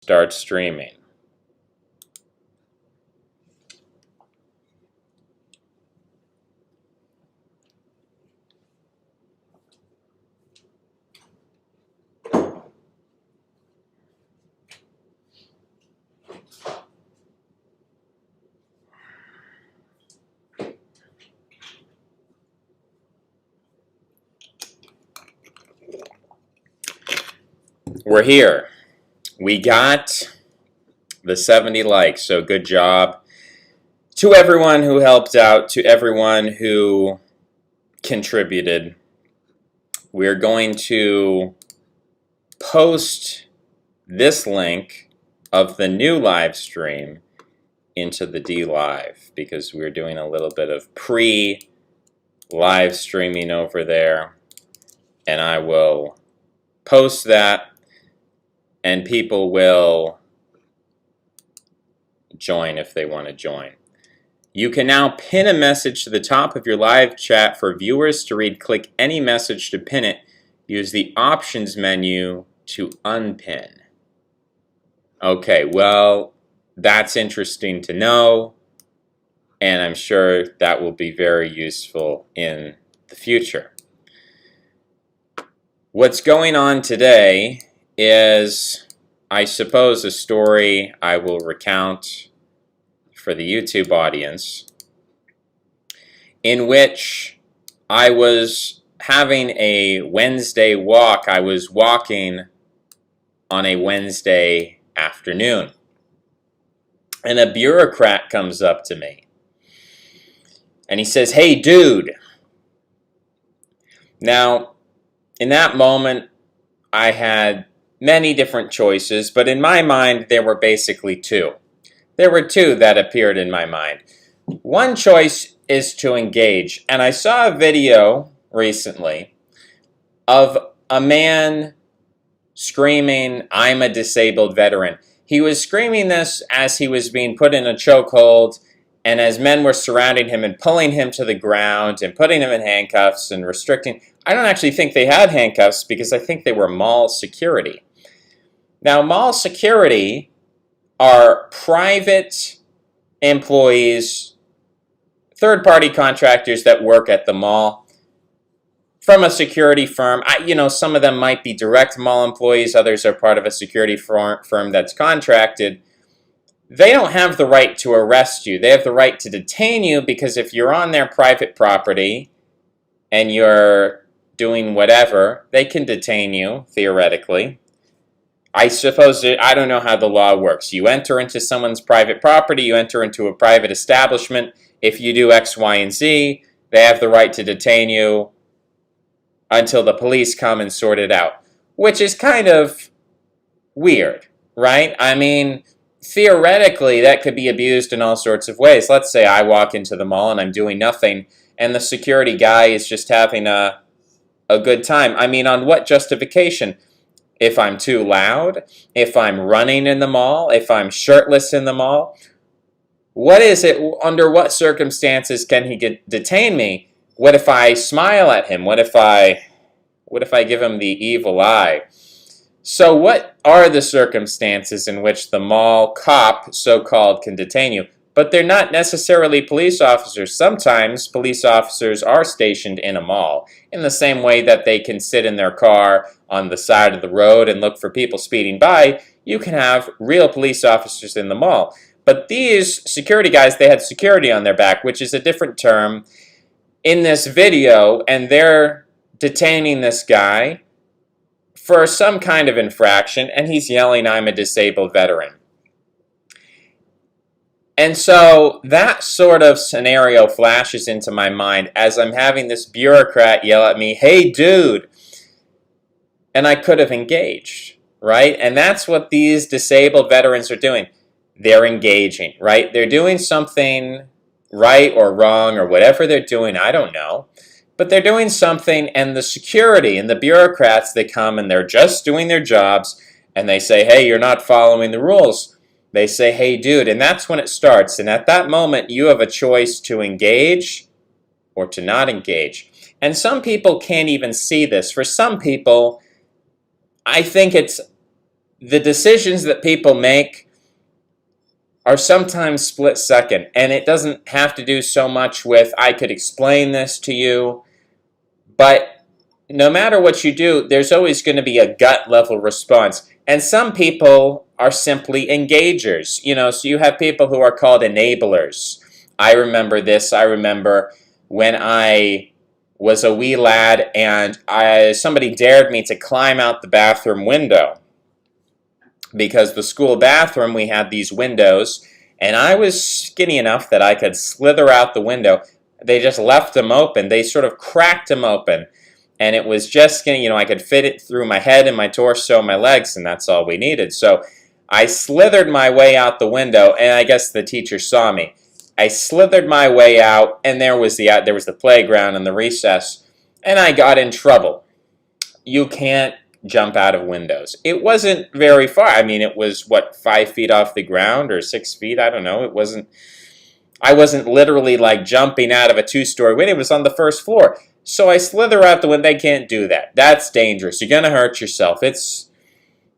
start streaming. We're here. We got the 70 likes, so good job to everyone who helped out, to everyone who contributed. We're going to post this link of the new live stream into the D Live because we're doing a little bit of pre-live streaming over there, and I will post that and people will join if they want to join. You can now pin a message to the top of your live chat for viewers to read. Click any message to pin it. Use the options menu to unpin. Okay, well, that's interesting to know, and I'm sure that will be very useful in the future. What's going on today is, I suppose, a story I will recount for the YouTube audience, in which I was having a Wednesday walk. I was walking on a Wednesday afternoon, and a bureaucrat comes up to me, and he says, "Hey, dude." Now, in that moment, I had many different choices, but in my mind, there were basically two. There were two that appeared in my mind. One choice is to engage, and I saw a video recently of a man screaming, "I'm a disabled veteran." He was screaming this as he was being put in a chokehold, and as men were surrounding him and pulling him to the ground and putting him in handcuffs and restricting. I don't actually think they had handcuffs because I think they were mall security. Now, mall security are private employees, third-party contractors that work at the mall from a security firm. Some of them might be direct mall employees. Others are part of a security firm that's contracted. They don't have the right to arrest you. They have the right to detain you because if you're on their private property and you're doing whatever, they can detain you, theoretically. I suppose, I don't know how the law works. You enter into someone's private property, you enter into a private establishment. If you do X, Y, and Z, they have the right to detain you until the police come and sort it out, which is kind of weird, right? I mean, theoretically, that could be abused in all sorts of ways. Let's say I walk into the mall and I'm doing nothing, and the security guy is just having a good time. I mean, on what justification? If I'm too loud, if I'm running in the mall, if I'm shirtless in the mall, what is it? Under what circumstances can he detain me? What if I smile at him? What if I give him the evil eye? So what are the circumstances in which the mall cop, so-called, can detain you? But they're not necessarily police officers. Sometimes police officers are stationed in a mall in the same way that they can sit in their car on the side of the road and look for people speeding by. You can have real police officers in the mall. But these security guys, they had security on their back, which is a different term in this video, and they're detaining this guy for some kind of infraction, and he's yelling, "I'm a disabled veteran." And so that sort of scenario flashes into my mind as I'm having this bureaucrat yell at me, "Hey, dude." And I could have engaged, right? And that's what these disabled veterans are doing. They're engaging, right? They're doing something right or wrong or whatever they're doing, I don't know. But they're doing something, and the security and the bureaucrats, they come and they're just doing their jobs, and they say, "Hey, you're not following the rules." They say, "Hey, dude," and that's when it starts. And at that moment, you have a choice to engage or to not engage. And some people can't even see this. For some people, I think it's the decisions that people make are sometimes split second, and it doesn't have to do so much with, I could explain this to you, but no matter what you do, there's always going to be a gut level response. And some people are simply engagers. So you have people who are called enablers. I remember this. I remember when I was a wee lad and somebody dared me to climb out the bathroom window. Because the school bathroom, we had these windows, and I was skinny enough that I could slither out the window. They just left them open. They sort of cracked them open, and it was just skinny. I could fit it through my head and my torso and my legs, and that's all we needed. So I slithered my way out the window, and I guess the teacher saw me. I slithered my way out, and there was the playground and the recess, and I got in trouble. You can't jump out of windows. It wasn't very far. I mean, it was, 5 feet off the ground or 6 feet? I don't know. I wasn't literally like jumping out of a 2-story window. It was on the first floor. So I slither out the window. They can't do that. That's dangerous. You're going to hurt yourself. It's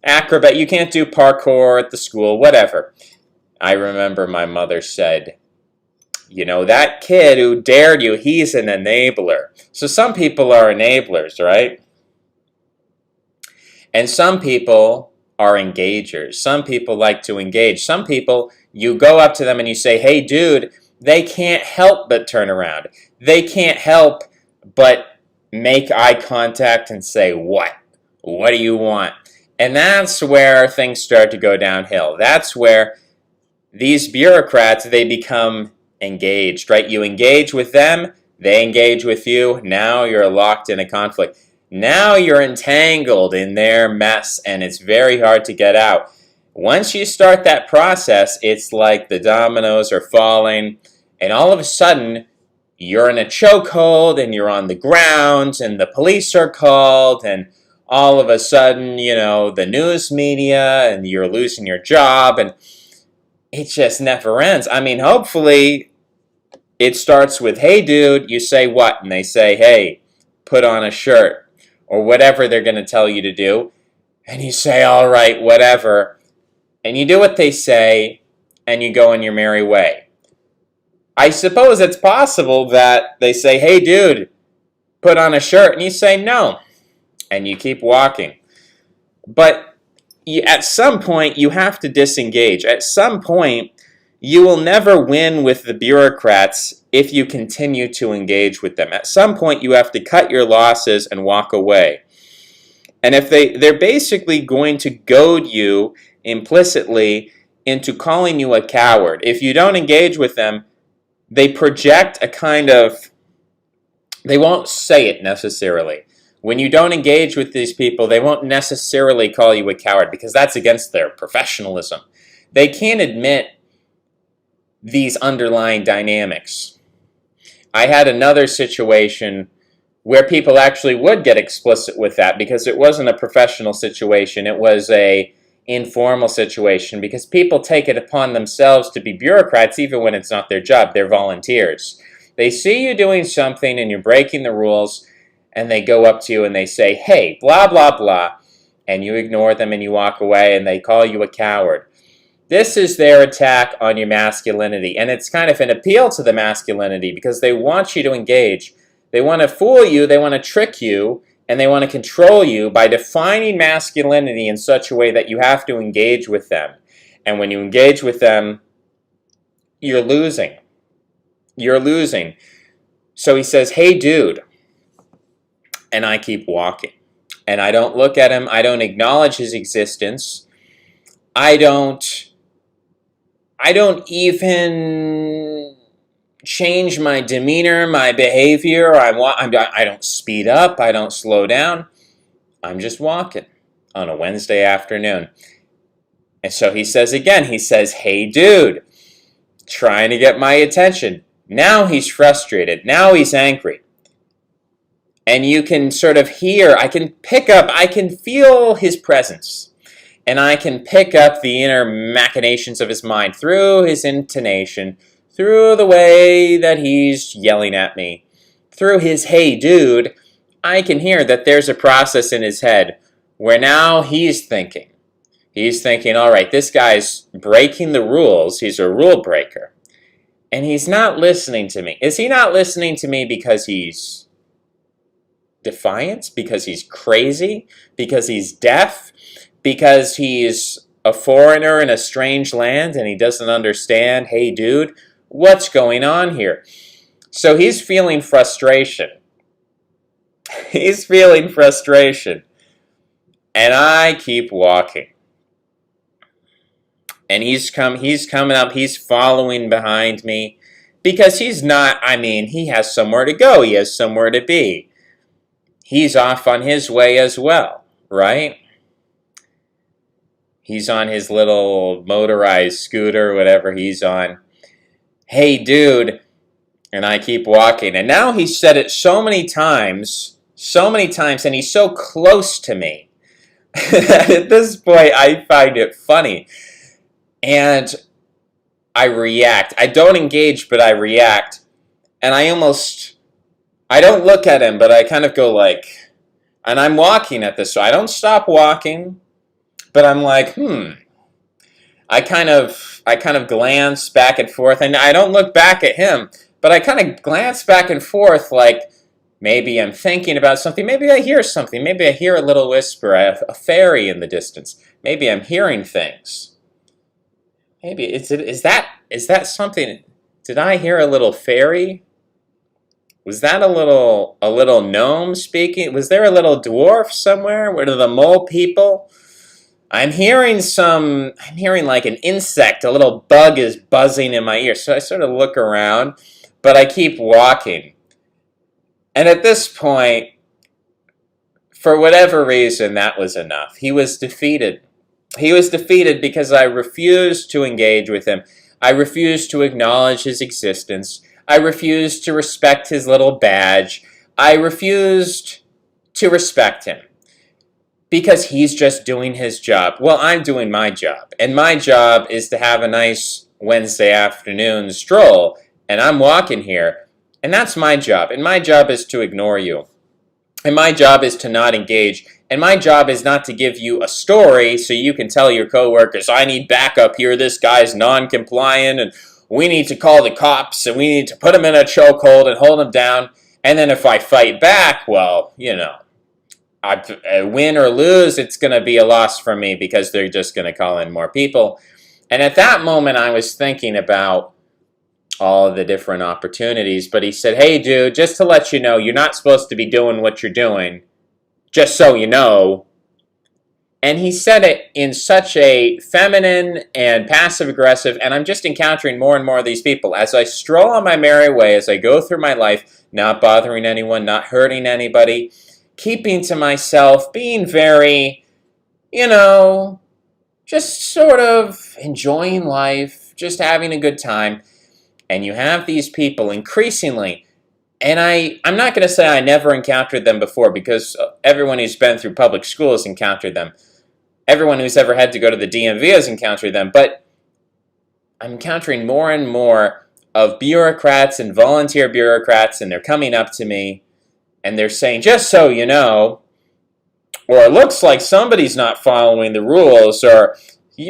acrobat. You can't do parkour at the school, whatever. I remember my mother said, that kid who dared you, he's an enabler. So some people are enablers, right? And some people are engagers. Some people like to engage. Some people, you go up to them and you say, hey, dude, they can't help but turn around. They can't help but make eye contact and say, what? What do you want? And that's where things start to go downhill. That's where these bureaucrats, they become engaged, right? You engage with them, they engage with you. Now you're locked in a conflict. Now you're entangled in their mess, and it's very hard to get out. Once you start that process, it's like the dominoes are falling, and all of a sudden, you're in a chokehold, and you're on the ground, and the police are called, and all of a sudden, the news media, and you're losing your job, and it just never ends. I mean, hopefully, it starts with, hey, dude, you say what? And they say, hey, put on a shirt. Or whatever they're going to tell you to do. And you say, all right, whatever. And you do what they say, and you go on your merry way. I suppose it's possible that they say, hey, dude, put on a shirt. And you say, no. And you keep walking. But at some point, you have to disengage. At some point, you will never win with the bureaucrats if you continue to engage with them. At some point, you have to cut your losses and walk away. And if they're basically going to goad you implicitly into calling you a coward. If you don't engage with them, they project a kind of, they won't say it necessarily. When you don't engage with these people, they won't necessarily call you a coward because that's against their professionalism. They can't admit these underlying dynamics. I had another situation where people actually would get explicit with that because it wasn't a professional situation. It was a informal situation because people take it upon themselves to be bureaucrats even when it's not their job. They're volunteers. They see you doing something and you're breaking the rules and they go up to you and they say, hey, blah, blah, blah, and you ignore them and you walk away and they call you a coward. This is their attack on your masculinity, and it's kind of an appeal to the masculinity because they want you to engage. They want to fool you, they want to trick you, and they want to control you by defining masculinity in such a way that you have to engage with them. And when you engage with them, you're losing. You're losing. So he says, hey, dude, and I keep walking. And I don't look at him, I don't acknowledge his existence, I don't even change my demeanor, my behavior. I don't speed up. I don't slow down. I'm just walking on a Wednesday afternoon. And so he says again, he says, hey, dude, trying to get my attention. Now he's frustrated. Now he's angry. And you can sort of hear, I can feel his presence. And I can pick up the inner machinations of his mind through his intonation, through the way that he's yelling at me, through his hey dude. I can hear that there's a process in his head where now he's thinking. He's thinking, all right, this guy's breaking the rules. He's a rule breaker. And he's not listening to me. Is he not listening to me because he's defiant? Because he's crazy? Because he's deaf? Because he's a foreigner in a strange land and he doesn't understand, hey dude, what's going on here? So he's feeling frustration. He's feeling frustration. And I keep walking. And he's coming up, he's following behind me. Because he's not, he has somewhere to go, he has somewhere to be. He's off on his way as well, right? He's on his little motorized scooter, whatever he's on. Hey dude, and I keep walking. And now he's said it so many times, and he's so close to me. At this point, I find it funny. And I react. I don't engage, but I react. And I don't look at him, but I kind of go like, and I'm walking at this, so I don't stop walking, but I'm like, I kind of glance back and forth, and I don't look back at him, but I kind of glance back and forth like maybe I'm thinking about something, maybe I hear something, maybe I hear a little whisper, a fairy in the distance, maybe I'm hearing things. Maybe is that something? Did I hear a little fairy? Was that a little gnome speaking? Was there a little dwarf somewhere? What are the mole people? I'm hearing like an insect, a little bug is buzzing in my ear. So I sort of look around, but I keep walking. And at this point, for whatever reason, that was enough. He was defeated. He was defeated because I refused to engage with him. I refused to acknowledge his existence. I refused to respect his little badge. I refused to respect him because he's just doing his job. Well, I'm doing my job, and my job is to have a nice Wednesday afternoon stroll, and I'm walking here, and that's my job, and my job is to ignore you, and my job is to not engage. And my job is not to give you a story so you can tell your coworkers, I need backup here, this guy's non-compliant, and we need to call the cops, and we need to put him in a chokehold and hold him down. And then if I fight back, well, I win or lose, it's going to be a loss for me because they're just going to call in more people. And at that moment, I was thinking about all of the different opportunities. But he said, hey, dude, just to let you know, you're not supposed to be doing what you're doing. Just so you know. And he said it in such a feminine and passive-aggressive, and I'm just encountering more and more of these people. As I stroll on my merry way, as I go through my life, not bothering anyone, not hurting anybody, keeping to myself, being very, just sort of enjoying life, just having a good time. And you have these people increasingly. And I'm not going to say I never encountered them before, because everyone who's been through public school has encountered them. Everyone who's ever had to go to the DMV has encountered them. But I'm encountering more and more of bureaucrats and volunteer bureaucrats, and they're coming up to me, and they're saying, just so you know, or it looks like somebody's not following the rules, or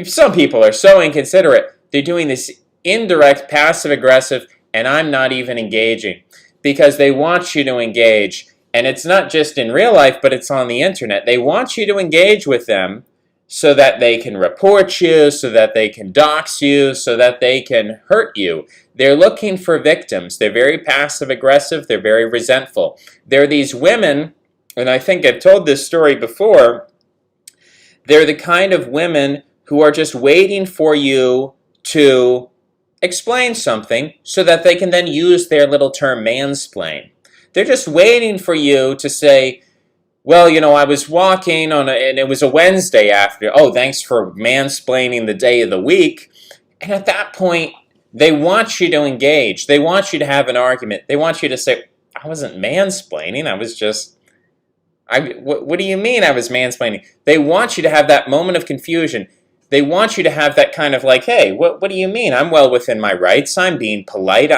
some people are so inconsiderate. They're doing this indirect, passive-aggressive, and I'm not even engaging. Because they want you to engage. And it's not just in real life, but it's on the internet. They want you to engage with them so that they can report you, so that they can dox you, so that they can hurt you. They're looking for victims. They're very passive-aggressive. They're very resentful. They're these women, and I think I've told this story before, they're the kind of women who are just waiting for you to explain something so that they can then use their little term mansplain. They're just waiting for you to say, well, I was walking and it was a Wednesday after. Oh, thanks for mansplaining the day of the week. And at that point, they want you to engage. They want you to have an argument. They want you to say, I wasn't mansplaining. I was just, what do you mean I was mansplaining? They want you to have that moment of confusion. They want you to have that kind of like, hey, what do you mean? I'm well within my rights. I'm being polite.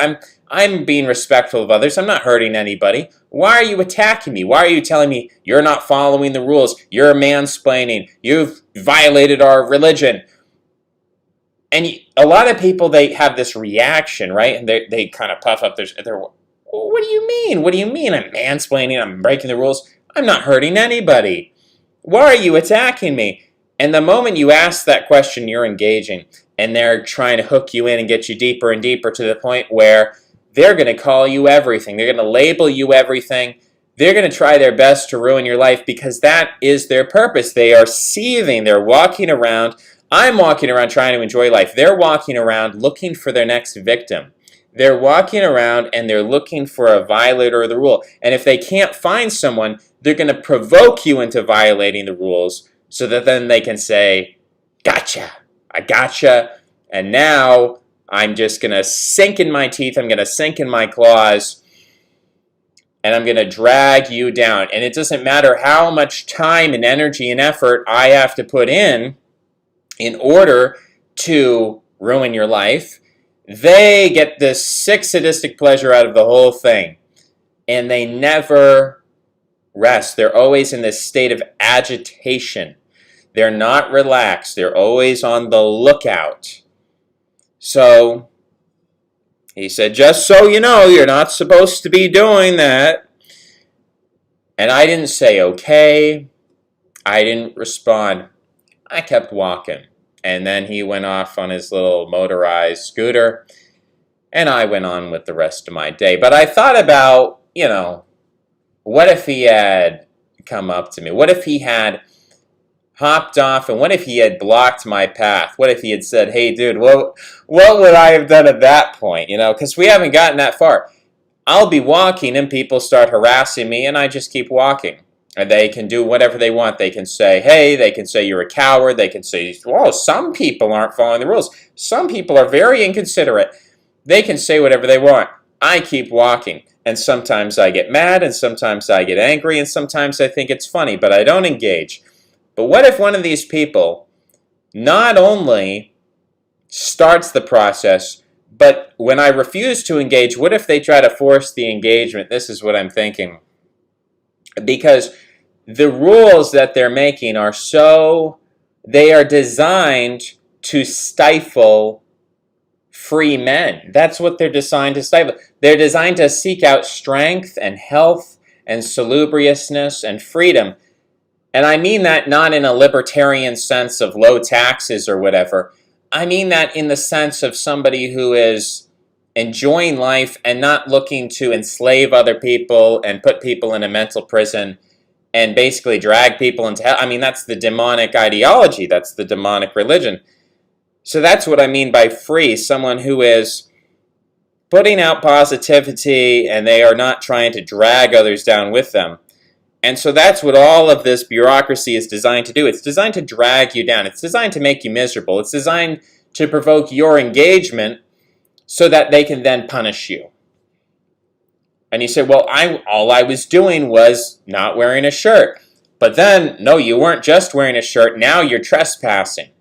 I'm being respectful of others. I'm not hurting anybody. Why are you attacking me? Why are you telling me you're not following the rules? You're mansplaining. You've violated our religion. And a lot of people, they have this reaction, right? And they kind of puff up their what do you mean? What do you mean I'm mansplaining? I'm breaking the rules? I'm not hurting anybody. Why are you attacking me? And the moment you ask that question, you're engaging. And they're trying to hook you in and get you deeper and deeper to the point where they're going to call you everything. They're going to label you everything. They're going to try their best to ruin your life because that is their purpose. They are seething. They're walking around. I'm walking around trying to enjoy life. They're walking around looking for their next victim. They're walking around and they're looking for a violator of the rule. And if they can't find someone, they're going to provoke you into violating the rules so that then they can say, gotcha, I gotcha. And now I'm just going to sink in my teeth. I'm going to sink in my claws. And I'm going to drag you down. And it doesn't matter how much time and energy and effort I have to put in order to ruin your life. They get this sick sadistic pleasure out of the whole thing. And they never rest. They're always in this state of agitation. They're not relaxed. They're always on the lookout. So he said, just so you know, you're not supposed to be doing that. And I didn't say okay. I didn't respond. I kept walking. And then he went off on his little motorized scooter. And I went on with the rest of my day. But I thought about, what if he had come up to me? What if he had hopped off? And what if he had blocked my path? What if he had said, hey, dude, what would I have done at that point? Because we haven't gotten that far. I'll be walking and people start harassing me and I just keep walking. And they can do whatever they want. They can say, hey, they can say you're a coward. They can say, well, some people aren't following the rules. Some people are very inconsiderate. They can say whatever they want. I keep walking. And sometimes I get mad, and sometimes I get angry, and sometimes I think it's funny, but I don't engage. But what if one of these people not only starts the process, but when I refuse to engage, what if they try to force the engagement? This is what I'm thinking. Because the rules that they're making are they are designed to stifle free men. That's what they're designed to stifle. They're designed to seek out strength and health and salubriousness and freedom. And I mean that not in a libertarian sense of low taxes or whatever. I mean that in the sense of somebody who is enjoying life and not looking to enslave other people and put people in a mental prison and basically drag people into hell. I mean, that's the demonic ideology. That's the demonic religion. So that's what I mean by free. Someone who is putting out positivity and they are not trying to drag others down with them. And so that's what all of this bureaucracy is designed to do. It's designed to drag you down. It's designed to make you miserable. It's designed to provoke your engagement so that they can then punish you. And you say, well, all I was doing was not wearing a shirt. But then, no, you weren't just wearing a shirt. Now you're trespassing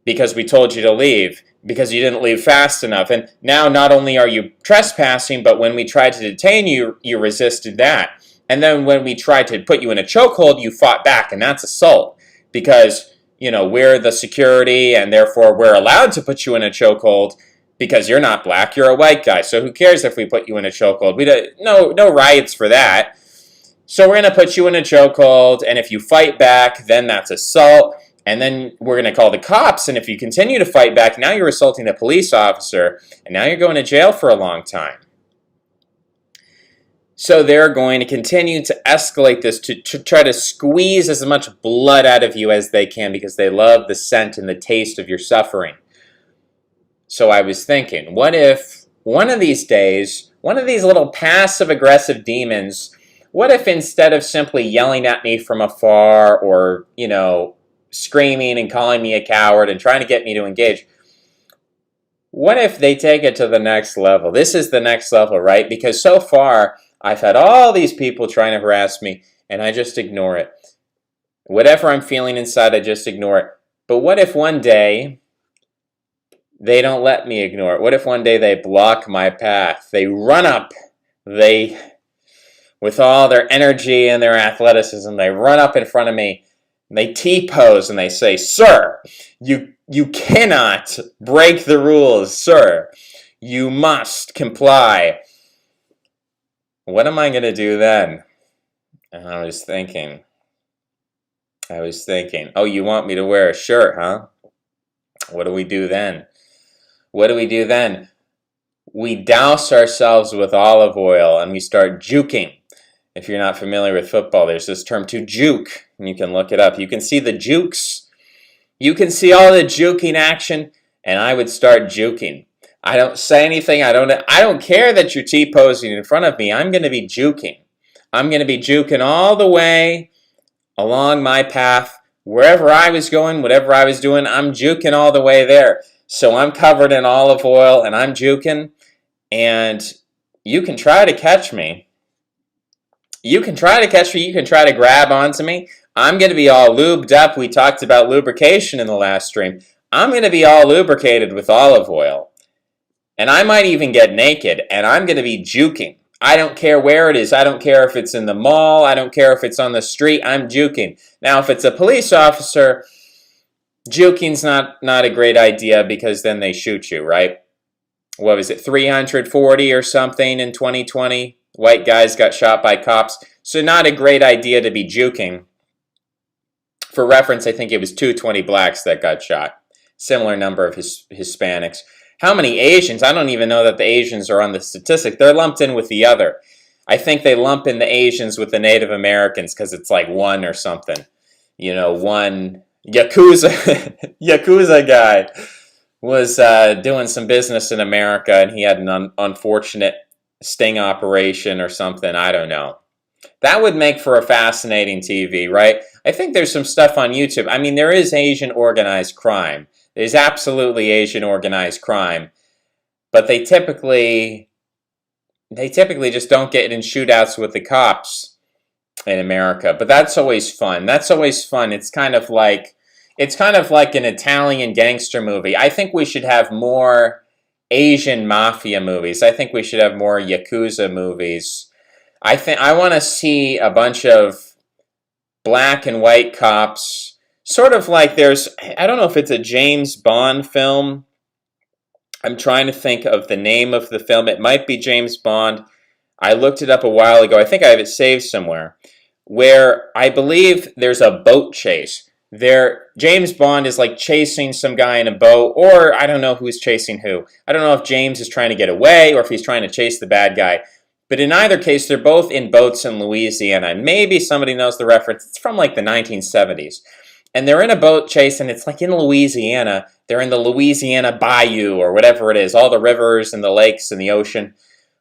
because we told you to leave, because you didn't leave fast enough. And now not only are you trespassing, but when we tried to detain you, you resisted that. And then when we tried to put you in a chokehold, you fought back, and that's assault. Because, we're the security, and therefore we're allowed to put you in a chokehold because you're not black, you're a white guy. So who cares if we put you in a chokehold? No riots for that. So we're going to put you in a chokehold, and if you fight back, then that's assault. And then we're going to call the cops, and if you continue to fight back, now you're assaulting a police officer, and now you're going to jail for a long time. So they're going to continue to escalate this to try to squeeze as much blood out of you as they can because they love the scent and the taste of your suffering. So I was thinking, what if one of these days, one of these little passive-aggressive demons, what if instead of simply yelling at me from afar or, screaming and calling me a coward and trying to get me to engage, what if they take it to the next level? This is the next level, right? Because so far, I've had all these people trying to harass me, and I just ignore it. Whatever I'm feeling inside, I just ignore it. But what if one day they don't let me ignore it? What if one day they block my path? They run up, with all their energy and their athleticism, they run up in front of me, and they T-pose and they say, "Sir, you cannot break the rules, sir. You must comply." What am I going to do then? And I was thinking, oh, you want me to wear a shirt, huh? What do we do then? We douse ourselves with olive oil and we start juking. If you're not familiar with football, there's this term to juke, and you can look it up. You can see the jukes. You can see all the juking action, and I would start juking. I don't say anything. I don't care that you're T-posing in front of me. I'm going to be juking. I'm going to be juking all the way along my path. Wherever I was going, whatever I was doing, I'm juking all the way there. So I'm covered in olive oil, and I'm juking, and you can try to catch me. You can try to catch me. You can try to grab onto me. I'm going to be all lubed up. We talked about lubrication in the last stream. I'm going to be all lubricated with olive oil. And I might even get naked, and I'm going to be juking. I don't care where it is. I don't care if it's in the mall. I don't care if it's on the street. I'm juking. Now, if it's a police officer, juking's not a great idea because then they shoot you, right? What was it, 340 or something in 2020? White guys got shot by cops. So not a great idea to be juking. For reference, I think it was 220 blacks that got shot. Similar number of Hispanics. How many Asians? I don't even know that the Asians are on the statistic. They're lumped in with the other. I think they lump in the Asians with the Native Americans because it's like one or something. You know, one Yakuza guy was doing some business in America, and he had an unfortunate sting operation or something. I don't know. That would make for a fascinating TV, right? I think there's some stuff on YouTube. I mean, there is Asian organized crime. There's absolutely Asian organized crime. But they typically just don't get in shootouts with the cops in America. But that's always fun. That's always fun. It's kind of like an Italian gangster movie. I think we should have more Asian mafia movies. I think we should have more Yakuza movies. I want to see a bunch of black and white cops, sort of like I don't know if it's a James Bond film. I'm trying to think of the name of the film. It might be James Bond. I looked it up a while ago. I think I have it saved somewhere, where I believe there's a boat chase. James Bond is like chasing some guy in a boat, or I don't know who's chasing who. I don't know if James is trying to get away or if he's trying to chase the bad guy. But in either case, they're both in boats in Louisiana. And maybe somebody knows the reference. It's from like the 1970s. And they're in a boat chase, and it's like in Louisiana. They're in the Louisiana Bayou or whatever it is. All the rivers and the lakes and the ocean.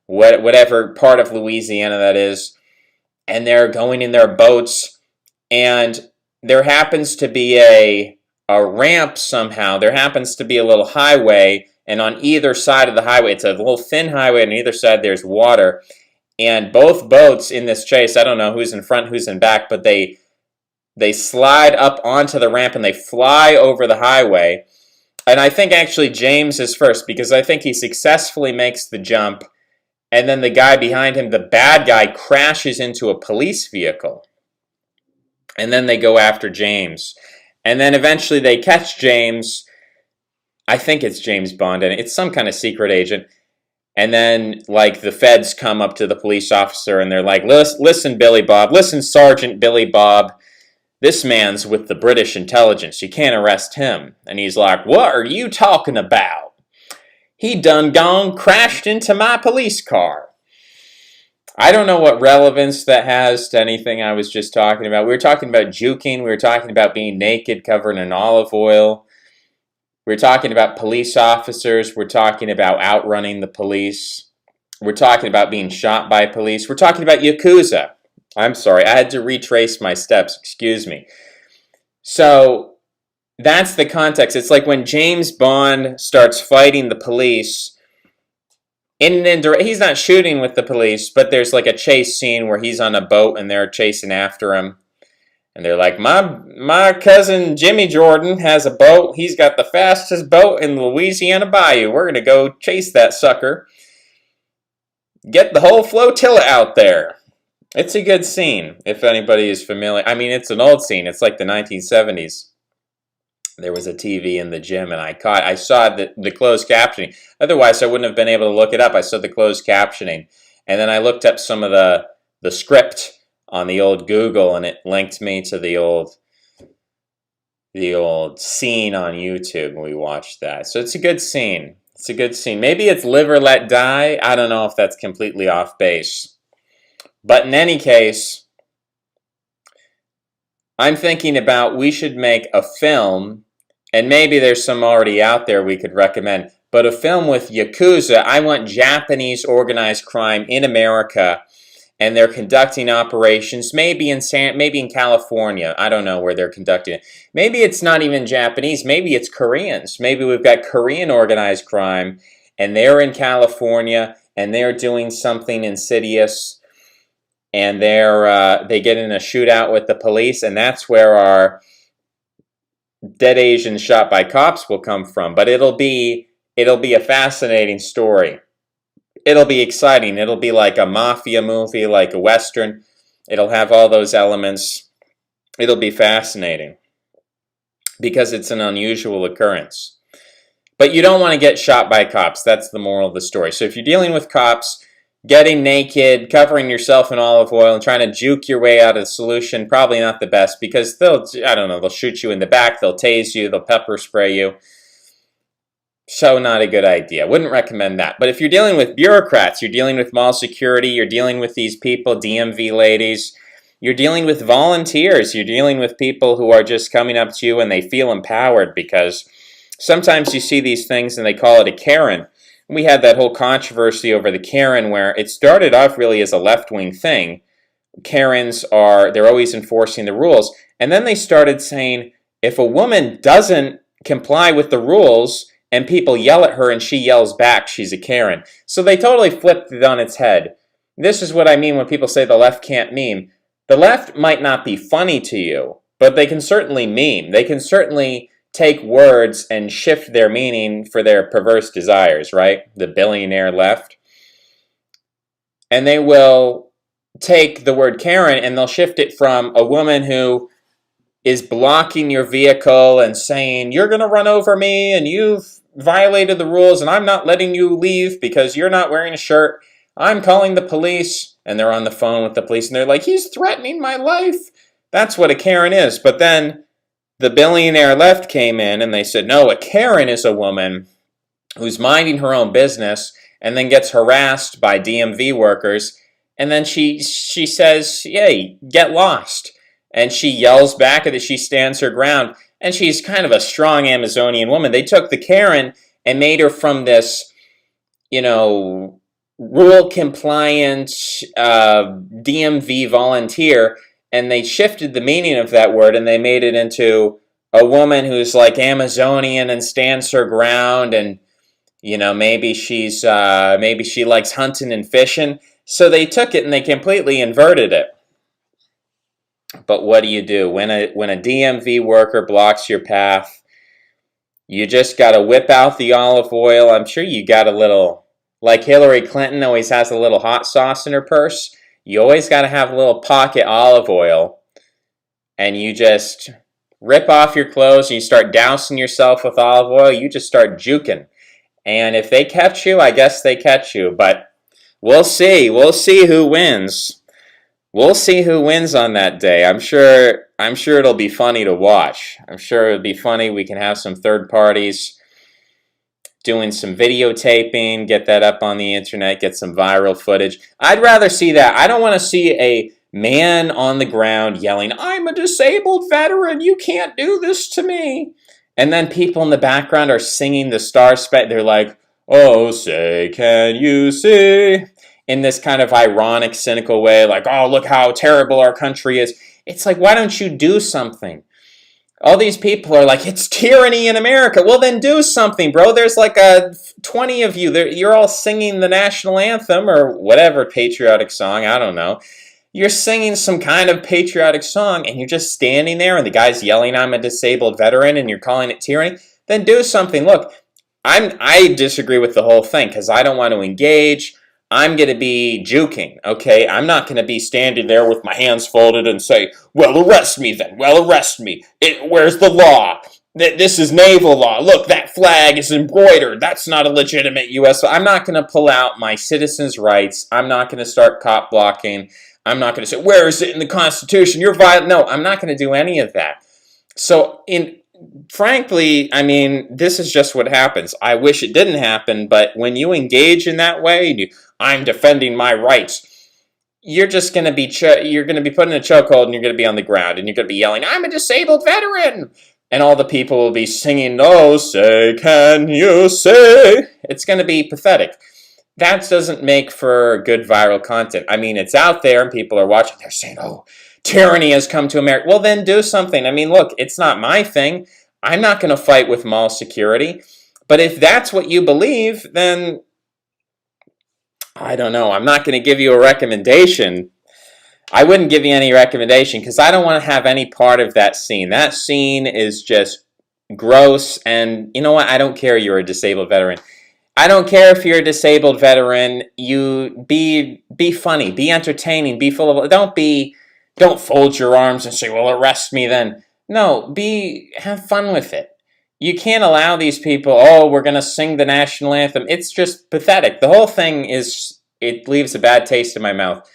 Whatever part of Louisiana that is. And they're going in their boats. And there happens to be a ramp somehow. There happens to be a little highway. And on either side of the highway, it's a little thin highway, and on either side there's water. And both boats in this chase, I don't know who's in front, who's in back, but they slide up onto the ramp and they fly over the highway. And I think actually James is first because I think he successfully makes the jump. And then the guy behind him, the bad guy, crashes into a police vehicle. And then they go after James. And then eventually they catch James. I think it's James Bond, and it's some kind of secret agent. And then, like, the feds come up to the police officer, and they're like, listen, Billy Bob. Listen, Sergeant Billy Bob. This man's with the British intelligence. You can't arrest him. And he's like, what are you talking about? He done gone crashed into my police car. I don't know what relevance that has to anything I was just talking about. We were talking about juking. We were talking about being naked, covered in olive oil. We're talking about police officers. We're talking about outrunning the police. We're talking about being shot by police. We're talking about Yakuza. I'm sorry, I had to retrace my steps. Excuse me. So that's the context. It's like when James Bond starts fighting the police. He's not shooting with the police, but there's like a chase scene where he's on a boat and they're chasing after him. And they're like, my cousin Jimmy Jordan has a boat. He's got the fastest boat in the Louisiana Bayou. We're going to go chase that sucker. Get the whole flotilla out there. It's a good scene, if anybody is familiar. I mean, it's an old scene. It's like the 1970s. There was a TV in the gym, and I saw the closed captioning. Otherwise, I wouldn't have been able to look it up. I saw the closed captioning. And then I looked up some of the script on the old Google, and it linked me to the old scene on YouTube, and we watched that. So it's a good scene. It's a good scene. Maybe it's Live or Let Die. I don't know if that's completely off base. But in any case, I'm thinking about we should make a film, and maybe there's some already out there we could recommend, but a film with Yakuza. I want Japanese organized crime in America, and they're conducting operations, maybe in California. I don't know where they're conducting it. Maybe it's not even Japanese. Maybe it's Koreans. Maybe we've got Korean organized crime, and they're in California, and they're doing something insidious, and they get in a shootout with the police, and that's where our dead Asians shot by cops will come from. But it'll be a fascinating story. It'll be exciting. It'll be like a mafia movie, like a Western. It'll have all those elements. It'll be fascinating because it's an unusual occurrence. But you don't want to get shot by cops. That's the moral of the story. So if you're dealing with cops, getting naked, covering yourself in olive oil, and trying to juke your way out of the solution, probably not the best, because they'll shoot you in the back, they'll tase you, they'll pepper spray you. So not a good idea. Wouldn't recommend that. But if you're dealing with bureaucrats, you're dealing with mall security, you're dealing with these people, DMV ladies, you're dealing with volunteers, you're dealing with people who are just coming up to you and they feel empowered, because sometimes you see these things and they call it a Karen. We had that whole controversy over the Karen where it started off really as a left-wing thing. Karens they're always enforcing the rules. And then they started saying, if a woman doesn't comply with the rules and people yell at her and she yells back, she's a Karen. So they totally flipped it on its head. This is what I mean when people say the left can't meme. The left might not be funny to you, but they can certainly meme. They can certainly take words and shift their meaning for their perverse desires, right? The billionaire left. And they will take the word Karen and they'll shift it from a woman who is blocking your vehicle and saying, you're going to run over me and you've violated the rules and I'm not letting you leave because you're not wearing a shirt. I'm calling the police. And they're on the phone with the police and they're like, he's threatening my life. That's what a Karen is. But then the billionaire left came in and they said, no, a Karen is a woman who's minding her own business and then gets harassed by DMV workers. And then she says, hey, get lost. And she yells back at it. She stands her ground. And she's kind of a strong Amazonian woman. They took the Karen and made her from this, rule compliant DMV volunteer. And they shifted the meaning of that word and they made it into a woman who's like Amazonian and stands her ground, and maybe she likes hunting and fishing. So they took it and they completely inverted it. But what do you do when a DMV worker blocks your path? You just got to whip out the olive oil. I'm sure you got a little, like Hillary Clinton always has a little hot sauce in her purse. You always got to have a little pocket olive oil, and you just rip off your clothes and you start dousing yourself with olive oil. You just start juking. And if they catch you, I guess they catch you. But we'll see. We'll see who wins. We'll see who wins on that day. I'm sure it'll be funny to watch. I'm sure it'll be funny. We can have some third parties doing some videotaping, get that up on the internet, get some viral footage. I'd rather see that. I don't want to see a man on the ground yelling, I'm a disabled veteran, you can't do this to me. And then people in the background are singing the Star Spangled. They're like, oh, say, can you see? In this kind of ironic, cynical way, like, oh, look how terrible our country is. It's like, why don't you do something? All these people are like, it's tyranny in America. Well, then do something, bro. There's like 20 of you. You're all singing the national anthem or whatever patriotic song. I don't know. you're singing some kind of patriotic song and you're just standing there and the guy's yelling, I'm a disabled veteran, and you're calling it tyranny, then do something. Look, I disagree with the whole thing because I don't want to engage. I'm going to be juking, okay? I'm not going to be standing there with my hands folded and say, well, arrest me then. Well, arrest me. Where's the law? This is naval law. Look, that flag is embroidered. That's not a legitimate U.S. law. I'm not going to pull out my citizens' rights. I'm not going to start cop blocking. I'm not going to say, where is it in the Constitution? You're violent. No, I'm not going to do any of that. So, frankly, I mean, this is just what happens. I wish it didn't happen, but when you engage in that way, I'm defending my rights, you're just going to be you're going to be put in a chokehold and you're going to be on the ground and you're going to be yelling, I'm a disabled veteran. And all the people will be singing, oh, say, can you say? It's going to be pathetic. That doesn't make for good viral content. I mean, it's out there and people are watching. They're saying, oh, tyranny has come to America. Well, then do something. I mean, look, it's not my thing. I'm not going to fight with mall security. But if that's what you believe, then I don't know. I'm not going to give you a recommendation. I wouldn't give you any recommendation because I don't want to have any part of that scene. That scene is just gross. And you know what? I don't care you're a disabled veteran. I don't care if you're a disabled veteran. You be funny, be entertaining, be full of. Don't fold your arms and say, "Well, arrest me then." No, have fun with it. You can't allow these people. Oh, we're gonna sing the national anthem. It's just pathetic. The whole thing it leaves a bad taste in my mouth.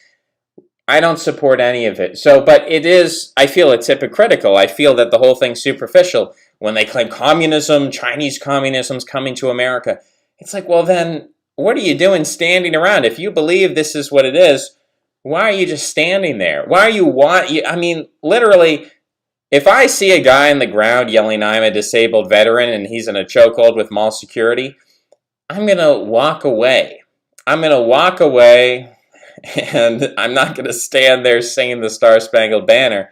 I don't support any of it. But it is. I feel it's hypocritical. I feel that the whole thing's superficial when they claim communism, Chinese communism's coming to America. It's like, well, then, what are you doing standing around? If you believe this is what it is, why are you just standing there? Why are you I mean, literally, if I see a guy on the ground yelling, I'm a disabled veteran, and he's in a chokehold with mall security, I'm going to walk away. I'm going to walk away, and I'm not going to stand there singing the Star Spangled Banner.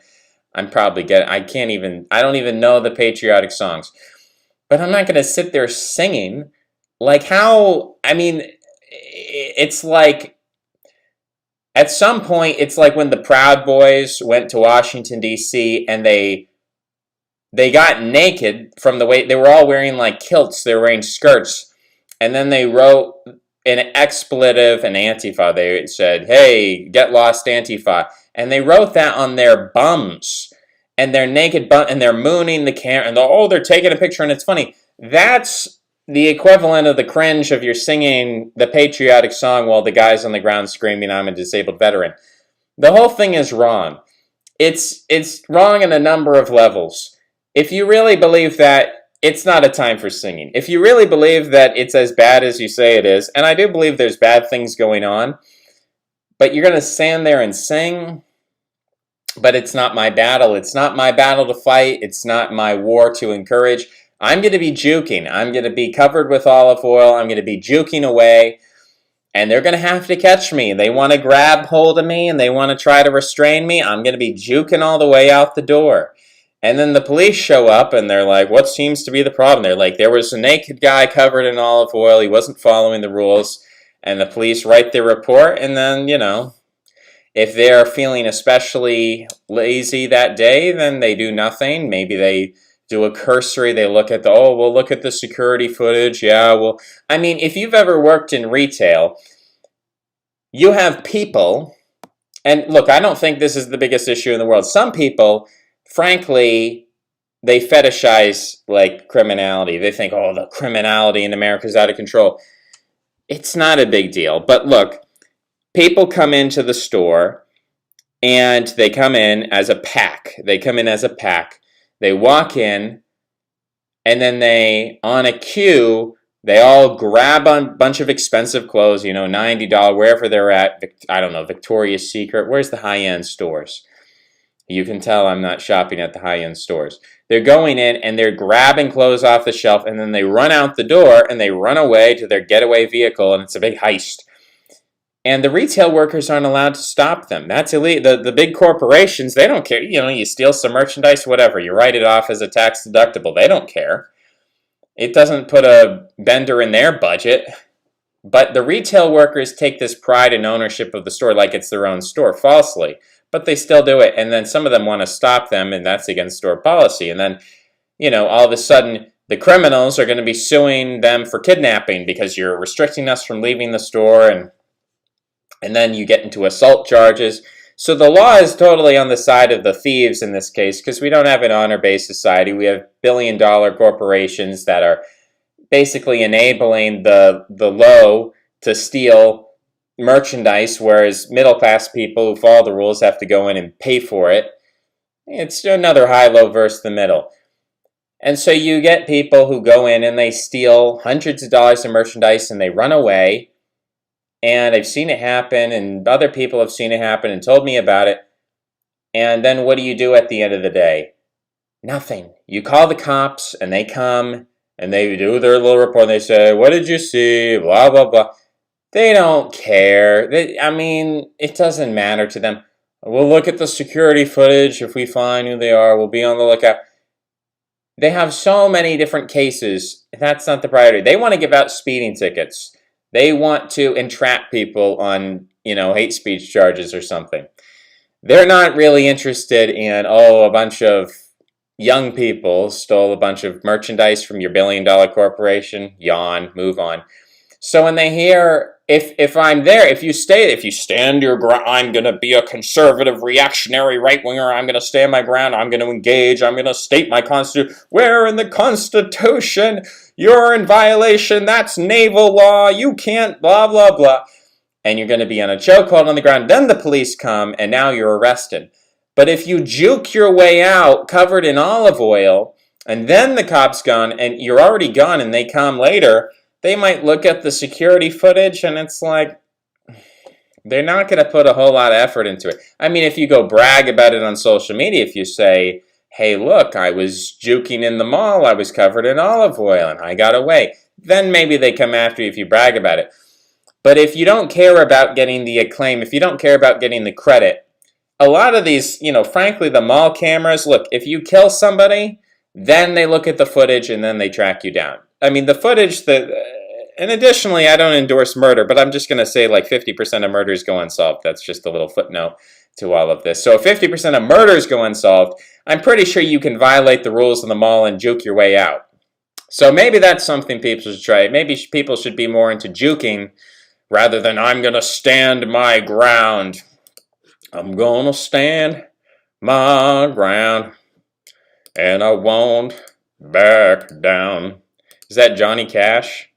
I don't even know the patriotic songs. But I'm not going to sit there singing. Like it's like, at some point, it's like when the Proud Boys went to Washington, D.C., and they got naked from the way, they were all wearing like kilts, they were wearing skirts, and then they wrote an expletive and Antifa. They said, hey, get lost Antifa. And they wrote that on their bums, and they're naked, and they're mooning the camera, and they're taking a picture, and it's funny. That's the equivalent of the cringe of you're singing the patriotic song while the guy's on the ground screaming, I'm a disabled veteran. The whole thing is wrong. It's wrong in a number of levels. If you really believe that, it's not a time for singing. If you really believe that it's as bad as you say it is, and I do believe there's bad things going on, but you're going to stand there and sing, but it's not my battle. It's not my battle to fight. It's not my war to encourage. I'm going to be juking. I'm going to be covered with olive oil. I'm going to be juking away. And they're going to have to catch me. They want to grab hold of me and they want to try to restrain me. I'm going to be juking all the way out the door. And then the police show up and they're like, what seems to be the problem? They're like, there was a naked guy covered in olive oil. He wasn't following the rules. And the police write their report. And then, if they're feeling especially lazy that day, then they do nothing. Maybe they do a cursory, they look at we'll look at the security footage. Yeah, well, I mean, if you've ever worked in retail, you have people, and look, I don't think this is the biggest issue in the world. Some people, frankly, they fetishize, like, criminality. They think, oh, the criminality in America is out of control. It's not a big deal. But look, people come into the store, and they come in as a pack. They walk in, and then on a queue, they all grab a bunch of expensive clothes, $90, wherever they're at. I don't know, Victoria's Secret. Where's the high-end stores? You can tell I'm not shopping at the high-end stores. They're going in, and they're grabbing clothes off the shelf, and then they run out the door, and they run away to their getaway vehicle, and it's a big heist. And the retail workers aren't allowed to stop them. That's illegal. The big corporations, they don't care. You steal some merchandise, whatever. You write it off as a tax deductible. They don't care. It doesn't put a bender in their budget. But the retail workers take this pride and ownership of the store like it's their own store, falsely. But they still do it, and then some of them want to stop them, and that's against store policy. And then, all of a sudden, the criminals are going to be suing them for kidnapping because you're restricting us from leaving the store, and then you get into assault charges. So the law is totally on the side of the thieves in this case, because we don't have an honor-based society. We have billion-dollar corporations that are basically enabling the low to steal merchandise, whereas middle-class people who follow the rules have to go in and pay for it. It's another high-low versus the middle. And so you get people who go in and they steal hundreds of dollars of merchandise and they run away. And I've seen it happen, and other people have seen it happen and told me about it. And then what do you do at the end of the day? Nothing. You call the cops, and they come, and they do their little report, and they say, what did you see? Blah, blah, blah. They don't care. It doesn't matter to them. We'll look at the security footage. If we find who they are, we'll be on the lookout. They have so many different cases. That's not the priority. They want to give out speeding tickets. They want to entrap people on, hate speech charges or something. They're not really interested in, a bunch of young people stole a bunch of merchandise from your billion-dollar corporation. Yawn, move on. So when they hear, if I'm there, if you stand your ground, I'm going to be a conservative, reactionary right-winger, I'm going to stand my ground, I'm going to engage, I'm going to state my Constitution. Where in the Constitution? You're in violation, that's naval law, you can't, blah, blah, blah. And you're going to be on a chokehold on the ground. Then the police come, and now you're arrested. But if you juke your way out, covered in olive oil, and then the cops gone, and you're already gone, and they come later, they might look at the security footage, and it's like, they're not going to put a whole lot of effort into it. If you go brag about it on social media, if you say, hey, look, I was juking in the mall, I was covered in olive oil, and I got away, then maybe they come after you if you brag about it. But if you don't care about getting the acclaim, if you don't care about getting the credit, a lot of these, frankly, the mall cameras, look, if you kill somebody, then they look at the footage and then they track you down. The footage and additionally, I don't endorse murder, but I'm just going to say like 50% of murders go unsolved. That's just a little footnote to all of this. So if 50% of murders go unsolved, I'm pretty sure you can violate the rules in the mall and juke your way out. So maybe that's something people should try. Maybe people should be more into juking rather than I'm going to stand my ground. I'm going to stand my ground and I won't back down. Is that Johnny Cash?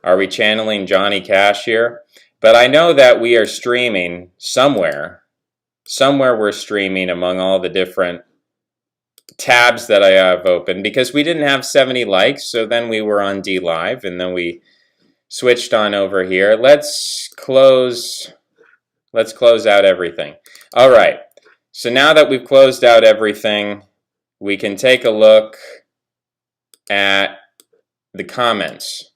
Are we channeling Johnny Cash here? But I know that we are streaming somewhere. Somewhere we're streaming among all the different tabs that I have open because we didn't have 70 likes, so then we were on D Live, and then we switched on over here. Let's close out everything. All right. So now that we've closed out everything, we can take a look at the comments.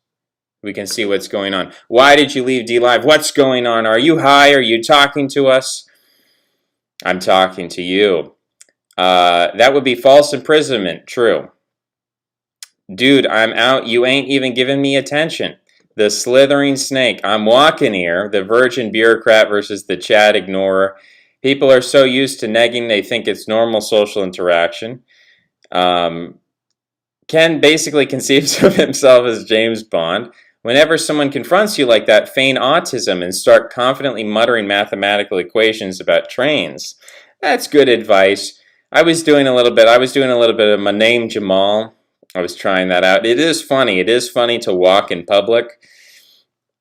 We can see what's going on. Why did you leave D Live? What's going on? Are you high? Are you talking to us? I'm talking to you. That would be false imprisonment. True. Dude, I'm out. You ain't even giving me attention. The slithering snake. I'm walking here. The virgin bureaucrat versus the Chad ignorer. People are so used to negging, they think it's normal social interaction. Ken basically conceives of himself as James Bond. Whenever someone confronts you like that, feign autism and start confidently muttering mathematical equations about trains. That's good advice. I was doing a little bit of my name Jamal. I was trying that out. It is funny. It is funny to walk in public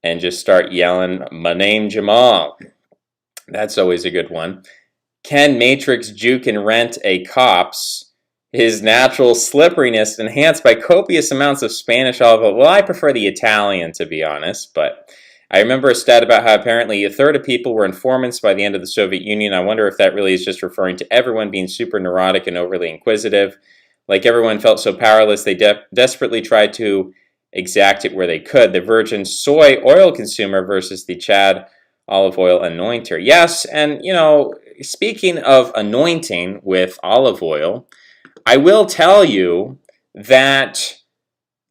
and just start yelling, my name Jamal. That's always a good one. Can Matrix juke and rent a cops? His natural slipperiness enhanced by copious amounts of Spanish olive oil. Well, I prefer the Italian, to be honest, but I remember a stat about how apparently a third of people were informants by the end of the Soviet Union. I wonder if that really is just referring to everyone being super neurotic and overly inquisitive. Like everyone felt so powerless, they desperately tried to exact it where they could. The virgin soy oil consumer versus the Chad olive oil anointer. Yes, and speaking of anointing with olive oil, I will tell you that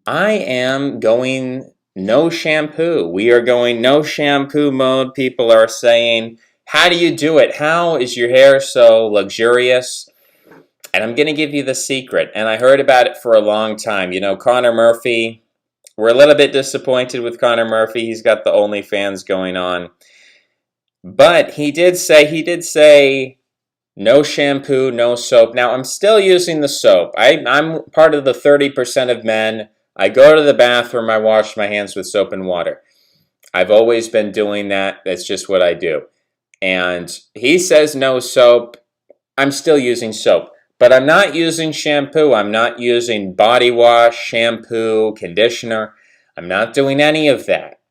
I am going no shampoo. We are going no shampoo mode. People are saying, how do you do it? How is your hair so luxurious? And I'm going to give you the secret. And I heard about it for a long time. You know, Connor Murphy, we're a little bit disappointed with Connor Murphy. He's got the OnlyFans going on. But he did say no shampoo, no soap. Now, I'm still using the soap. I'm part of the 30% of men. I go to the bathroom, I wash my hands with soap and water. I've always been doing that. That's just what I do. And he says no soap. I'm still using soap. But I'm not using shampoo. I'm not using body wash, shampoo, conditioner. I'm not doing any of that.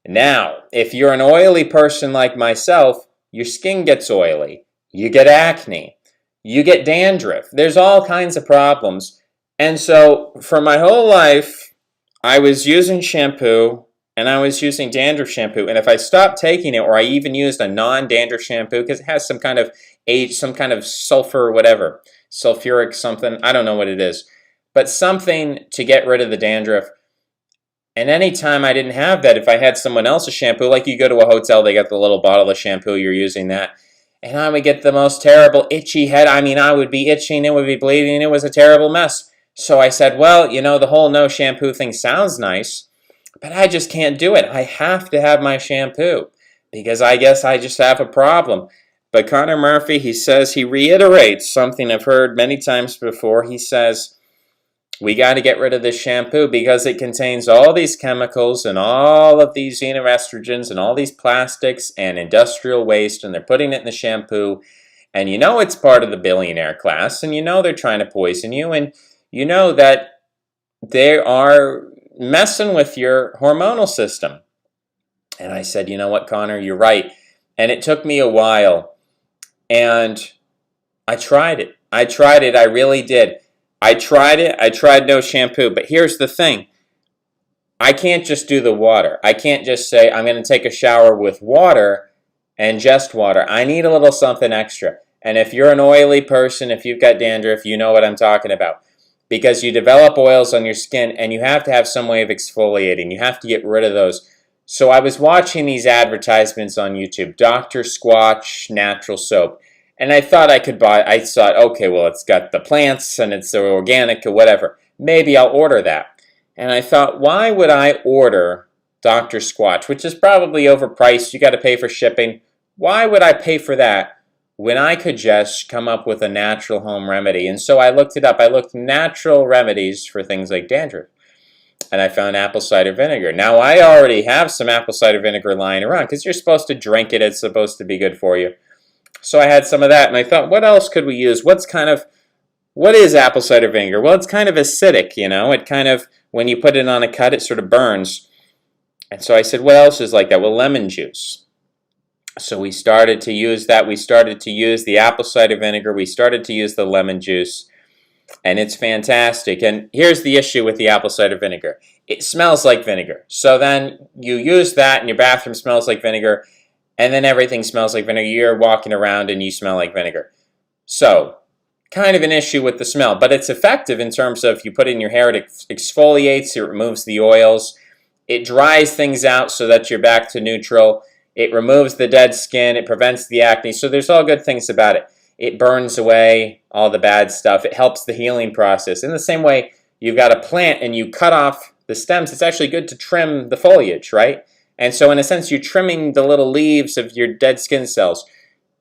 Now, if you're an oily person like myself, your skin gets oily. You get acne. You get dandruff. There's all kinds of problems. And so, for my whole life, I was using shampoo and I was using dandruff shampoo. And if I stopped taking it, or I even used a non-dandruff shampoo, because it has some kind of sulfur, whatever, sulfuric something, I don't know what it is, but something to get rid of the dandruff. And anytime I didn't have that, if I had someone else's shampoo, like you go to a hotel, they got the little bottle of shampoo, you're using that, and I would get the most terrible itchy head. I mean, I would be itching, it would be bleeding, it was a terrible mess. So I said, well, you know, the whole no shampoo thing sounds nice, but I just can't do it. I have to have my shampoo because I guess I just have a problem. But Connor Murphy, he reiterates something I've heard many times before. He says, we got to get rid of this shampoo because it contains all these chemicals and all of these xenoestrogens and all these plastics and industrial waste, and they're putting it in the shampoo. And you know it's part of the billionaire class, and you know they're trying to poison you, and you know that they are messing with your hormonal system. And I said, you know what, Connor, you're right. And it took me a while. And I tried it. I really did. I tried it. I tried no shampoo. But here's the thing. I can't just do the water. I can't just say I'm going to take a shower with water and just water. I need a little something extra. And if you're an oily person, if you've got dandruff, you know what I'm talking about. Because you develop oils on your skin and you have to have some way of exfoliating. You have to get rid of those. So I was watching these advertisements on YouTube. Dr. Squatch Natural Soap. And I thought I could buy, I thought, okay, well, it's got the plants and it's organic or whatever. Maybe I'll order that. And I thought, why would I order Dr. Squatch, which is probably overpriced. You got to pay for shipping. Why would I pay for that when I could just come up with a natural home remedy? And so I looked it up. I looked natural remedies for things like dandruff. And I found apple cider vinegar. Now, I already have some apple cider vinegar lying around because you're supposed to drink it. It's supposed to be good for you. So I had some of that, and I thought, what else could we use? What is apple cider vinegar? Well, it's kind of acidic, you know. It kind of, when you put it on a cut, it sort of burns. And so I said, what else is like that? Well, lemon juice. So we started to use that. We started to use the apple cider vinegar. We started to use the lemon juice. And it's fantastic. And here's the issue with the apple cider vinegar. It smells like vinegar. So then you use that and your bathroom smells like vinegar. And then everything smells like vinegar. You're walking around and you smell like vinegar. So, kind of an issue with the smell. But it's effective in terms of you put it in your hair, it exfoliates, it removes the oils. It dries things out so that you're back to neutral. It removes the dead skin. It prevents the acne. So there's all good things about it. It burns away all the bad stuff. It helps the healing process. In the same way, you've got a plant and you cut off the stems. It's actually good to trim the foliage, right? And so in a sense, you're trimming the little leaves of your dead skin cells.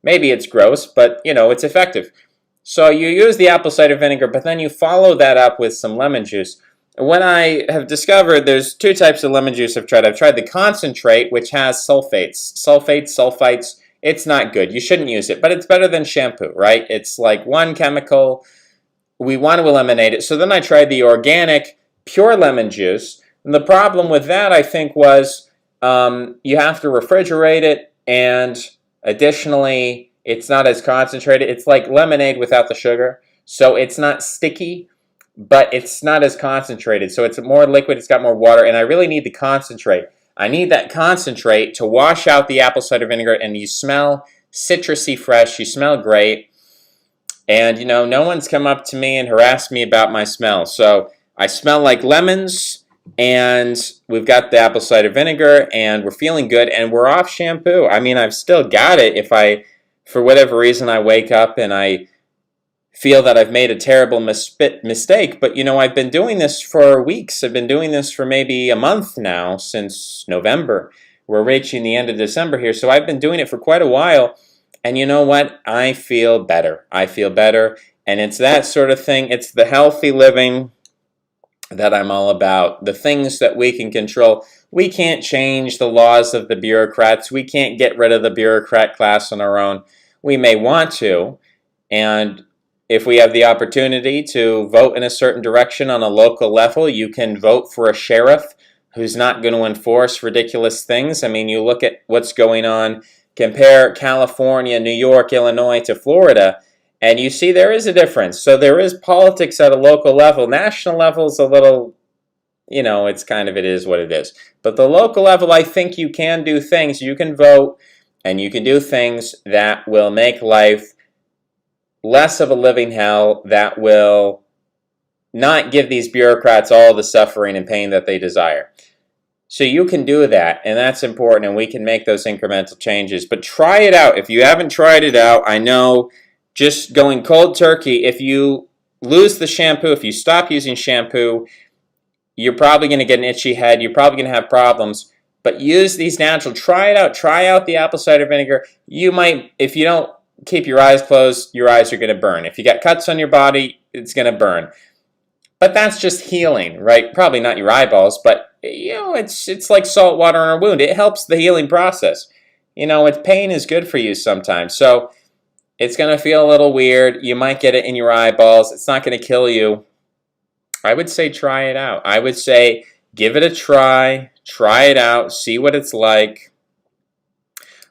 Maybe it's gross, but, you know, it's effective. So you use the apple cider vinegar, but then you follow that up with some lemon juice. What I have discovered, there's two types of lemon juice I've tried. I've tried the concentrate, which has sulfates. Sulfites, it's not good. You shouldn't use it, but it's better than shampoo, right? It's like one chemical. We want to eliminate it. So then I tried the organic, pure lemon juice. And the problem with that, I think, was you have to refrigerate it, and additionally, it's not as concentrated. It's like lemonade without the sugar. So it's not sticky, but it's not as concentrated. So it's more liquid, it's got more water, and I really need the concentrate. I need that concentrate to wash out the apple cider vinegar, and you smell citrusy fresh, you smell great. And, you know, no one's come up to me and harassed me about my smell. So I smell like lemons, And we've got the apple cider vinegar, and we're feeling good, and we're off shampoo. I mean, I've still got it if for whatever reason, I wake up and I feel that I've made a terrible mistake. But, I've been doing this for weeks. I've been doing this for maybe a month now, since November. We're reaching the end of December here, so I've been doing it for quite a while. And you know what? I feel better. I feel better. And it's that sort of thing. It's the healthy living that I'm all about. The things that we can control. We can't change the laws of the bureaucrats. We can't get rid of the bureaucrat class on our own. We may want to, and if we have the opportunity to vote in a certain direction on a local level, you can vote for a sheriff who's not going to enforce ridiculous things. I mean, you look at what's going on, compare California, New York, Illinois to Florida, and you see there is a difference. So there is politics at a local level. National level is a little, it's kind of, it is what it is. But the local level, I think you can do things. You can vote, and you can do things that will make life less of a living hell, that will not give these bureaucrats all the suffering and pain that they desire. So you can do that, and that's important, and we can make those incremental changes. But try it out. If you haven't tried it out, I know just going cold turkey, if you lose the shampoo, if you stop using shampoo, you're probably going to get an itchy head. You're probably going to have problems. But use these natural. Try it out. Try out the apple cider vinegar. You might, if you don't keep your eyes closed, your eyes are going to burn. If you got cuts on your body, it's going to burn. But that's just healing, right? Probably not your eyeballs, but it's like salt water on a wound. It helps the healing process. Pain is good for you sometimes. So it's going to feel a little weird. You might get it in your eyeballs. It's not going to kill you. I would say try it out. I would say give it a try. Try it out. See what it's like.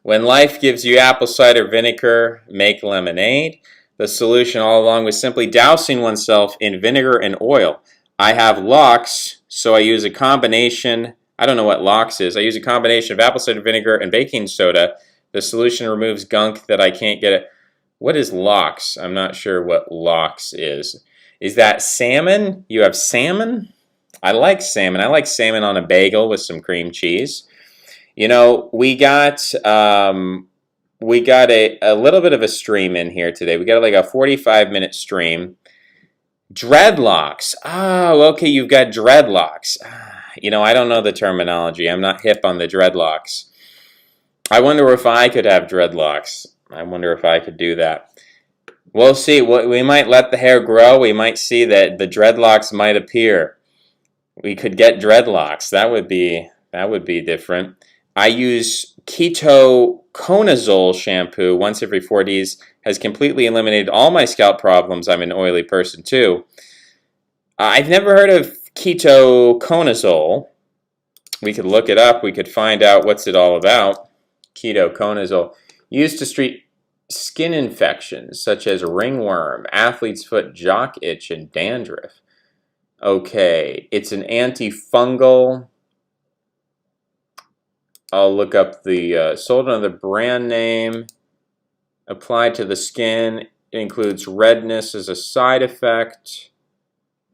When life gives you apple cider vinegar, make lemonade. The solution all along was simply dousing oneself in vinegar and oil. I have lox, so I use a combination. I don't know what lox is. I use a combination of apple cider vinegar and baking soda. The solution removes gunk that I can't get it. What is lox? I'm not sure what lox is. Is that salmon? You have salmon? I like salmon. I like salmon on a bagel with some cream cheese. We got a little bit of a stream in here today. We got like a 45-minute stream. Dreadlocks. Oh, okay, you've got dreadlocks. I don't know the terminology. I'm not hip on the dreadlocks. I wonder if I could have dreadlocks. I wonder if I could do that. We'll see. We might let the hair grow. We might see that the dreadlocks might appear. We could get dreadlocks. That would be different. I use ketoconazole shampoo once every 4 days. Has completely eliminated all my scalp problems. I'm an oily person too. I've never heard of ketoconazole. We could look it up. We could find out what's it all about. Ketoconazole. Used to treat skin infections such as ringworm, athlete's foot, jock itch, and dandruff. Okay, it's an antifungal. I'll look up the sold under the brand name. Applied to the skin. It includes redness as a side effect.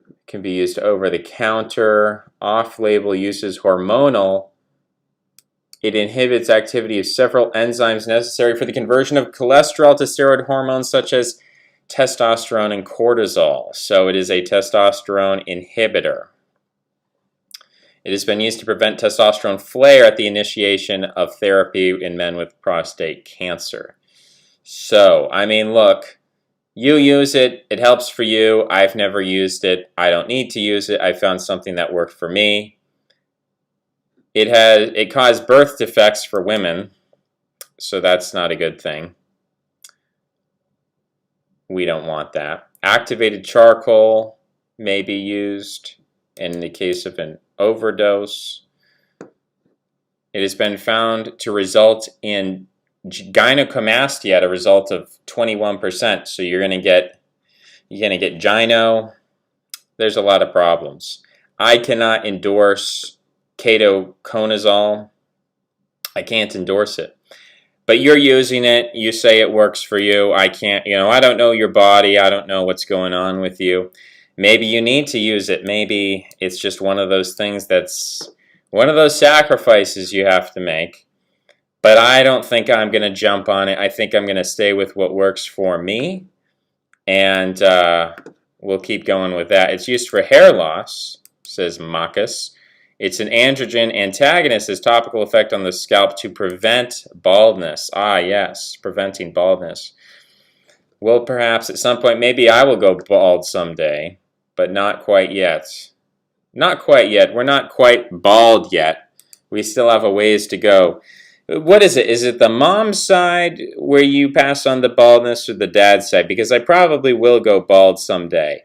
It can be used over the counter. Off-label uses hormonal. It inhibits activity of several enzymes necessary for the conversion of cholesterol to steroid hormones such as testosterone and cortisol. So it is a testosterone inhibitor. It has been used to prevent testosterone flare at the initiation of therapy in men with prostate cancer. So, I mean, look, you use it. It helps for you. I've never used it. I don't need to use it. I found something that worked for me. It caused birth defects for women, so that's not a good thing. We don't want that. Activated charcoal may be used in the case of an overdose. It has been found to result in gynecomastia at a result of 21%. So you're gonna get gyno. There's a lot of problems. I cannot endorse ketoconazole. I can't endorse it. But you're using it. You say it works for you. I can't, I don't know your body. I don't know what's going on with you. Maybe you need to use it. Maybe it's just one of those things that's one of those sacrifices you have to make. But I don't think I'm going to jump on it. I think I'm going to stay with what works for me. And we'll keep going with that. It's used for hair loss, says Makis. It's an androgen antagonist, has topical effect on the scalp to prevent baldness. Ah, yes, preventing baldness. Well, perhaps at some point, maybe I will go bald someday, but not quite yet. Not quite yet. We're not quite bald yet. We still have a ways to go. What is it? Is it the mom's side where you pass on the baldness or the dad's side? Because I probably will go bald someday.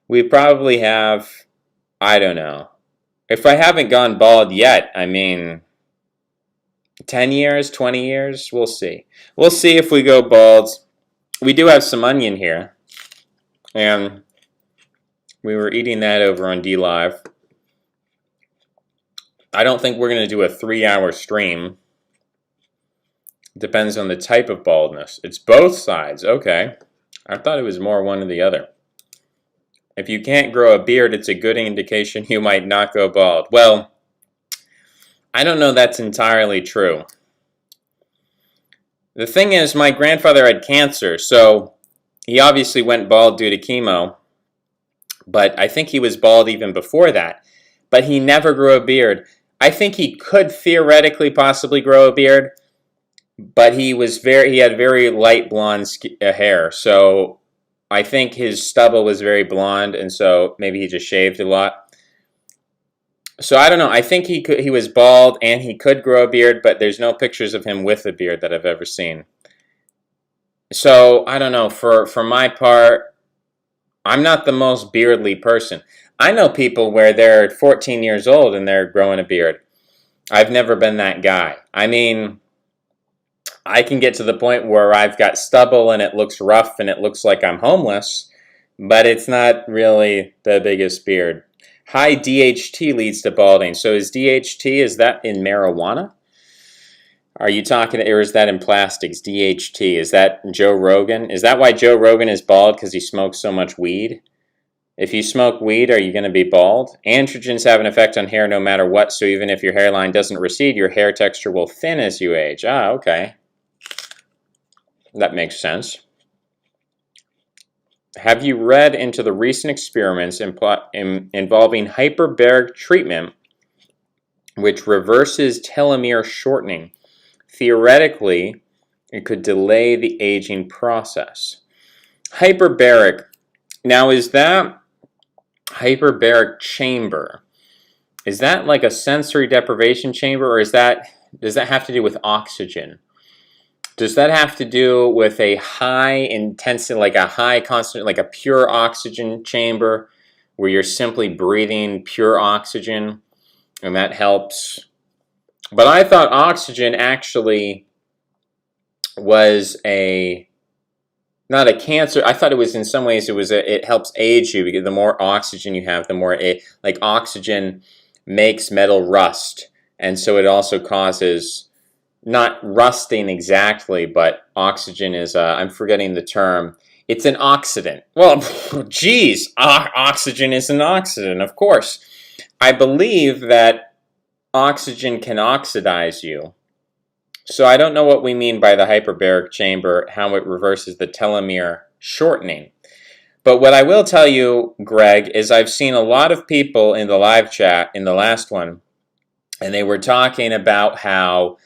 We probably have, I don't know. If I haven't gone bald yet, I mean, 10 years, 20 years, we'll see. We'll see if we go bald. We do have some onion here. And we were eating that over on DLive. I don't think we're going to do a 3-hour stream. Depends on the type of baldness. It's both sides. Okay. I thought it was more one or the other. If you can't grow a beard, it's a good indication you might not go bald. Well, I don't know that's entirely true. The thing is, my grandfather had cancer, so he obviously went bald due to chemo. But I think he was bald even before that. But he never grew a beard. I think he could theoretically possibly grow a beard. But he had very light blonde hair, so I think his stubble was very blonde, and so maybe he just shaved a lot. So I don't know. I think he was bald and he could grow a beard, but there's no pictures of him with a beard that I've ever seen. So I don't know. For my part, I'm not the most beardly person. I know people where they're 14 years old and they're growing a beard. I've never been that guy. I mean, I can get to the point where I've got stubble and it looks rough and it looks like I'm homeless, but it's not really the biggest beard. High DHT leads to balding. So is DHT, is that in marijuana? Are you talking, or is that in plastics, DHT? Is that Joe Rogan? Is that why Joe Rogan is bald, because he smokes so much weed? If you smoke weed, are you going to be bald? Androgens have an effect on hair no matter what, so even if your hairline doesn't recede, your hair texture will thin as you age. Ah, okay. That makes sense. Have you read into the recent experiments involving hyperbaric treatment, which reverses telomere shortening? Theoretically, it could delay the aging process. Hyperbaric. Now, is that hyperbaric chamber? Is that like a sensory deprivation chamber, or does that have to do with oxygen? Does that have to do with a high intensity, like a high constant, like a pure oxygen chamber where you're simply breathing pure oxygen and that helps? But I thought oxygen actually was not a cancer. I thought it was in some ways it helps age you, because the more oxygen you have, the more like oxygen makes metal rust. And so it also causes, not rusting exactly, but oxygen is, I'm forgetting the term. It's an oxidant. Well, geez, oxygen is an oxidant, of course. I believe that oxygen can oxidize you. So I don't know what we mean by the hyperbaric chamber, how it reverses the telomere shortening. But what I will tell you, Greg, is I've seen a lot of people in the live chat, in the last one, and they were talking about how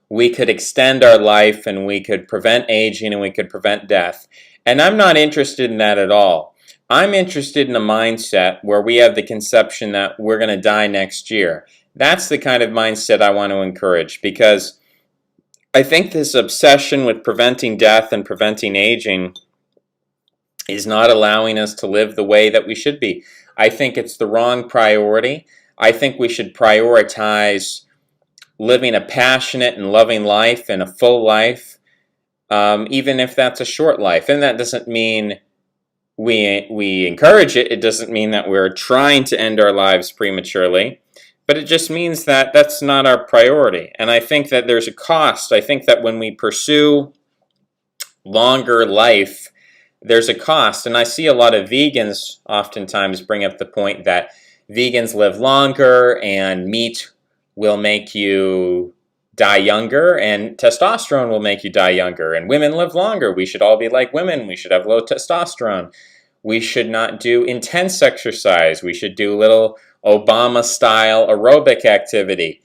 we could extend our life and we could prevent aging and we could prevent death. And I'm not interested in that at all. I'm interested in a mindset where we have the conception that we're going to die next year. That's the kind of mindset I want to encourage, because I think this obsession with preventing death and preventing aging is not allowing us to live the way that we should be. I think it's the wrong priority. I think we should prioritize living a passionate and loving life and a full life, even if that's a short life. And that doesn't mean we encourage it. It doesn't mean that we're trying to end our lives prematurely. But it just means that that's not our priority. And I think that there's a cost. I think that when we pursue longer life, there's a cost. And I see a lot of vegans oftentimes bring up the point that vegans live longer and meat will make you die younger and testosterone will make you die younger, and women live longer. We should all be like women. We should have low testosterone. We should not do intense exercise. We should do little Obama-style aerobic activity.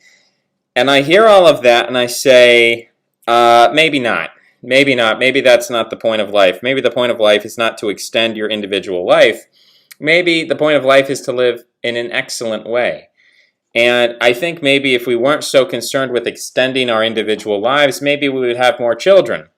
And I hear all of that and I say, maybe not. Maybe not. Maybe that's not the point of life. Maybe the point of life is not to extend your individual life. Maybe the point of life is to live in an excellent way. And I think maybe if we weren't so concerned with extending our individual lives, maybe we would have more children.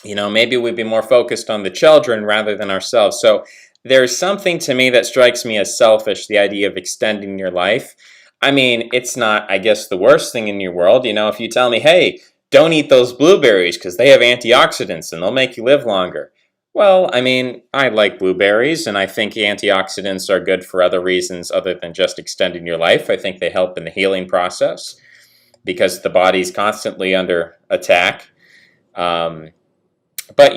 Maybe we'd be more focused on the children rather than ourselves. So there's something to me that strikes me as selfish, the idea of extending your life. I mean, it's not, I guess, the worst thing in your world. If you tell me, hey, don't eat those blueberries because they have antioxidants and they'll make you live longer. Well, I mean, I like blueberries, and I think antioxidants are good for other reasons other than just extending your life. I think they help in the healing process because the body's constantly under attack. But,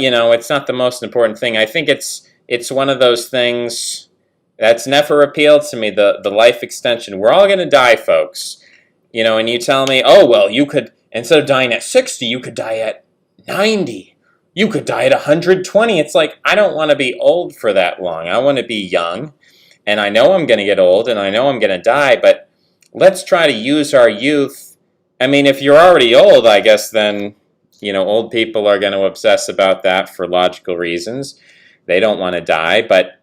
it's not the most important thing. I think it's one of those things that's never appealed to me, the life extension. We're all going to die, folks. And you tell me, oh, well, you could, instead of dying at 60, you could die at 90. You could die at 120. It's like, I don't want to be old for that long. I want to be young, and I know I'm going to get old, and I know I'm going to die, but let's try to use our youth. I mean, if you're already old, I guess then, old people are going to obsess about that for logical reasons. They don't want to die, but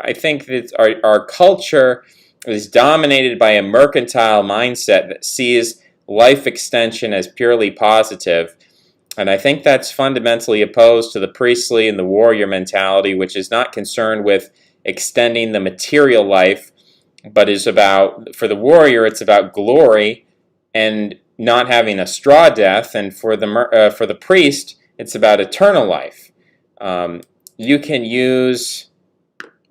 I think that our culture is dominated by a mercantile mindset that sees life extension as purely positive. And I think that's fundamentally opposed to the priestly and the warrior mentality, which is not concerned with extending the material life, but is about, for the warrior, it's about glory and not having a straw death. And for the priest, it's about eternal life. You can use,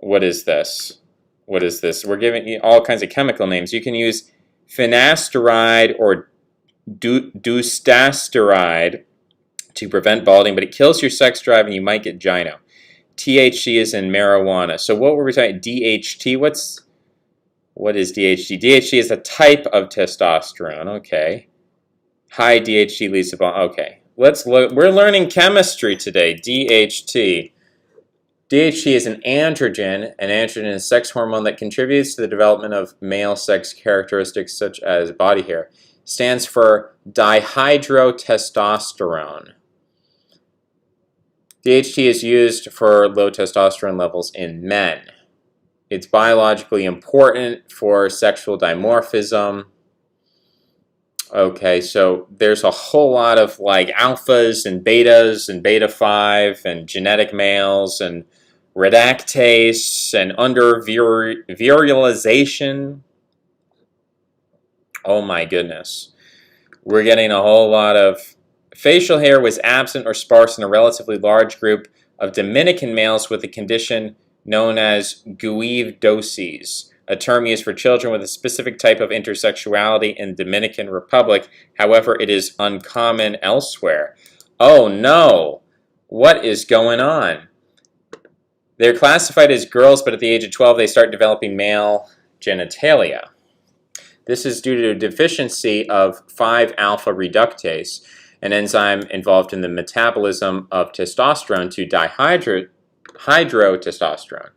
what is this? What is this? We're giving you all kinds of chemical names. You can use finasteride or dutasteride to prevent balding, but it kills your sex drive and you might get gyno. THC is in marijuana. So what were we talking? DHT? What is DHT? DHT is a type of testosterone. Okay. High DHT leads to bald. Okay. Let's look. We're learning chemistry today. DHT. DHT is an androgen. An androgen is a sex hormone that contributes to the development of male sex characteristics such as body hair. Stands for dihydrotestosterone. DHT is used for low testosterone levels in men. It's biologically important for sexual dimorphism. Okay, so there's a whole lot of like alphas and beta 5 and genetic males and reductase and virilization. Oh my goodness. We're getting a whole lot of facial hair was absent or sparse in a relatively large group of Dominican males with a condition known as guive-dosis, a term used for children with a specific type of intersexuality in the Dominican Republic. However, it is uncommon elsewhere. Oh no! What is going on? They're classified as girls, but at the age of 12 they start developing male genitalia. This is due to a deficiency of 5-alpha reductase, an enzyme involved in the metabolism of testosterone to dihydrotestosterone.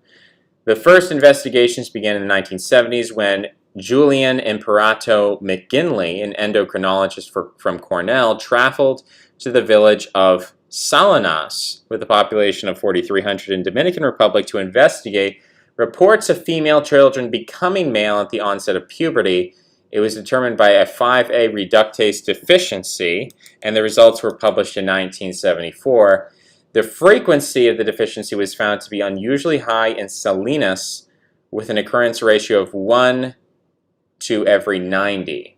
The first investigations began in the 1970s when Julian Imperato McGinley, an endocrinologist from Cornell, traveled to the village of Salinas with a population of 4,300 in Dominican Republic to investigate reports of female children becoming male at the onset of puberty. It was determined by a 5A reductase deficiency, and the results were published in 1974. The frequency of the deficiency was found to be unusually high in Salinas, with an occurrence ratio of 1 to every 90.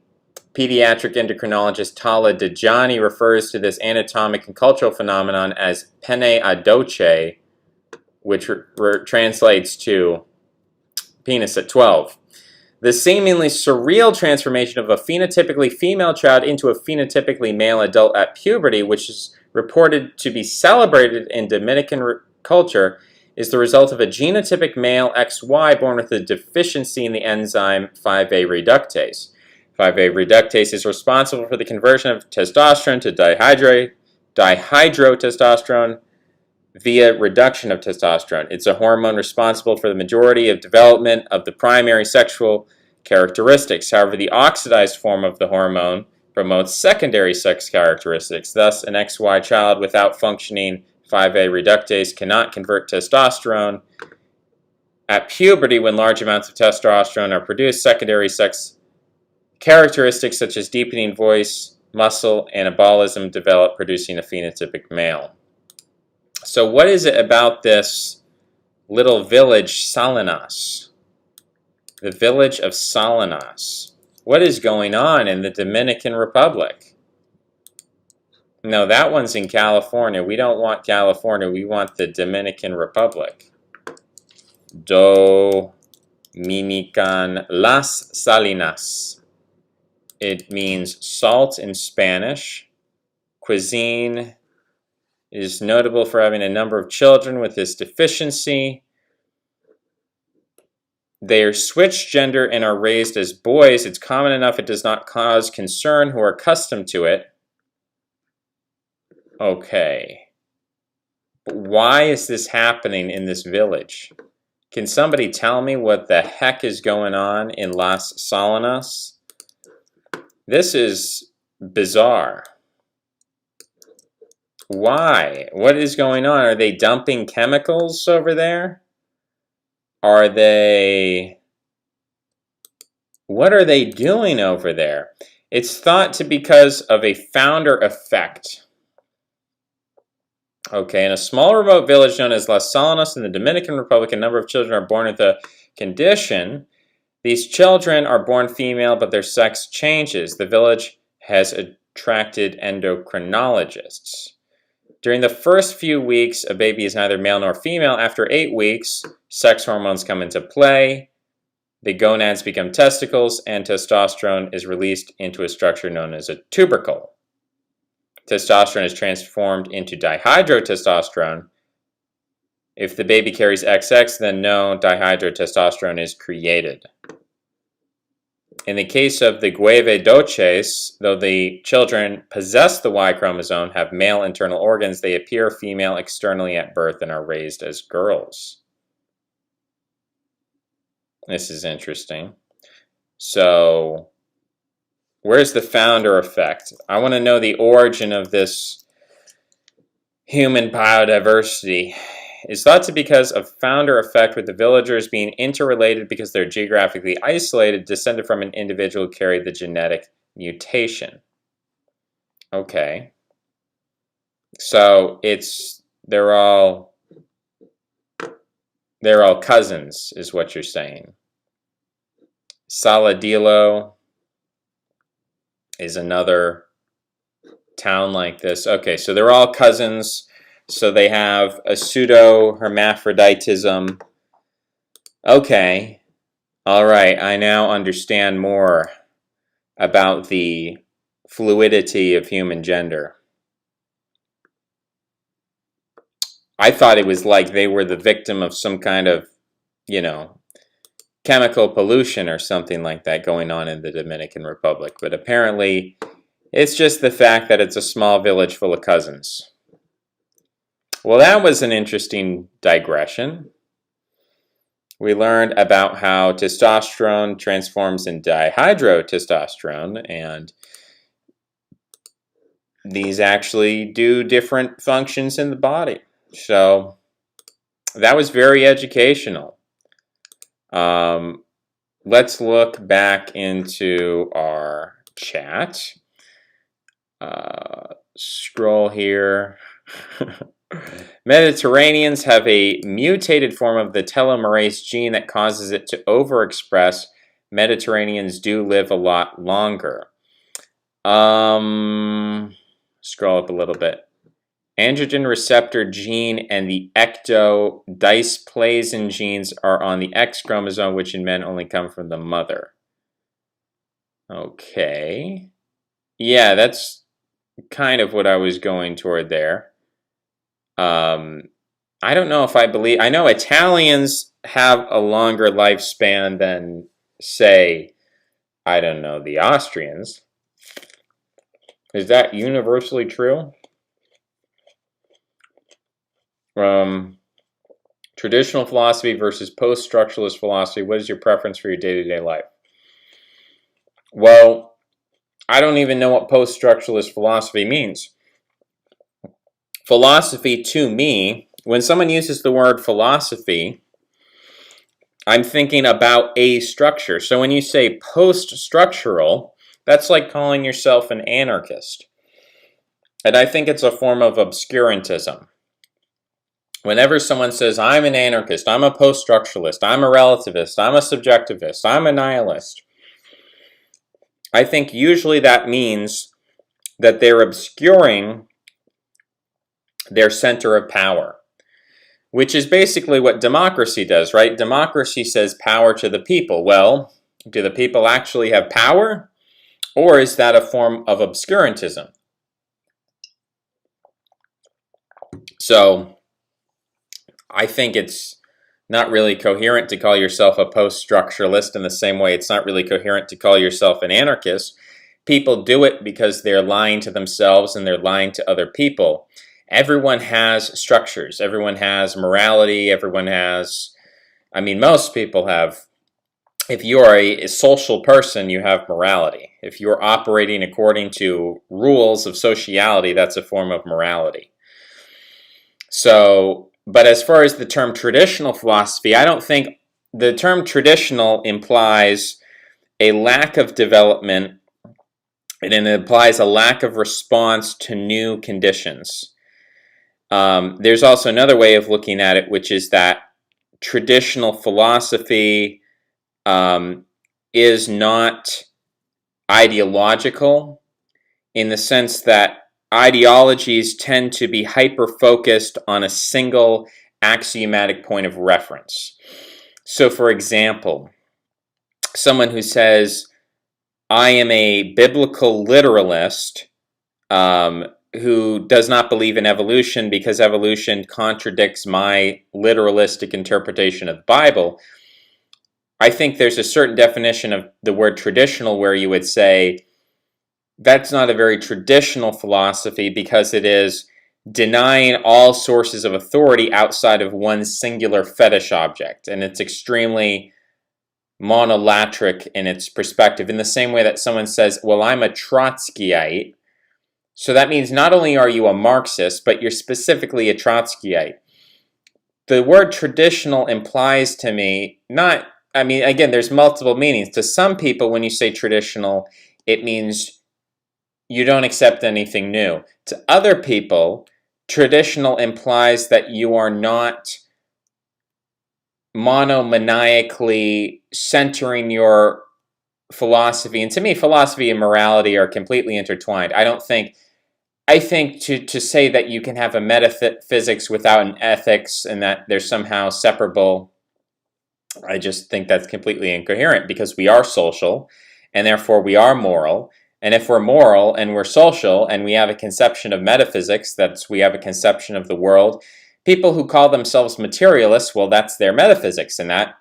Pediatric endocrinologist Tala Dejani refers to this anatomic and cultural phenomenon as pene a doce, which translates to penis at 12. The seemingly surreal transformation of a phenotypically female child into a phenotypically male adult at puberty, which is reported to be celebrated in Dominican culture is the result of a genotypic male XY born with a deficiency in the enzyme 5A reductase. 5A reductase is responsible for the conversion of testosterone to dihydrotestosterone via reduction of testosterone. It's a hormone responsible for the majority of development of the primary sexual characteristics. However, the oxidized form of the hormone promotes secondary sex characteristics. Thus, an XY child without functioning 5A reductase cannot convert testosterone. At puberty, when large amounts of testosterone are produced, secondary sex characteristics such as deepening voice, muscle, and anabolism develop, producing a phenotypic male. So what is it about this little village, Salinas? The village of Salinas. What is going on in the Dominican Republic? No, that one's in California. We don't want California. We want the Dominican Republic. Dominican Las Salinas. It means salt in Spanish. Cuisine is notable for having a number of children with this deficiency. They are switched gender and are raised as boys. It's common enough it does not cause concern who are accustomed to it. Okay. But why is this happening in this village? Can somebody tell me what the heck is going on in Las Salinas? This is bizarre. Why? What is going on? Are they dumping chemicals over there? Are they... What are they doing over there? It's thought to be because of a founder effect. Okay, in a small remote village known as Las Salinas in the Dominican Republic, a number of children are born with a condition. These children are born female, but their sex changes. The village has attracted endocrinologists. During the first few weeks, a baby is neither male nor female. After 8 weeks, sex hormones come into play. The gonads become testicles, and testosterone is released into a structure known as a tubercle. Testosterone is transformed into dihydrotestosterone. If the baby carries XX, then no dihydrotestosterone is created. In the case of the Gueve doces, though the children possess the Y chromosome, have male internal organs, they appear female externally at birth and are raised as girls. This is interesting. So, where's the founder effect? I want to know the origin of this human biodiversity. It's thought to be because of founder effect, with the villagers being interrelated because they're geographically isolated, descended from an individual who carried the genetic mutation. Okay. So they're all cousins, is what you're saying. Saladillo is another town like this. Okay, so they're all cousins. So they have a pseudo-hermaphroditism. Okay. All right, I now understand more about the fluidity of human gender. I thought it was like they were the victim of some kind of, chemical pollution or something like that going on in the Dominican Republic. But apparently, it's just the fact that it's a small village full of cousins. Well, that was an interesting digression. We learned about how testosterone transforms into dihydrotestosterone, and these actually do different functions in the body. So that was very educational. Let's look back into our chat. Scroll here. Mediterraneans have a mutated form of the telomerase gene that causes it to overexpress. Mediterraneans do live a lot longer. Scroll up a little bit. Androgen receptor gene and the ectodysplasin genes are on the X chromosome, which in men only come from the mother. Okay. Yeah, that's kind of what I was going toward there. I don't know if I believe. I know Italians have a longer lifespan than, say, I don't know, the Austrians. Is that universally true? Traditional philosophy versus post-structuralist philosophy. What is your preference for your day-to-day life? Well, I don't even know what post-structuralist philosophy means. Philosophy, to me, when someone uses the word philosophy, I'm thinking about a structure. So when you say post-structural, that's like calling yourself an anarchist. And I think it's a form of obscurantism. Whenever someone says, I'm an anarchist, I'm a post-structuralist, I'm a relativist, I'm a subjectivist, I'm a nihilist, I think usually that means that they're obscuring their center of power, which is basically what democracy does, right? Democracy says power to the people. Well, do the people actually have power? Or is that a form of obscurantism? So I think it's not really coherent to call yourself a post-structuralist in the same way it's not really coherent to call yourself an anarchist. People do it because they're lying to themselves and they're lying to other people. Everyone has structures. Everyone has morality. Everyone has, most people have. If you are a social person, you have morality. If you're operating according to rules of sociality, that's a form of morality. So, but as far as the term traditional philosophy, I don't think the term traditional implies a lack of development and it implies a lack of response to new conditions. There's also another way of looking at it, which is that traditional philosophy is not ideological in the sense that ideologies tend to be hyper-focused on a single axiomatic point of reference. So, for example, someone who says, I am a biblical literalist who does not believe in evolution because evolution contradicts my literalistic interpretation of the Bible, I think there's a certain definition of the word traditional where you would say, that's not a very traditional philosophy because it is denying all sources of authority outside of one singular fetish object. And it's extremely monolatric in its perspective, in the same way that someone says, well, I'm a Trotskyite. So that means not only are you a Marxist, but you're specifically a Trotskyite. The word traditional implies to me again, there's multiple meanings. To some people, when you say traditional, it means you don't accept anything new. To other people, traditional implies that you are not monomaniacally centering your philosophy. And to me, philosophy and morality are completely intertwined. I think to say that you can have a metaphysics without an ethics and that they're somehow separable, I just think that's completely incoherent because we are social and therefore we are moral. And if we're moral and we're social and we have a conception of metaphysics, we have a conception of the world, people who call themselves materialists, well, that's their metaphysics and that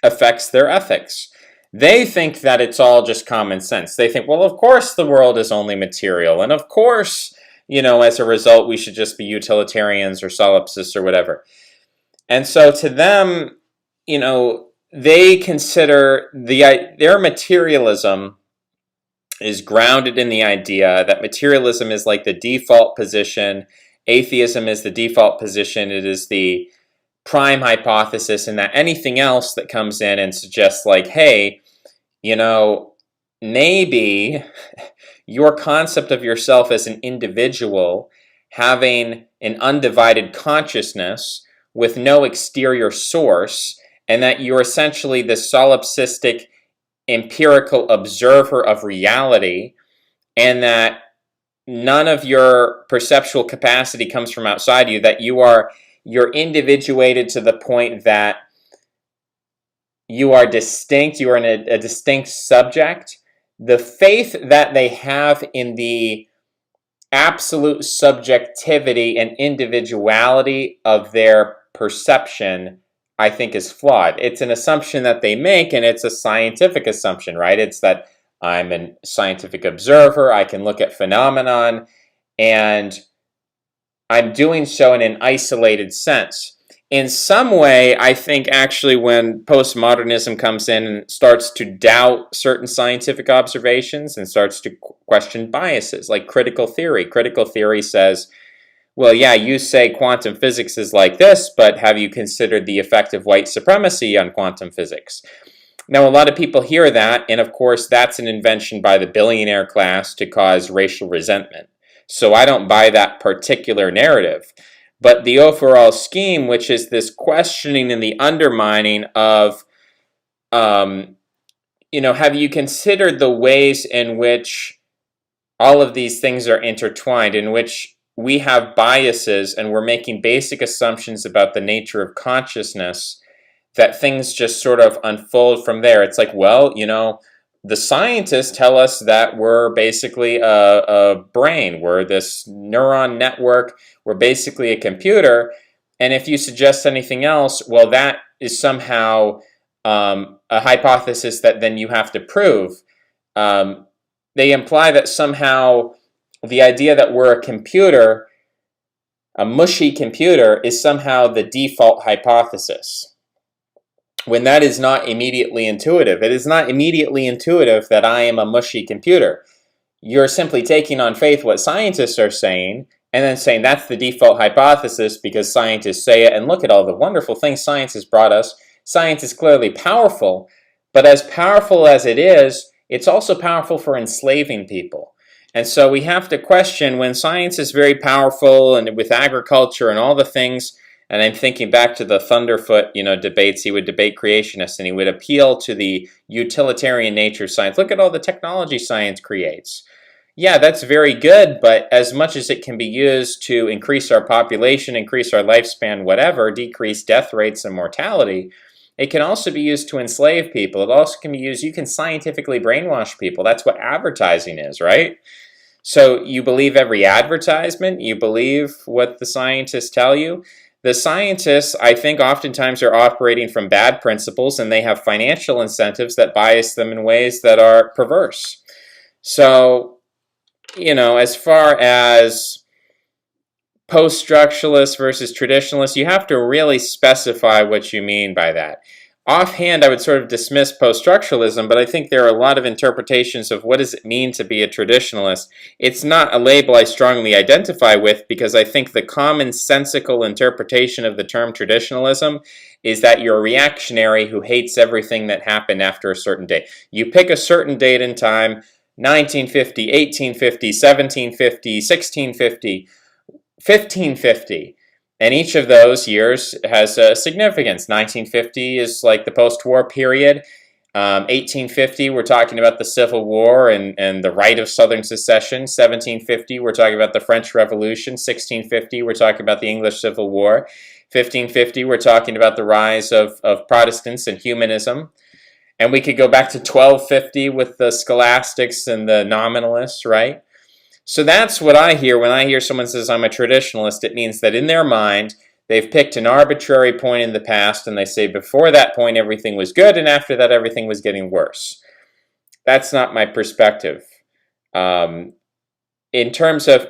affects their ethics. They think that it's all just common sense. They think, well, of course the world is only material. And of course, as a result, we should just be utilitarians or solipsists or whatever. And so to them, they consider their materialism is grounded in the idea that materialism is like the default position, atheism is the default position, it is the prime hypothesis, and that anything else that comes in and suggests like, hey, maybe your concept of yourself as an individual having an undivided consciousness with no exterior source, and that you're essentially the solipsistic empirical observer of reality, and that none of your perceptual capacity comes from outside you, that you're individuated to the point that you are distinct, you are a distinct subject. The faith that they have in the absolute subjectivity and individuality of their perception, I think, is flawed. It's an assumption that they make, and it's a scientific assumption, right? It's that I'm a scientific observer, I can look at phenomenon, and I'm doing so in an isolated sense. In some way, I think actually when postmodernism comes in and starts to doubt certain scientific observations and starts to question biases, like critical theory says, well, yeah, you say quantum physics is like this, but have you considered the effect of white supremacy on quantum physics? Now, a lot of people hear that, and of course, that's an invention by the billionaire class to cause racial resentment. So I don't buy that particular narrative. But the overall scheme, which is this questioning and the undermining of, have you considered the ways in which all of these things are intertwined, in which we have biases and we're making basic assumptions about the nature of consciousness, that things just sort of unfold from there. It's like, well, the scientists tell us that we're basically a brain. We're this neuron network. We're basically a computer. And if you suggest anything else, well, that is somehow a hypothesis that then you have to prove. They imply that somehow the idea that we're a computer, a mushy computer, is somehow the default hypothesis, when that is not immediately intuitive. It is not immediately intuitive that I am a mushy computer. You're simply taking on faith what scientists are saying and then saying that's the default hypothesis because scientists say it, and look at all the wonderful things science has brought us. Science is clearly powerful, but as powerful as it is, it's also powerful for enslaving people. And so we have to question, when science is very powerful and with agriculture and all the things. And I'm thinking back to the Thunderfoot, debates. He would debate creationists, and he would appeal to the utilitarian nature of science. Look at all the technology science creates. Yeah, that's very good, but as much as it can be used to increase our population, increase our lifespan, whatever, decrease death rates and mortality, it can also be used to enslave people. It also can be used, you can scientifically brainwash people. That's what advertising is, right? So you believe every advertisement, you believe what the scientists tell you. The scientists, I think, oftentimes are operating from bad principles, and they have financial incentives that bias them in ways that are perverse. So, as far as post-structuralists versus traditionalists, you have to really specify what you mean by that. Offhand, I would sort of dismiss post-structuralism, but I think there are a lot of interpretations of what does it mean to be a traditionalist. It's not a label I strongly identify with, because I think the commonsensical interpretation of the term traditionalism is that you're a reactionary who hates everything that happened after a certain date. You pick a certain date in time, 1950, 1850, 1750, 1650, 1550. And each of those years has a significance. 1950 is like the post-war period. 1850, we're talking about the Civil War and the right of Southern secession. 1750, we're talking about the French Revolution. 1650, we're talking about the English Civil War. 1550, we're talking about the rise of Protestants and humanism. And we could go back to 1250 with the scholastics and the nominalists, right? So that's what I hear when I hear someone says I'm a traditionalist. It means that in their mind, they've picked an arbitrary point in the past, and they say before that point everything was good, and after that everything was getting worse. That's not my perspective. In terms of,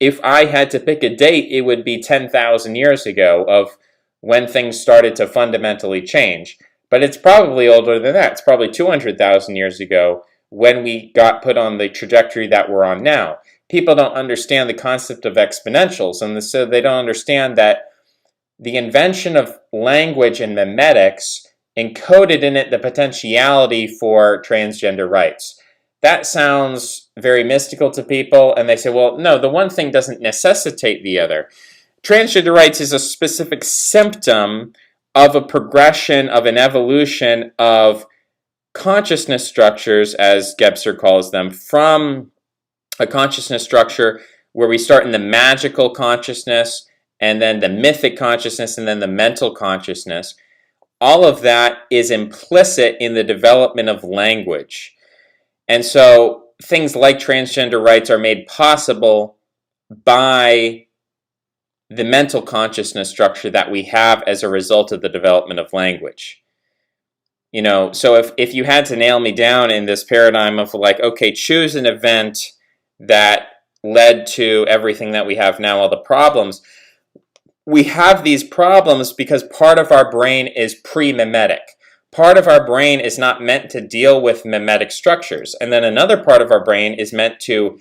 if I had to pick a date, it would be 10,000 years ago of when things started to fundamentally change. But it's probably older than that. It's probably 200,000 years ago when we got put on the trajectory that we're on now. People don't understand the concept of exponentials, and so they don't understand that the invention of language and memetics encoded in it the potentiality for transgender rights. That sounds very mystical to people, and they say, well, no, the one thing doesn't necessitate the other. Transgender rights is a specific symptom of a progression, of an evolution of consciousness structures, as Gebser calls them, from a consciousness structure where we start in the magical consciousness, and then the mythic consciousness, and then the mental consciousness. All of that is implicit in the development of language. And so things like transgender rights are made possible by the mental consciousness structure that we have as a result of the development of language. So if you had to nail me down in this paradigm of like, okay, choose an event that led to everything that we have now, all the problems, we have these problems because part of our brain is pre-mimetic. Part of our brain is not meant to deal with mimetic structures. And then another part of our brain is meant to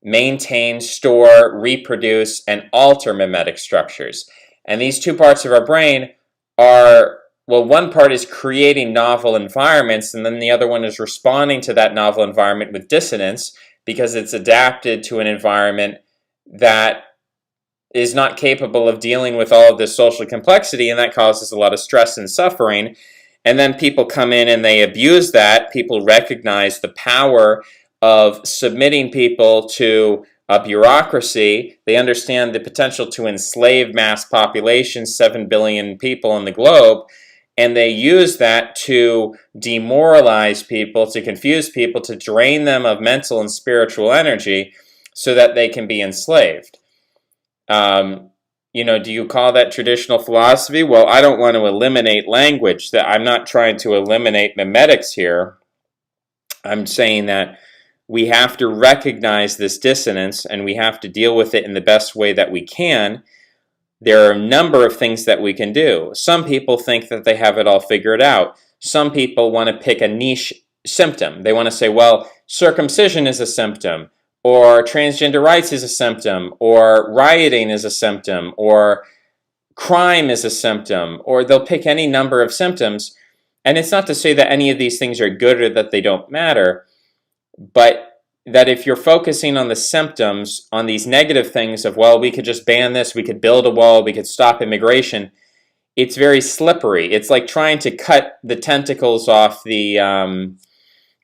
maintain, store, reproduce, and alter mimetic structures. And these two parts of our brain are, well, one part is creating novel environments, and then the other one is responding to that novel environment with dissonance because it's adapted to an environment that is not capable of dealing with all of this social complexity, and that causes a lot of stress and suffering. And then people come in and they abuse that. People recognize the power of submitting people to a bureaucracy. They understand the potential to enslave mass populations, 7 billion people on the globe, and they use that to demoralize people, to confuse people, to drain them of mental and spiritual energy so that they can be enslaved. Do you call that traditional philosophy? Well, I don't want to eliminate language. I'm not trying to eliminate mimetics here. I'm saying that we have to recognize this dissonance and we have to deal with it in the best way that we can. There are a number of things that we can do. Some people think that they have it all figured out. Some people want to pick a niche symptom. They want to say, well, circumcision is a symptom, or transgender rights is a symptom, or rioting is a symptom, or crime is a symptom, or they'll pick any number of symptoms. And it's not to say that any of these things are good or that they don't matter, but that if you're focusing on the symptoms, on these negative things of, well, we could just ban this, we could build a wall, we could stop immigration, it's very slippery. It's like trying to cut the tentacles off the,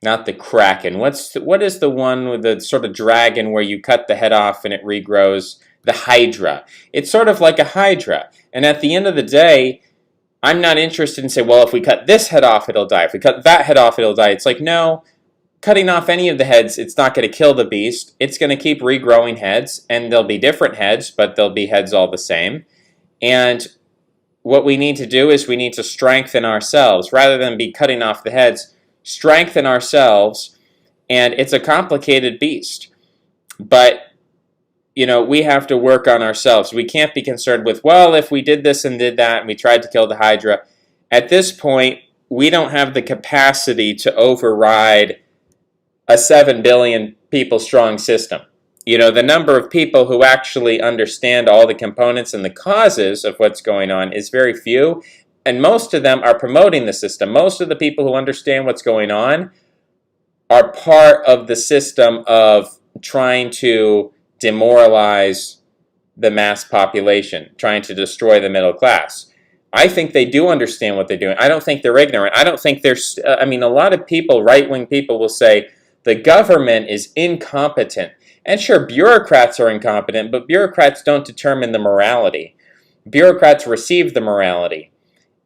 not the kraken. What is the one with the sort of dragon where you cut the head off and it regrows? The hydra. It's sort of like a hydra. And at the end of the day, I'm not interested in saying, well, if we cut this head off, it'll die. If we cut that head off, it'll die. It's like, no, cutting off any of the heads, it's not going to kill the beast. It's going to keep regrowing heads, and there'll be different heads, but there'll be heads all the same. And what we need to do is we need to strengthen ourselves. Rather than be cutting off the heads, strengthen ourselves, and it's a complicated beast. But, we have to work on ourselves. We can't be concerned with, well, if we did this and did that, and we tried to kill the Hydra. At this point, we don't have the capacity to override a 7 billion people strong system. The number of people who actually understand all the components and the causes of what's going on is very few, and most of them are promoting the system. Most of the people who understand what's going on are part of the system of trying to demoralize the mass population, trying to destroy the middle class. I think they do understand what they're doing. I don't think they're ignorant. I don't think there's, a lot of people, right-wing people will say, the government is incompetent. And sure, bureaucrats are incompetent, but bureaucrats don't determine the morality. Bureaucrats receive the morality.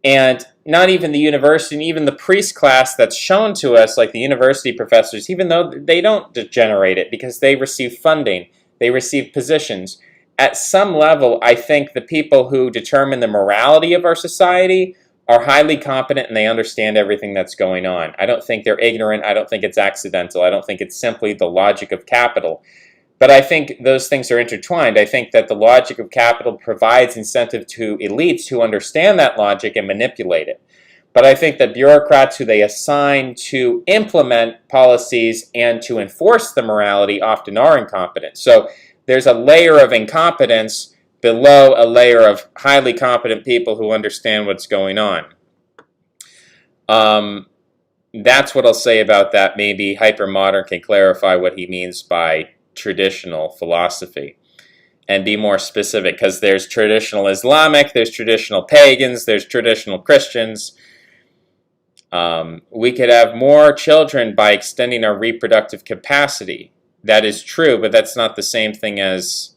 And not even the university, and even the priest class that's shown to us, like the university professors, even though they don't generate it because they receive funding, they receive positions. At some level, I think the people who determine the morality of our society are highly competent and they understand everything that's going on. I don't think they're ignorant. I don't think it's accidental. I don't think it's simply the logic of capital. But I think those things are intertwined. I think that the logic of capital provides incentive to elites who understand that logic and manipulate it. But I think that bureaucrats who they assign to implement policies and to enforce the morality often are incompetent. So there's a layer of incompetence below a layer of highly competent people who understand what's going on. That's what I'll say about that. Maybe Hypermodern can clarify what he means by traditional philosophy and be more specific, because there's traditional Islamic, there's traditional pagans, there's traditional Christians. We could have more children by extending our reproductive capacity. That is true, but that's not the same thing as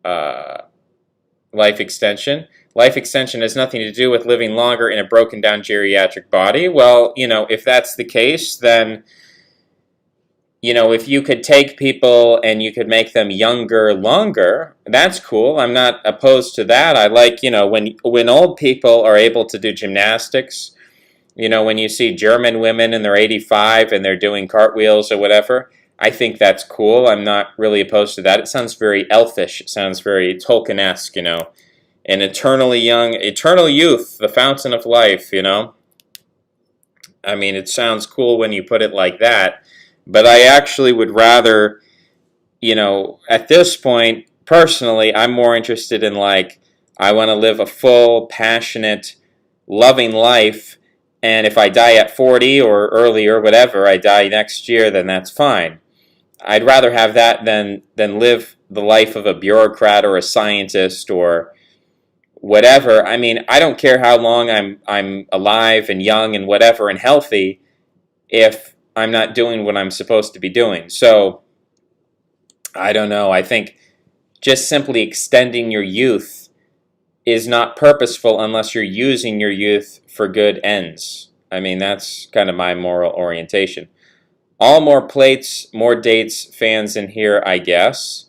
life extension. Life extension has nothing to do with living longer in a broken down geriatric body. Well, if that's the case, then if you could take people and you could make them younger longer, that's cool. I'm not opposed to that. I like, when old people are able to do gymnastics, when you see German women and they're 85 and they're doing cartwheels or whatever, I think that's cool. I'm not really opposed to that. It sounds very elfish. It sounds very Tolkien-esque, an eternally young, eternal youth, the fountain of life, I mean, it sounds cool when you put it like that, but I actually would rather, at this point, personally, I'm more interested in like, I want to live a full, passionate, loving life, and if I die at 40 or earlier, whatever, I die next year, then that's fine. I'd rather have that than live the life of a bureaucrat or a scientist or whatever. I mean, I don't care how long I'm alive and young and whatever and healthy if I'm not doing what I'm supposed to be doing. So, I don't know. I think just simply extending your youth is not purposeful unless you're using your youth for good ends. I mean, that's kind of my moral orientation. All more plates, more dates fans in here, I guess.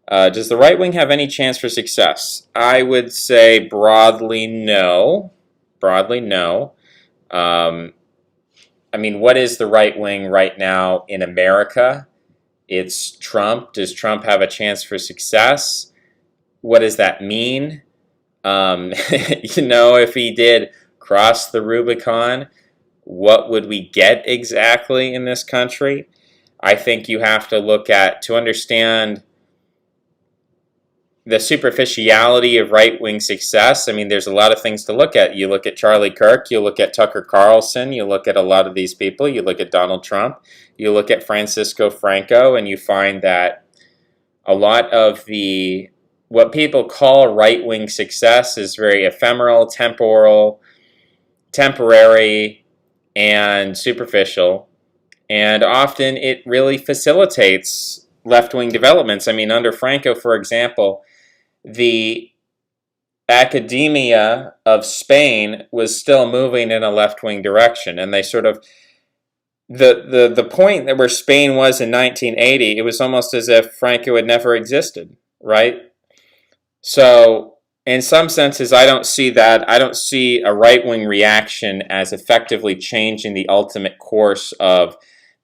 Does the right wing have any chance for success? I would say broadly no. Broadly no. I mean, what is the right wing right now in America? It's Trump. Does Trump have a chance for success? What does that mean? If he did cross the Rubicon, what would we get exactly in this country? I think you have to look at, to understand the superficiality of right-wing success. I mean, there's a lot of things to look at. You look at Charlie Kirk, you look at Tucker Carlson, you look at a lot of these people, you look at Donald Trump, you look at Francisco Franco, and you find that a lot of what people call right-wing success is very ephemeral, temporary, and superficial. And often it really facilitates left-wing developments. I mean, under Franco, for example, the academia of Spain was still moving in a left-wing direction, and they sort of the point that where Spain was in 1980, it was almost as if Franco had never existed, right? So, in some senses, I don't see that. I don't see a right-wing reaction as effectively changing the ultimate course of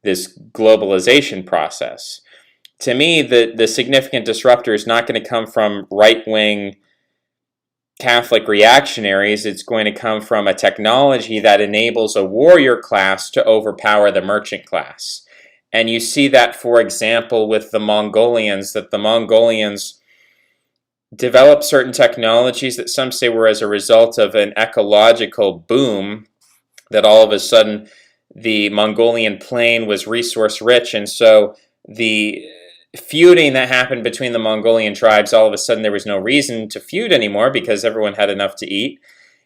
this globalization process. To me, the significant disruptor is not going to come from right-wing Catholic reactionaries. It's going to come from a technology that enables a warrior class to overpower the merchant class. And you see that, for example, with the Mongolians, that the Mongolians developed certain technologies that some say were as a result of an ecological boom, that all of a sudden the Mongolian plain was resource rich, and so the feuding that happened between the Mongolian tribes, all of a sudden there was no reason to feud anymore because everyone had enough to eat.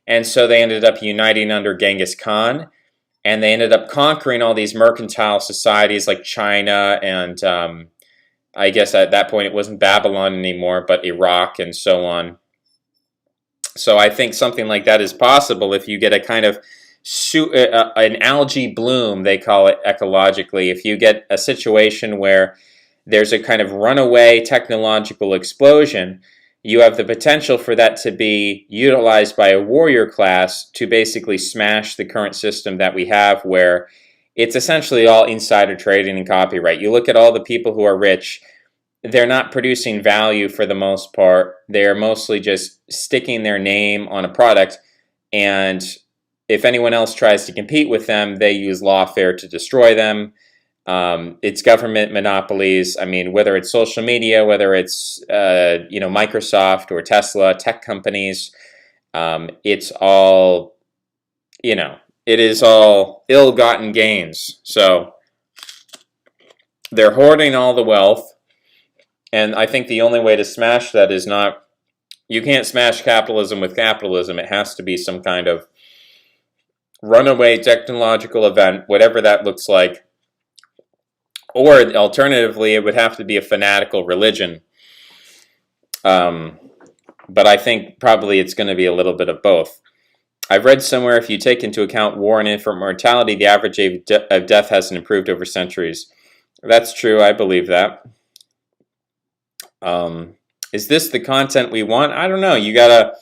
And so they ended up uniting under Genghis Khan, and they ended up conquering all these mercantile societies like China, and I guess at that point it wasn't Babylon anymore, but Iraq and so on. So I think something like that is possible if you get a kind of an algae bloom, they call it ecologically. If you get a situation where there's a kind of runaway technological explosion, you have the potential for that to be utilized by a warrior class to basically smash the current system that we have, where it's essentially all insider trading and copyright. You look at all the people who are rich, they're not producing value for the most part. They're mostly just sticking their name on a product, and if anyone else tries to compete with them, they use lawfare to destroy them. It's government monopolies. I mean, whether it's social media, whether it's Microsoft or Tesla, tech companies, it's all, it is all ill-gotten gains. So they're hoarding all the wealth, and I think the only way to smash that is not, you can't smash capitalism with capitalism. It has to be some kind of runaway technological event, whatever that looks like. Or alternatively, it would have to be a fanatical religion. But I think probably it's going to be a little bit of both. I've read somewhere if you take into account war and infant mortality, the average age of death hasn't improved over centuries. That's true. I believe that. Um, is this the content we want? I don't know. You gotta,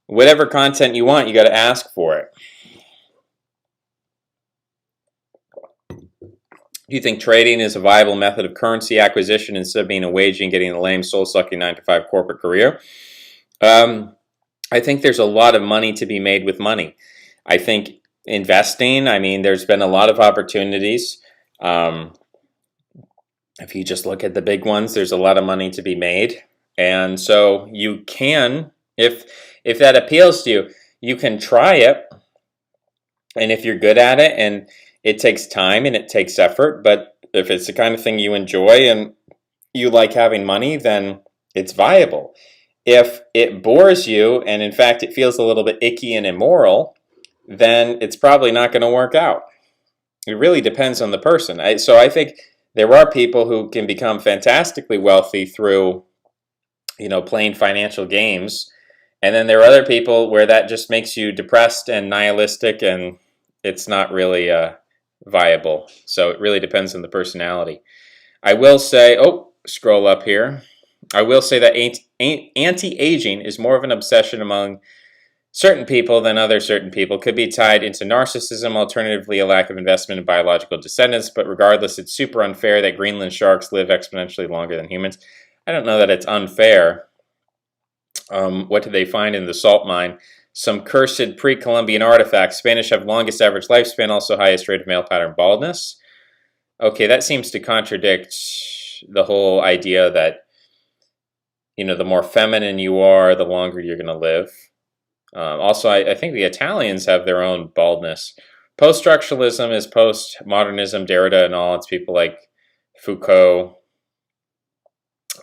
whatever content you want, you gotta ask for it. Do you think trading is a viable method of currency acquisition instead of being a wage and getting a lame, soul-sucking 9-to-5 corporate career? I think there's a lot of money to be made with money. I think investing, I mean, there's been a lot of opportunities. If you just look at the big ones, there's a lot of money to be made. And so you can, if that appeals to you, you can try it. And if you're good at it, and it takes time and it takes effort, but if it's the kind of thing you enjoy and you like having money, then it's viable. If it bores you, and in fact it feels a little bit icky and immoral, then it's probably not going to work out. It really depends on the person. So I think there are people who can become fantastically wealthy through, playing financial games. And then there are other people where that just makes you depressed and nihilistic, and it's not really viable. So it really depends on the personality. I will say, scroll up here. I will say that anti-aging is more of an obsession among certain people than other certain people. Could be tied into narcissism, alternatively a lack of investment in biological descendants, but regardless, it's super unfair that Greenland sharks live exponentially longer than humans. I don't know that it's unfair. What did they find in the salt mine? Some cursed pre-Columbian artifacts. Spanish have longest average lifespan, also highest rate of male pattern baldness. Okay, that seems to contradict the whole idea that, the more feminine you are, the longer you're going to live. Also, I think the Italians have their own baldness. Post-structuralism is post-modernism, Derrida and all. It's people like Foucault.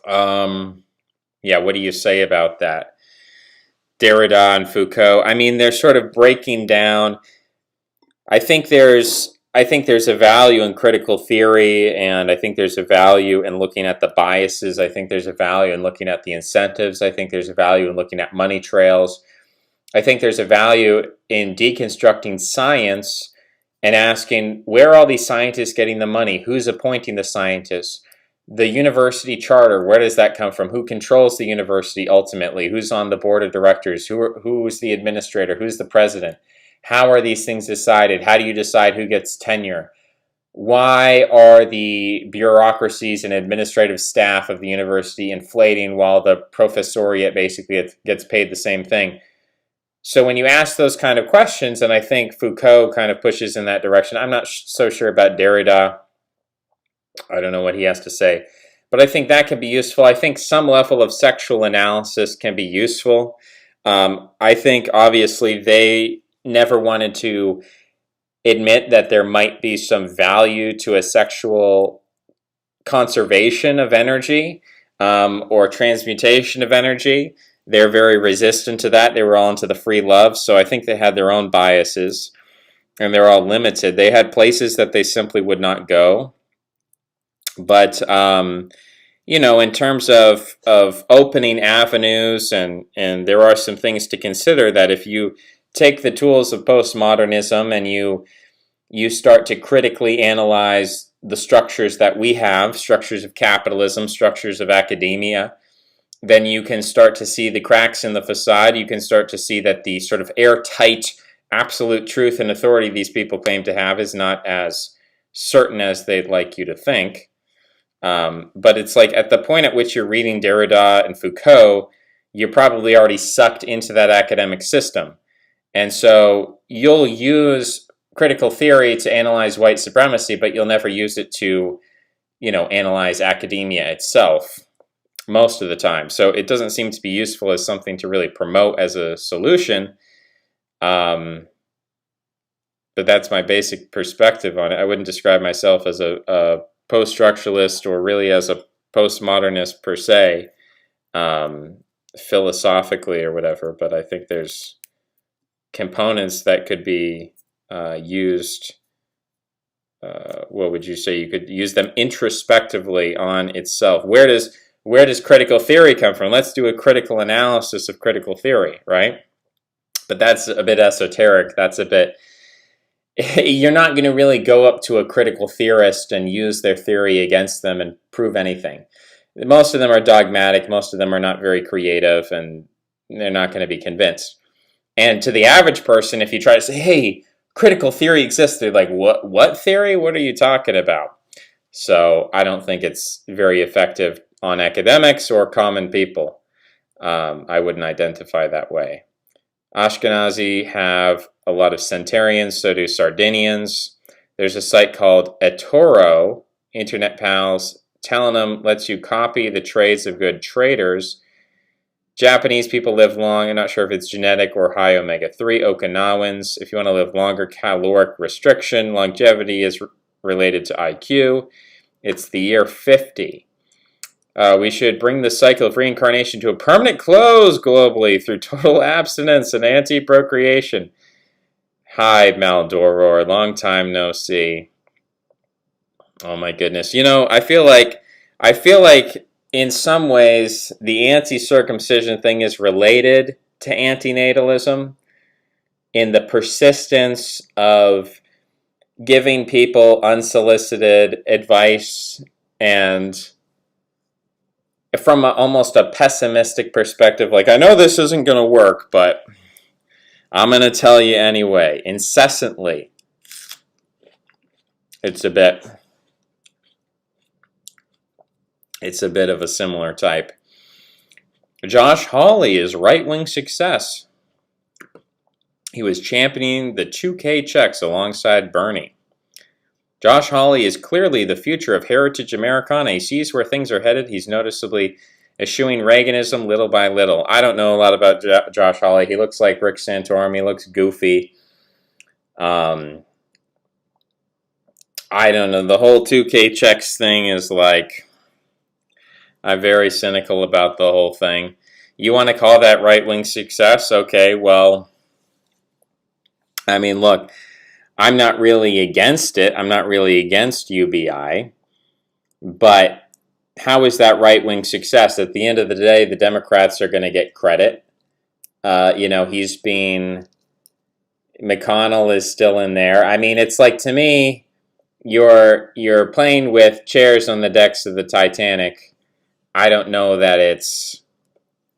What do you say about that? Derrida and Foucault. I mean, they're sort of breaking down. I think there's a value in critical theory, and I think there's a value in looking at the biases. I think there's a value in looking at the incentives. I think there's a value in looking at money trails. I think there's a value in deconstructing science and asking, where are all these scientists getting the money? Who's appointing the scientists? The university charter, where does that come from? Who controls the university ultimately? Who's on the board of directors? Who's the administrator? Who's the president? How are these things decided? How do you decide who gets tenure? Why are the bureaucracies and administrative staff of the university inflating while the professoriate basically gets paid the same thing? So when you ask those kind of questions, and I think Foucault kind of pushes in that direction. I'm not so sure about Derrida. I don't know what he has to say. But I think that can be useful. I think some level of sexual analysis can be useful. I think, obviously, they never wanted to admit that there might be some value to a sexual conservation of energy or transmutation of energy. They're very resistant to that. They were all into the free love. So I think they had their own biases, and they're all limited. They had places that they simply would not go. But, in terms of opening avenues, and there are some things to consider, that if you take the tools of postmodernism and you start to critically analyze the structures that we have, structures of capitalism, structures of academia, then you can start to see the cracks in the facade. You can start to see that the sort of airtight absolute truth and authority these people claim to have is not as certain as they'd like you to think. But it's like at the point at which you're reading Derrida and Foucault, you're probably already sucked into that academic system. And so you'll use critical theory to analyze white supremacy, but you'll never use it to, analyze academia itself most of the time. So it doesn't seem to be useful as something to really promote as a solution. But that's my basic perspective on it. I wouldn't describe myself as a post-structuralist or really as a postmodernist per se, philosophically or whatever, but I think there's components that could be used. What would you say? You could use them introspectively on itself. Where does critical theory come from? Let's do a critical analysis of critical theory, right? But that's a bit esoteric. That's a bit you're not going to really go up to a critical theorist and use their theory against them and prove anything. Most of them are dogmatic. Most of them are not very creative, and they're not going to be convinced. And to the average person, if you try to say, hey, critical theory exists, they're like, what theory? What are you talking about? So I don't think it's very effective on academics or common people. I wouldn't identify that way. Ashkenazi have a lot of centurions, so do Sardinians. There's a site called eToro, Internet Pals. Telling them lets you copy the trades of good traders. Japanese people live long. I'm not sure if it's genetic or high omega-3. Okinawans, if you want to live longer, caloric restriction. Longevity is related to IQ. It's the year 50. We should bring the cycle of reincarnation to a permanent close globally through total abstinence and anti-procreation. Hi, Maldoror. Long time no see. Oh my goodness. You know, I feel like in some ways the anti-circumcision thing is related to antinatalism in the persistence of giving people unsolicited advice, and from almost a pessimistic perspective, like, I know this isn't going to work, but I'm going to tell you anyway, incessantly. It's a bit of a similar type. Josh Hawley is right-wing success. He was championing the 2K checks alongside Bernie. Josh Hawley is clearly the future of heritage Americana. He sees where things are headed. He's noticeably eschewing Reaganism little by little. I don't know a lot about Josh Hawley. He looks like Rick Santorum. He looks goofy. I don't know. The whole 2K checks thing is like, I'm very cynical about the whole thing. You want to call that right-wing success? Okay, well, I mean, look, I'm not really against it. I'm not really against UBI. But how is that right-wing success? At the end of the day, the Democrats are going to get credit. McConnell is still in there. I mean, it's like, to me, you're playing with chairs on the decks of the Titanic. I don't know that it's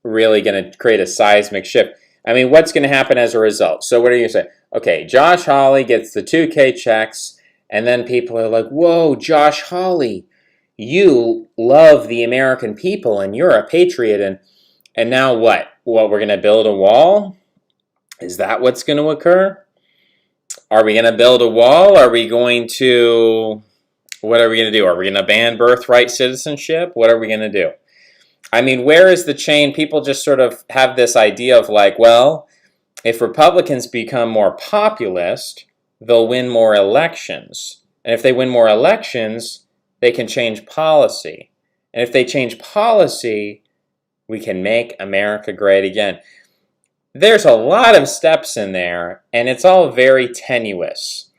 really going to create a seismic shift. I mean, what's going to happen as a result? So what are you saying? Okay, Josh Hawley gets the 2K checks, and then people are like, whoa, Josh Hawley, you love the American people, and you're a patriot, and now what? Well, we're going to build a wall? Is that what's going to occur? Are we going to build a wall? Are we going to... What are we going to do? Are we going to ban birthright citizenship? What are we going to do? I mean, where is the chain? People just sort of have this idea of like, well, if Republicans become more populist, they'll win more elections. And if they win more elections, they can change policy. And if they change policy, we can make America great again. There's a lot of steps in there, and it's all very tenuous.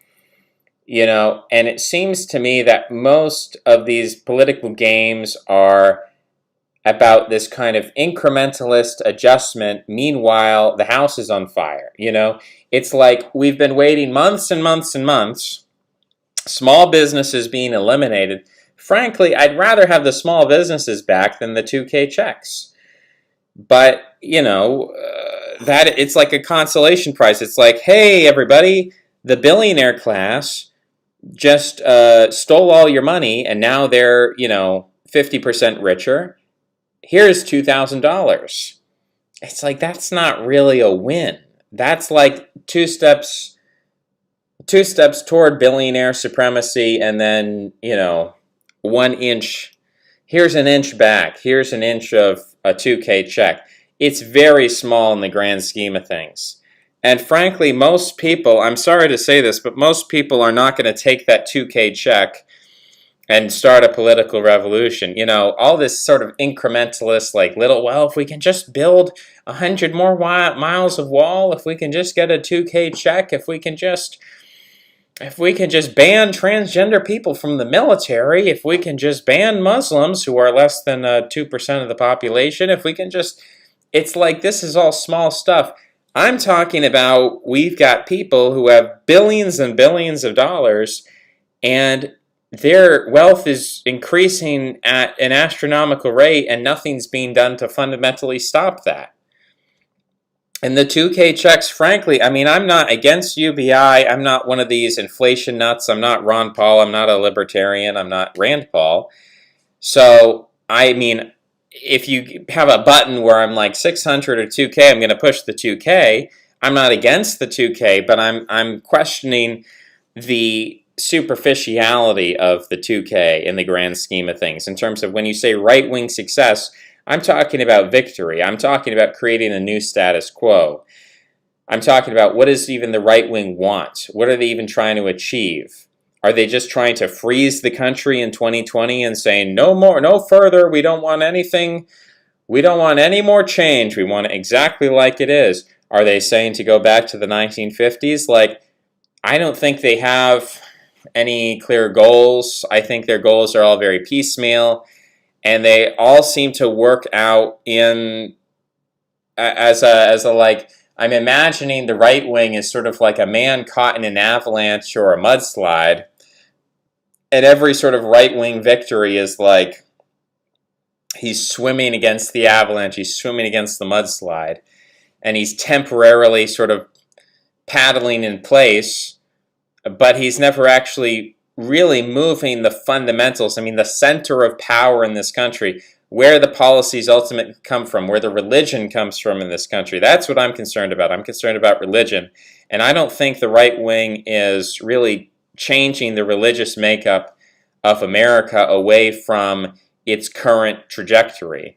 And it seems to me that most of these political games are about this kind of incrementalist adjustment. Meanwhile, the house is on fire. It's like we've been waiting months and months and months. Small businesses being eliminated. Frankly, I'd rather have the small businesses back than the 2K checks. But, that it's like a consolation prize. It's like, hey, everybody, the billionaire class just stole all your money, and now they're, 50% richer. Here's $2,000. It's like, that's not really a win. That's like two steps toward billionaire supremacy, and then, 1 inch. Here's an inch back. Here's an inch of a 2K check. It's very small in the grand scheme of things. And frankly, most people, I'm sorry to say this, but most people are not going to take that 2K check and start a political revolution. All this sort of incrementalist, like if we can just build 100 more miles of wall, if we can just get a 2K check, if we can just ban transgender people from the military, if we can just ban Muslims, who are less than 2% of the population, if we can just... It's like, this is all small stuff. I'm talking about we've got people who have billions and billions of dollars, and their wealth is increasing at an astronomical rate, and nothing's being done to fundamentally stop that. And the 2K checks, frankly, I mean, I'm not against UBI. I'm not one of these inflation nuts. I'm not Ron Paul. I'm not a libertarian. I'm not Rand Paul. So, I mean, if you have a button where I'm like 600 or 2K, I'm going to push the 2K. I'm not against the 2K, but I'm questioning the superficiality of the 2K in the grand scheme of things. In terms of when you say right-wing success, I'm talking about victory. I'm talking about creating a new status quo. I'm talking about what does even the right wing want? What are they even trying to achieve? Are they just trying to freeze the country in 2020 and saying no more, no further, we don't want anything, we don't want any more change, we want it exactly like it is? Are they saying to go back to the 1950s? Like, I don't think they have any clear goals. I think their goals are all very piecemeal, and they all seem to work out in as a like, I'm imagining the right wing is sort of like a man caught in an avalanche or a mudslide, and every sort of right wing victory is like he's swimming against the avalanche, he's swimming against the mudslide, and he's temporarily sort of paddling in place, but he's never actually really moving the fundamentals. I mean, the center of power in this country, where the policies ultimately come from, where the religion comes from in this country. That's what I'm concerned about. I'm concerned about religion. And I don't think the right wing is really changing the religious makeup of America away from its current trajectory.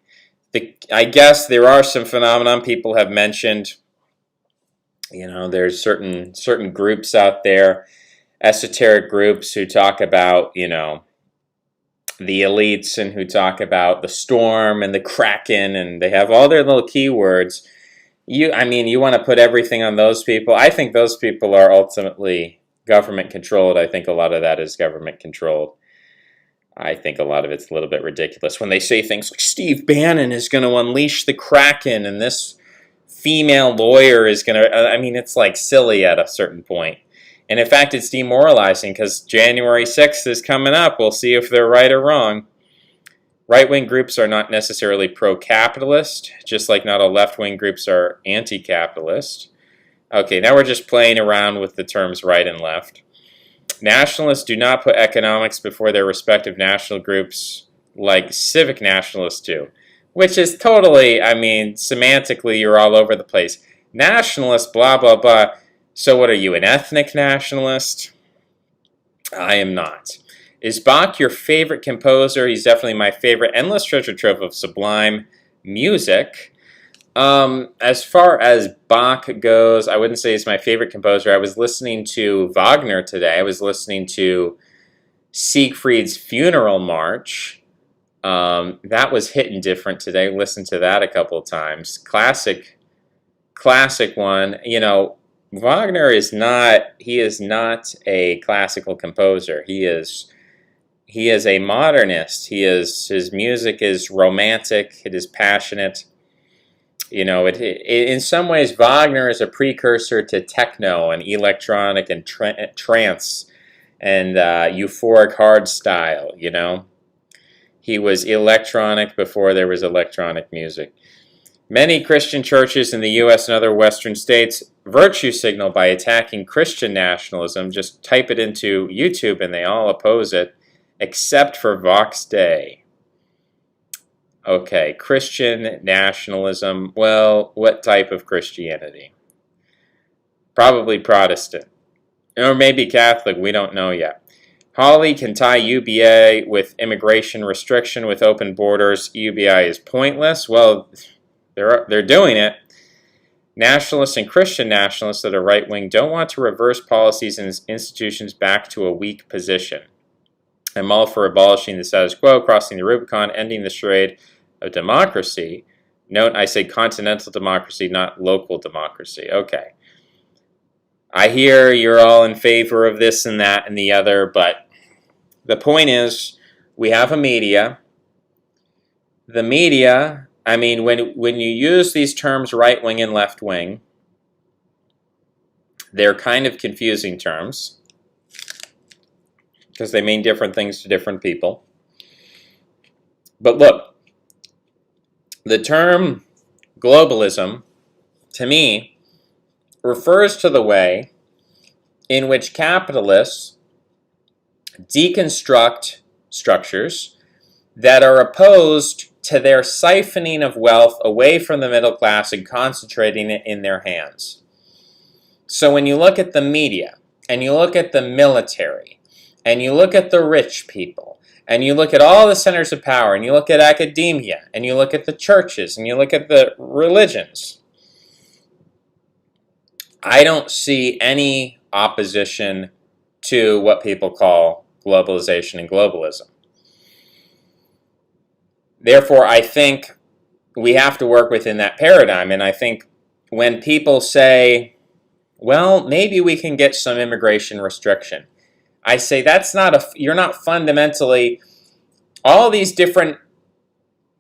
I guess there are some phenomenon people have mentioned. You know, there's certain groups out there, esoteric groups who talk about, you know, the elites and who talk about the storm and the kraken, and they have all their little keywords. I mean, you want to put everything on those people. I think those people are ultimately government controlled. I think a lot of that is government controlled. I think a lot of it's a little bit ridiculous when they say things like Steve Bannon is going to unleash the kraken and this female lawyer is going to, I mean, it's like silly at a certain point. And in fact, it's demoralizing because January 6th is coming up. We'll see if they're right or wrong. Right-wing groups are not necessarily pro-capitalist, just like not all left-wing groups are anti-capitalist. Okay, now we're just playing around with the terms right and left. Nationalists do not put economics before their respective national groups like civic nationalists do, which is totally, I mean, semantically, you're all over the place. Nationalist, blah, blah, blah. So what are you, an ethnic nationalist? I am not. Is Bach your favorite composer? He's definitely my favorite. Endless treasure trove of sublime music. As far as Bach goes, I wouldn't say he's my favorite composer. I was listening to Wagner today. I was listening to Siegfried's Funeral March. That was hitting different today. Listened to that a couple of times. Classic one. You know, Wagner is not a classical composer. He is a modernist. His music is romantic. It is passionate. You know, in some ways, Wagner is a precursor to techno and electronic and trance and euphoric hardstyle, you know. He was electronic before there was electronic music. Many Christian churches in the U.S. and other Western states virtue signal by attacking Christian nationalism. Just type it into YouTube and they all oppose it, except for Vox Day. Okay, Christian nationalism. Well, what type of Christianity? Probably Protestant. Or maybe Catholic, we don't know yet. Hawley can tie UBA with immigration restriction with open borders. UBI is pointless. Well, they're doing it. Nationalists and Christian nationalists that are right-wing don't want to reverse policies and institutions back to a weak position. I'm all for abolishing the status quo, crossing the Rubicon, ending the charade of democracy. Note, I say continental democracy, not local democracy. Okay. I hear you're all in favor of this and that and the other, but the point is, we have a media. The media, I mean, when you use these terms right-wing and left-wing, They're kind of confusing terms because they mean different things to different people. But look, the term globalism, to me, refers to the way in which capitalists deconstruct structures that are opposed to their siphoning of wealth away from the middle class and concentrating it in their hands. So when you look at the media, and you look at the military, and you look at the rich people, and you look at all the centers of power, and you look at academia, and you look at the churches, and you look at the religions, I don't see any opposition to what people call globalization and globalism. Therefore, I think we have to work within that paradigm. And I think when people say, well, maybe we can get some immigration restriction, I say you're not fundamentally, all these different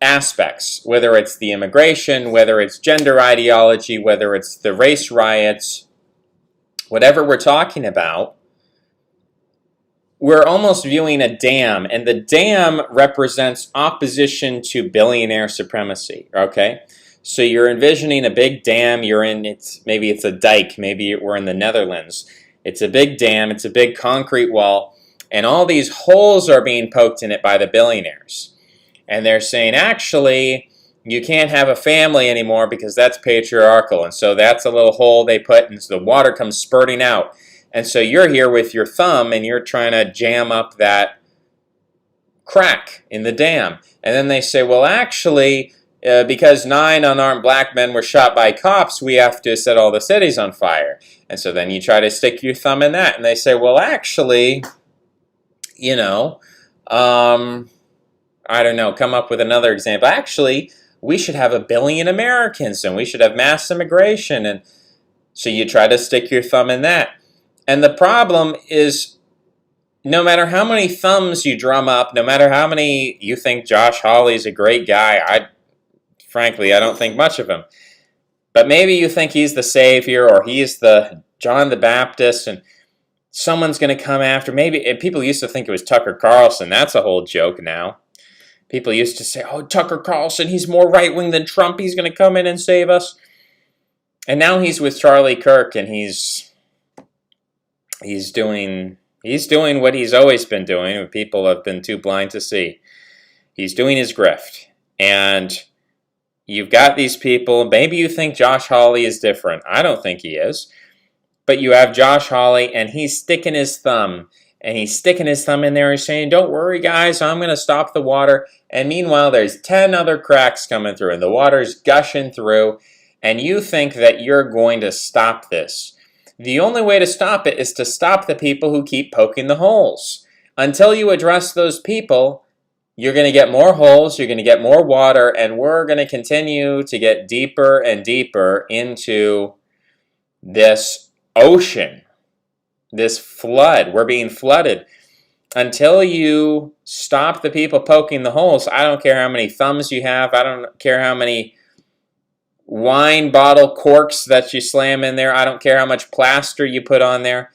aspects, whether it's the immigration, whether it's gender ideology, whether it's the race riots, whatever we're talking about, we're almost viewing a dam, and the dam represents opposition to billionaire supremacy, okay? So you're envisioning a big dam, maybe it's a dike, maybe we're in the Netherlands. It's a big dam, it's a big concrete wall, and all these holes are being poked in it by the billionaires. And they're saying, actually, you can't have a family anymore because that's patriarchal, and so that's a little hole they put, and so the water comes spurting out. And so you're here with your thumb and you're trying to jam up that crack in the dam. And then they say, well, actually, because 9 unarmed black men were shot by cops, we have to set all the cities on fire. And so then you try to stick your thumb in that. And they say, well, actually, I don't know, come up with another example. Actually, we should have 1 billion Americans and we should have mass immigration. And so you try to stick your thumb in that. And the problem is, no matter how many thumbs you drum up, no matter how many you think Josh Hawley's a great guy, frankly, I don't think much of him. But maybe you think he's the savior or he's the John the Baptist and someone's going to come after. Maybe people used to think it was Tucker Carlson. That's a whole joke now. People used to say, oh, Tucker Carlson, he's more right-wing than Trump. He's going to come in and save us. And now he's with Charlie Kirk and he's doing what he's always been doing, what people have been too blind to see. He's doing his grift. And you've got these people, maybe you think Josh Hawley is different. I don't think he is. But you have Josh Hawley, and he's sticking his thumb. And he's sticking his thumb in there and saying, don't worry, guys, I'm going to stop the water. And meanwhile, there's 10 other cracks coming through, and the water's gushing through. And you think that you're going to stop this. The only way to stop it is to stop the people who keep poking the holes. Until you address those people, you're going to get more holes, you're going to get more water, and we're going to continue to get deeper and deeper into this ocean, this flood. We're being flooded. Until you stop the people poking the holes, I don't care how many thumbs you have, I don't care how many wine bottle corks that you slam in there. I don't care how much plaster you put on there.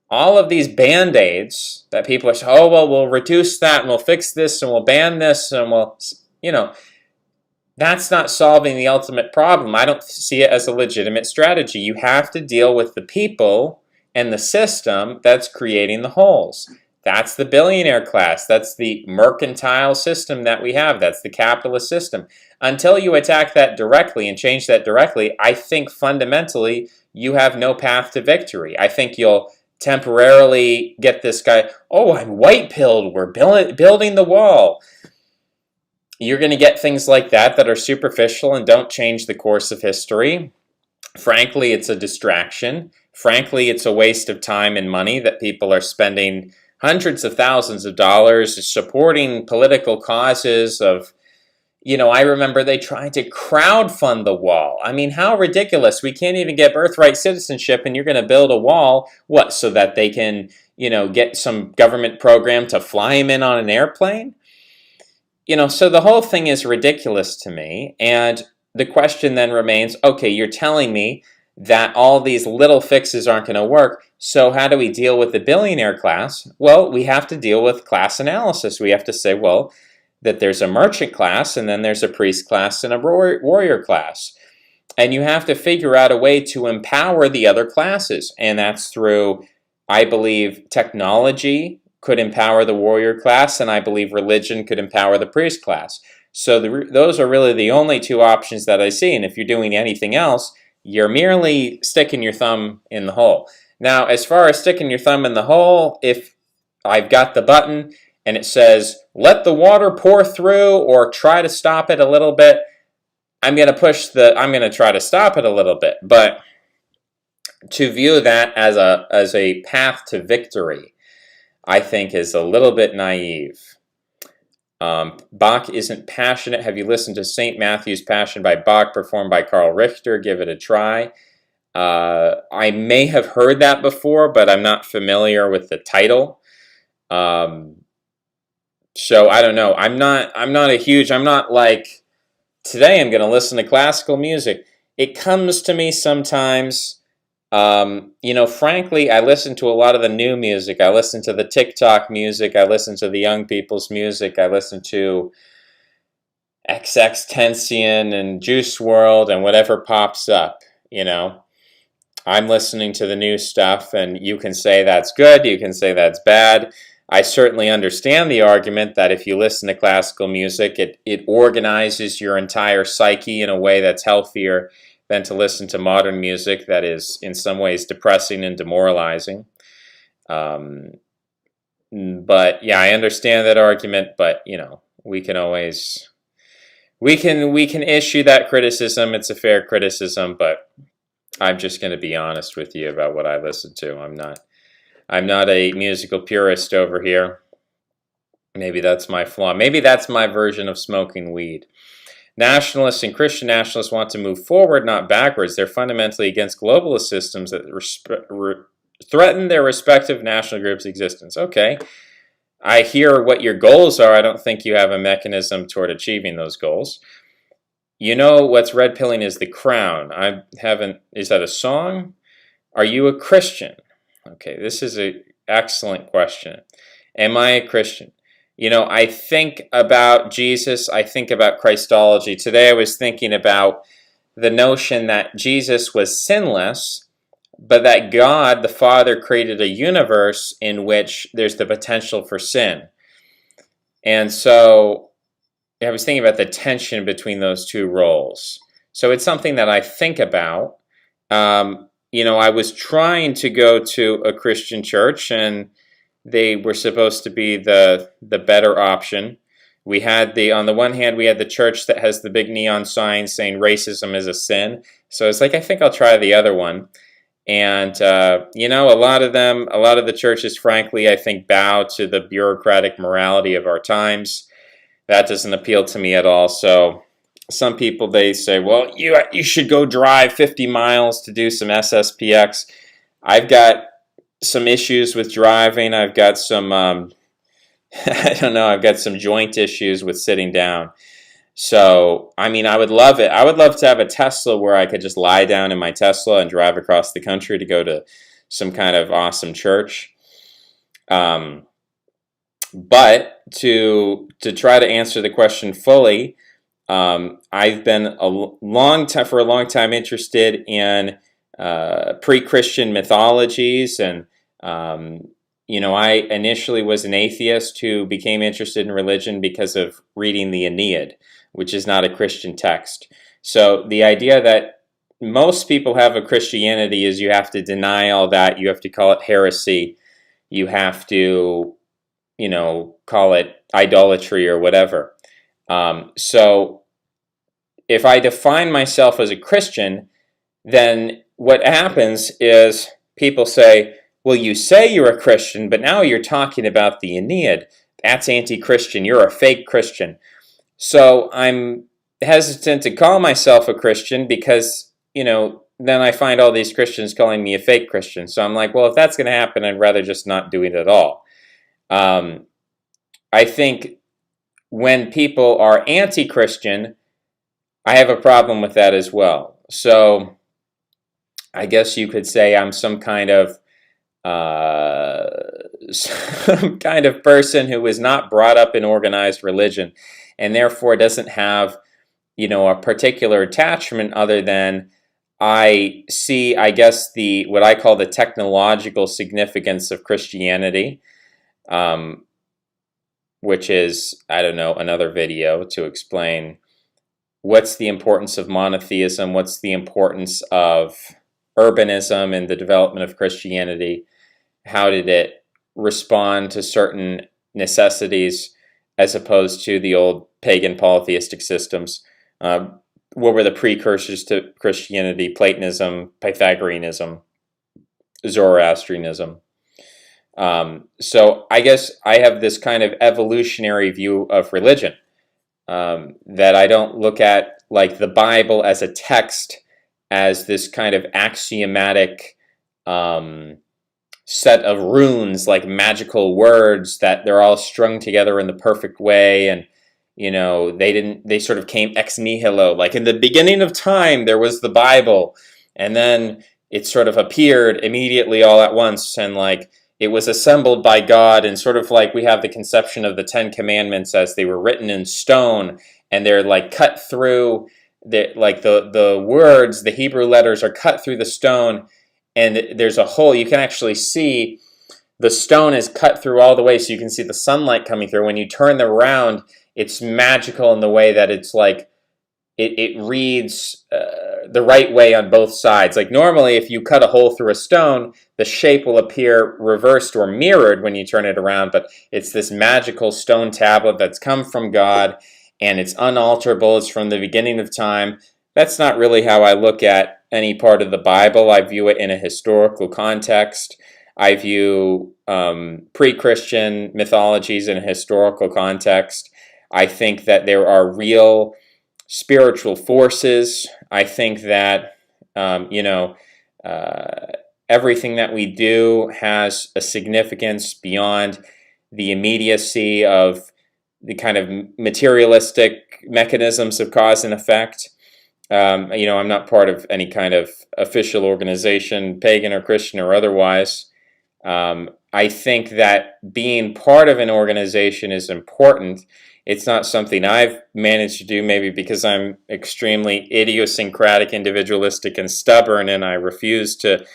All of these Band-Aids that people are saying, oh, well, we'll reduce that and we'll fix this and we'll ban this and we'll, that's not solving the ultimate problem. I don't see it as a legitimate strategy. You have to deal with the people and the system that's creating the holes. That's the billionaire class. That's the mercantile system that we have. That's the capitalist system. Until you attack that directly and change that directly, I think fundamentally you have no path to victory. I think you'll temporarily get this guy, oh, I'm white-pilled, we're building the wall. You're going to get things like that are superficial and don't change the course of history. Frankly, it's a distraction. Frankly, it's a waste of time and money that people are spending hundreds of thousands of dollars supporting political causes of, I remember they tried to crowdfund the wall. I mean, how ridiculous. We can't even get birthright citizenship and you're going to build a wall, what, so that they can, get some government program to fly him in on an airplane? So the whole thing is ridiculous to me. And the question then remains, okay, you're telling me that all these little fixes aren't going to work. So how do we deal with the billionaire class? Well, we have to deal with class analysis. We have to say, well, that there's a merchant class, and then there's a priest class and a warrior class. And you have to figure out a way to empower the other classes. And that's through, I believe, technology could empower the warrior class, and I believe religion could empower the priest class. So those are really the only two options that I see. And if you're doing anything else, you're merely sticking your thumb in the hole. Now, as far as sticking your thumb in the hole, if I've got the button and it says, let the water pour through or try to stop it a little bit, I'm going to try to stop it a little bit. But to view that as a path to victory, I think is a little bit naive. Bach isn't passionate. Have you listened to St. Matthew's Passion by Bach, performed by Carl Richter? Give it a try. I may have heard that before, but I'm not familiar with the title. So I don't know. I'm not like, today I'm going to listen to classical music. It comes to me sometimes. Frankly, I listen to a lot of the new music. I listen to the TikTok music. I listen to the young people's music. I listen to XXXTentacion and Juice WRLD and whatever pops up, I'm listening to the new stuff, and you can say that's good, you can say that's bad. I certainly understand the argument that if you listen to classical music, it organizes your entire psyche in a way that's healthier than to listen to modern music that is in some ways depressing and demoralizing. But yeah, I understand that argument, but we can always we can issue that criticism. It's a fair criticism, but I'm just going to be honest with you about what I listen to. I'm not a musical purist over here. Maybe that's my flaw. Maybe that's my version of smoking weed. Nationalists and Christian nationalists want to move forward, not backwards. They're fundamentally against globalist systems that threaten their respective national groups' existence. Okay, I hear what your goals are. I don't think you have a mechanism toward achieving those goals. What's red pilling is the crown. Is that a song? Are you a Christian? Okay, this is an excellent question. Am I a Christian? I think about Jesus. I think about Christology. Today I was thinking about the notion that Jesus was sinless, but that God, the Father, created a universe in which there's the potential for sin. And so I was thinking about the tension between those two roles. So it's something that I think about. I was trying to go to a Christian church, and they were supposed to be the better option. On the one hand, we had the church that has the big neon sign saying racism is a sin. So it's like, I think I'll try the other one. And, a lot of the churches, frankly, I think bow to the bureaucratic morality of our times. That doesn't appeal to me at all. So some people, they say, well, you should go drive 50 miles to do some SSPX. I've got some issues with driving. I've got some, I've got some joint issues with sitting down. So, I would love it. I would love to have a Tesla where I could just lie down in my Tesla and drive across the country to go to some kind of awesome church. But to try to answer the question fully, I've been for a long time interested in pre-Christian mythologies, and I initially was an atheist who became interested in religion because of reading the Aeneid, which is not a Christian text. So the idea that most people have of Christianity is you have to deny all that, you have to call it heresy, you have to, call it idolatry or whatever. So if I define myself as a Christian, then what happens is people say, well, you say you're a Christian, but now you're talking about the Aeneid. That's anti-Christian. You're a fake Christian. So I'm hesitant to call myself a Christian because, then I find all these Christians calling me a fake Christian. So I'm like, well, if that's going to happen, I'd rather just not do it at all. I think when people are anti-Christian, I have a problem with that as well. So I guess you could say I'm some kind of some kind of person who was not brought up in organized religion, and therefore doesn't have, a particular attachment other than I see, I guess, the what I call the technological significance of Christianity, um, which is, I don't know, another video to explain what's the importance of monotheism, what's the importance of urbanism and the development of Christianity, how did it respond to certain necessities as opposed to the old pagan polytheistic systems. What were the precursors to Christianity? Platonism, Pythagoreanism, Zoroastrianism. So I guess I have this kind of evolutionary view of religion, that I don't look at like the Bible as a text, as this kind of axiomatic set of runes, like magical words that they're all strung together in the perfect way, and they sort of came ex nihilo, like in the beginning of time there was the Bible, and then it sort of appeared immediately all at once, and like it was assembled by God, and sort of like we have the conception of the Ten Commandments as they were written in stone, and they're like cut through the words, the Hebrew letters are cut through the stone, and there's a hole. You can actually see the stone is cut through all the way, so you can see the sunlight coming through. When you turn them around, it's magical in the way that it's like it reads the right way on both sides. Like normally, if you cut a hole through a stone, the shape will appear reversed or mirrored when you turn it around, but it's this magical stone tablet that's come from God, and it's unalterable. It's from the beginning of time. That's not really how I look at any part of the Bible. I view it in a historical context. I view pre-Christian mythologies in a historical context. I think that there are real spiritual forces. I think that, everything that we do has a significance beyond the immediacy of the kind of materialistic mechanisms of cause and effect. I'm not part of any kind of official organization, pagan or Christian or otherwise. I think that being part of an organization is important. It's not something I've managed to do, maybe because I'm extremely idiosyncratic, individualistic, and stubborn, and I refuse to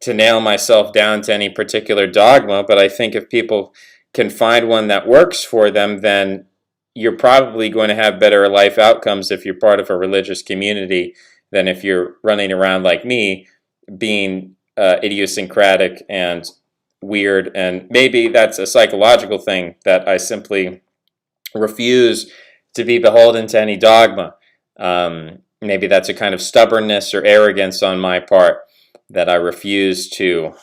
nail myself down to any particular dogma. But I think if people can find one that works for them, then you're probably going to have better life outcomes if you're part of a religious community than if you're running around like me, being idiosyncratic and weird. And maybe that's a psychological thing, that I simply refuse to be beholden to any dogma. Maybe that's a kind of stubbornness or arrogance on my part, that I refuse to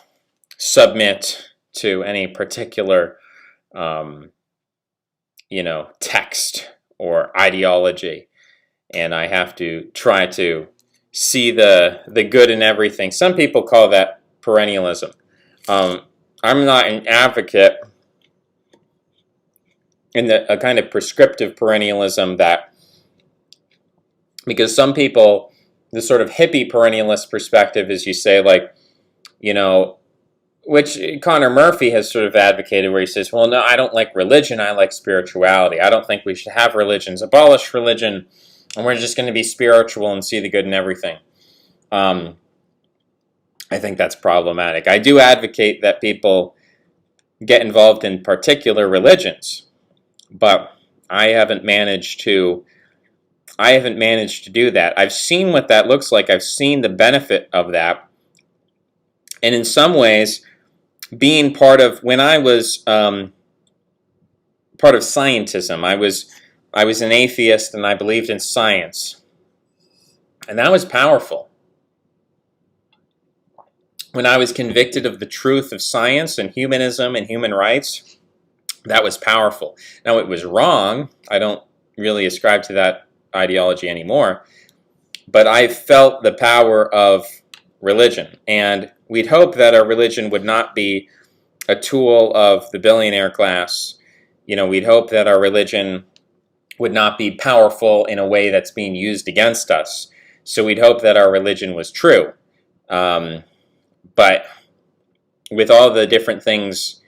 submit to any particular text or ideology, and I have to try to see the good in everything. Some people call that perennialism. I'm not an advocate in a kind of prescriptive perennialism, that because some people, the sort of hippie perennialist perspective is, you say, like, which Connor Murphy has sort of advocated, where he says, well, no, I don't like religion, I like spirituality. I don't think we should have religions. Abolish religion, and we're just going to be spiritual and see the good in everything. I think that's problematic. I do advocate that people get involved in particular religions, but I haven't managed to do that. I've seen what that looks like. I've seen the benefit of that. And in some ways, being part of, when I was part of scientism, I was an atheist and I believed in science. And that was powerful. When I was convicted of the truth of science and humanism and human rights, that was powerful. Now, it was wrong. I don't really ascribe to that ideology anymore. But I felt the power of religion. And we'd hope that our religion would not be a tool of the billionaire class. We'd hope that our religion would not be powerful in a way that's being used against us. So we'd hope that our religion was true. But with all the different things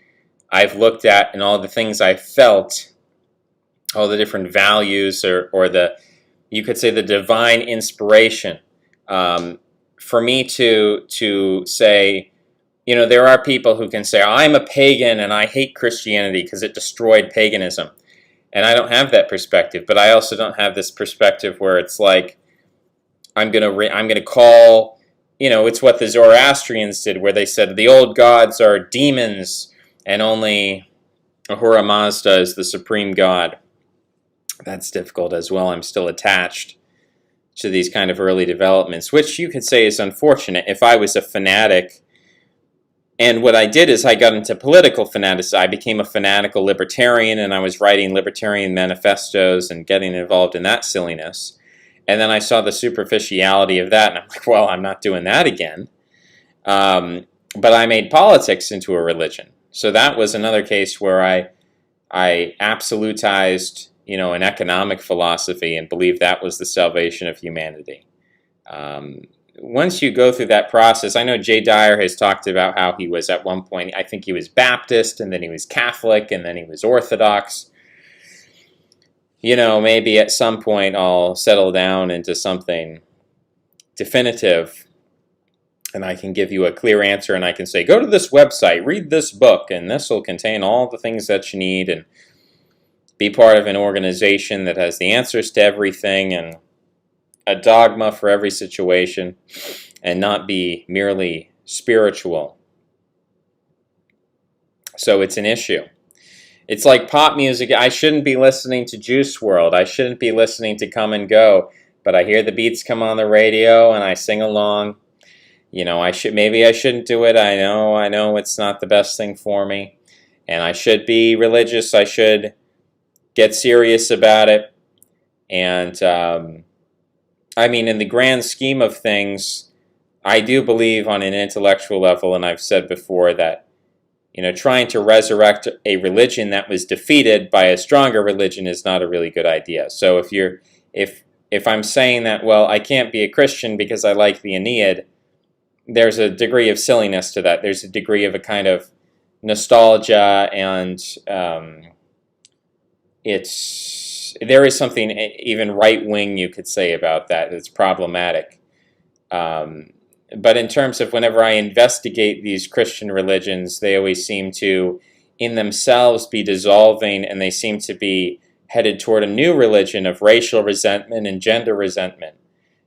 I've looked at and all the things I felt, all the different values, or the, you could say, the divine inspiration, for me to say, there are people who can say, I'm a pagan and I hate Christianity because it destroyed paganism. And I don't have that perspective, but I also don't have this perspective where it's like, I'm gonna call, it's what the Zoroastrians did, where they said the old gods are demons and only Ahura Mazda is the supreme god. That's difficult as well. I'm still attached to these kind of early developments, which you could say is unfortunate. If I was a fanatic, and what I did is I got into political fanaticism. I became a fanatical libertarian, and I was writing libertarian manifestos and getting involved in that silliness. And then I saw the superficiality of that, and I'm like, well, I'm not doing that again. But I made politics into a religion. So that was another case where I absolutized, an economic philosophy and believed that was the salvation of humanity. Once you go through that process, I know Jay Dyer has talked about how he was at one point, I think he was Baptist, and then he was Catholic, and then he was Orthodox. Maybe at some point I'll settle down into something definitive, and I can give you a clear answer, and I can say, go to this website, read this book, and this will contain all the things that you need, and be part of an organization that has the answers to everything, and a dogma for every situation, and not be merely spiritual. So it's an issue. It's like pop music. I shouldn't be listening to Juice WRLD. I shouldn't be listening to Come and Go. But I hear the beats come on the radio and I sing along. Maybe I shouldn't do it. I know it's not the best thing for me. And I should be religious. I should get serious about it. And in the grand scheme of things, I do believe on an intellectual level, and I've said before that, trying to resurrect a religion that was defeated by a stronger religion is not a really good idea. So if I'm saying that, well, I can't be a Christian because I like the Aeneid, there's a degree of silliness to that. There's a degree of a kind of nostalgia, and there is something even right-wing, you could say, about that that's problematic. But in terms of whenever I investigate these Christian religions, they always seem to, in themselves, be dissolving, and they seem to be headed toward a new religion of racial resentment and gender resentment.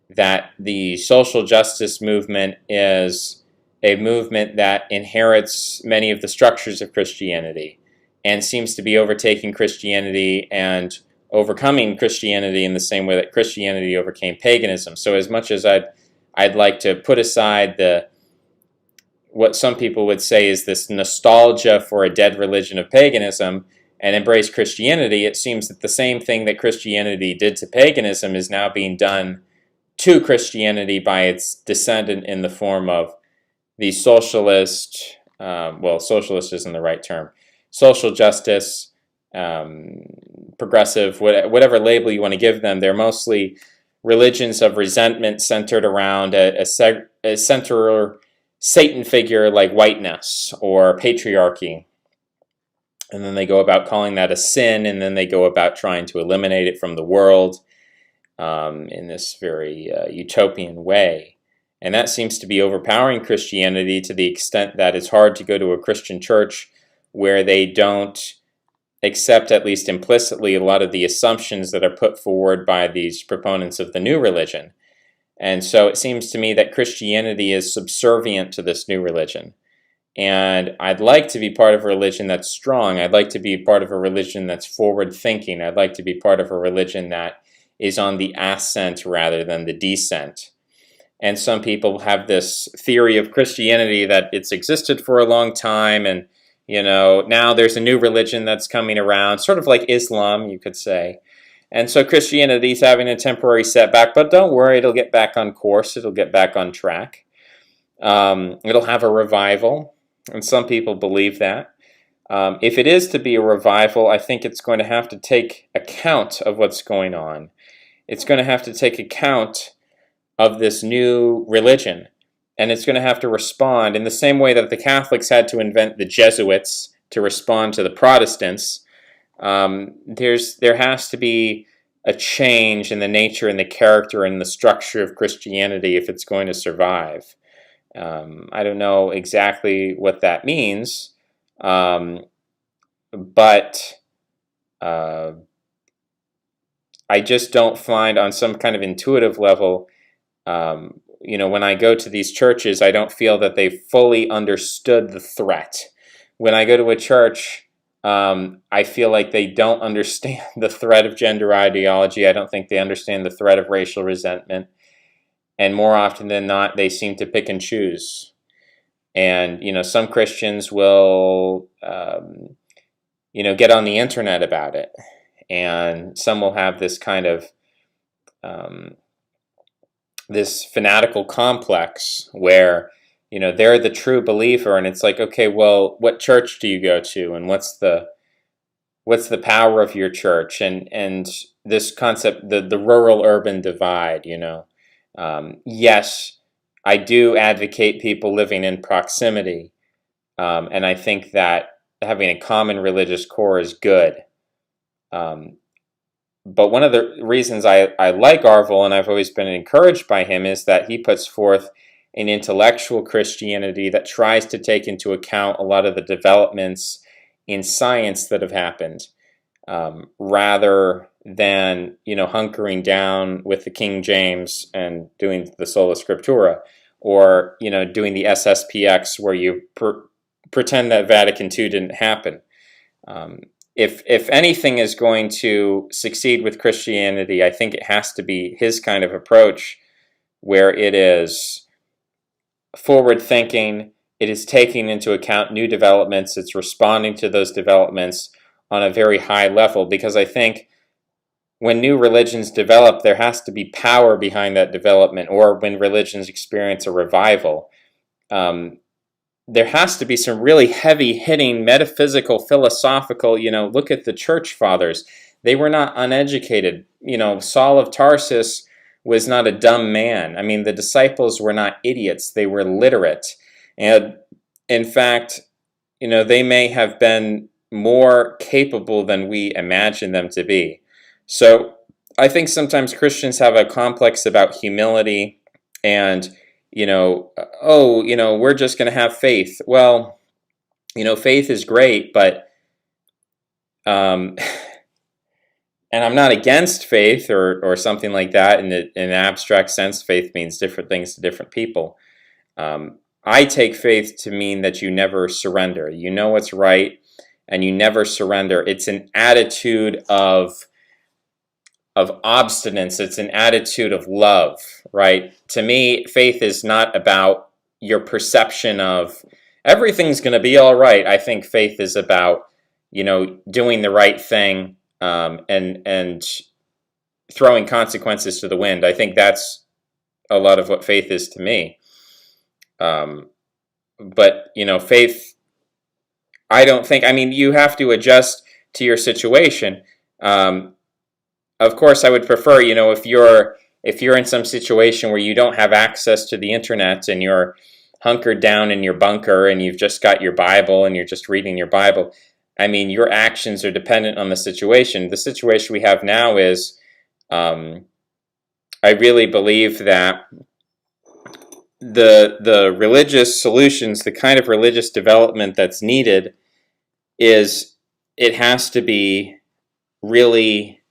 That the social justice movement is a movement that inherits many of the structures of Christianity and seems to be overtaking Christianity and overcoming Christianity in the same way that Christianity overcame paganism. So as much as I'd like to put aside what some people would say is this nostalgia for a dead religion of paganism and embrace Christianity, it seems that the same thing that Christianity did to paganism is now being done to Christianity by its descendant in the form of the socialist, socialist isn't the right term, social justice, progressive, whatever label you want to give them. They're mostly religions of resentment centered around a central Satan figure like whiteness or patriarchy. And then they go about calling that a sin, and then they go about trying to eliminate it from the world in this very utopian way. And that seems to be overpowering Christianity to the extent that it's hard to go to a Christian church where they don't accept, at least implicitly, a lot of the assumptions that are put forward by these proponents of the new religion. And so it seems to me that Christianity is subservient to this new religion. And I'd like to be part of a religion that's strong. I'd like to be part of a religion that's forward-thinking. I'd like to be part of a religion that is on the ascent rather than the descent. And some people have this theory of Christianity that it's existed for a long time, and now there's a new religion that's coming around, sort of like Islam, you could say. And so Christianity's having a temporary setback, but don't worry, it'll get back on course. It'll get back on track. It'll have a revival, and some people believe that. If it is to be a revival, I think it's going to have to take account of what's going on. It's going to have to take account of this new religion and it's going to have to respond in the same way that the Catholics had to invent the Jesuits to respond to the Protestants. There has to be a change in the nature and the character and the structure of Christianity if it's going to survive. I don't know exactly what that means, but I just don't find on some kind of intuitive level, when I go to these churches, I don't feel that they fully understood the threat. When I go to a church, I feel like they don't understand the threat of gender ideology. I don't think they understand the threat of racial resentment. And more often than not, they seem to pick and choose. And, some Christians will, get on the internet about it. And some will have this kind of, this fanatical complex where, they're the true believer. And it's like, okay, well, what church do you go to? And what's the power of your church? And this concept, the rural-urban divide, yes, I do advocate people living in proximity, and I think that having a common religious core is good. But one of the reasons I like Arville, and I've always been encouraged by him, is that he puts forth an intellectual Christianity that tries to take into account a lot of the developments in science that have happened, rather than hunkering down with the King James and doing the Sola Scriptura, or doing the SSPX where you pretend that Vatican II didn't happen. If anything is going to succeed with Christianity, I think it has to be his kind of approach, where it is forward-thinking, it is taking into account new developments, it's responding to those developments on a very high level, because I think when new religions develop, there has to be power behind that development, or when religions experience a revival. There has to be some really heavy-hitting metaphysical, philosophical, look at the church fathers. They were not uneducated. Saul of Tarsus was not a dumb man. I mean, the disciples were not idiots. They were literate. And in fact, they may have been more capable than we imagine them to be. So I think sometimes Christians have a complex about humility and we're just going to have faith. Well, faith is great, but, and I'm not against faith or something like that. In an abstract sense, faith means different things to different people. I take faith to mean that you never surrender. You know what's right, and you never surrender. It's an attitude of obstinance. It's an attitude of love, right? To me, faith is not about your perception of everything's going to be all right. I think faith is about, doing the right thing, and throwing consequences to the wind. I think that's a lot of what faith is to me. But, faith, I don't think, you have to adjust to your situation. Of course, I would prefer, if you're in some situation where you don't have access to the internet and you're hunkered down in your bunker and you've just got your Bible and you're just reading your Bible, your actions are dependent on the situation. The situation we have now is, I really believe that the religious solutions, the kind of religious development that's needed, is it has to be really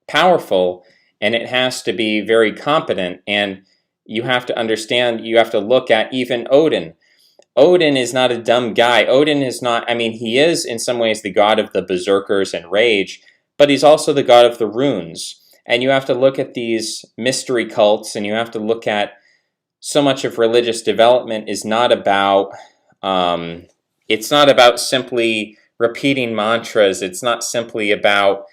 powerful, and it has to be very competent, and you have to understand, you have to look at even Odin. Odin is not a dumb guy. Odin is not, he is in some ways the god of the berserkers and rage, but he's also the god of the runes. And you have to look at these mystery cults, and you have to look at so much of religious development is not about, it's not about simply repeating mantras. It's not simply about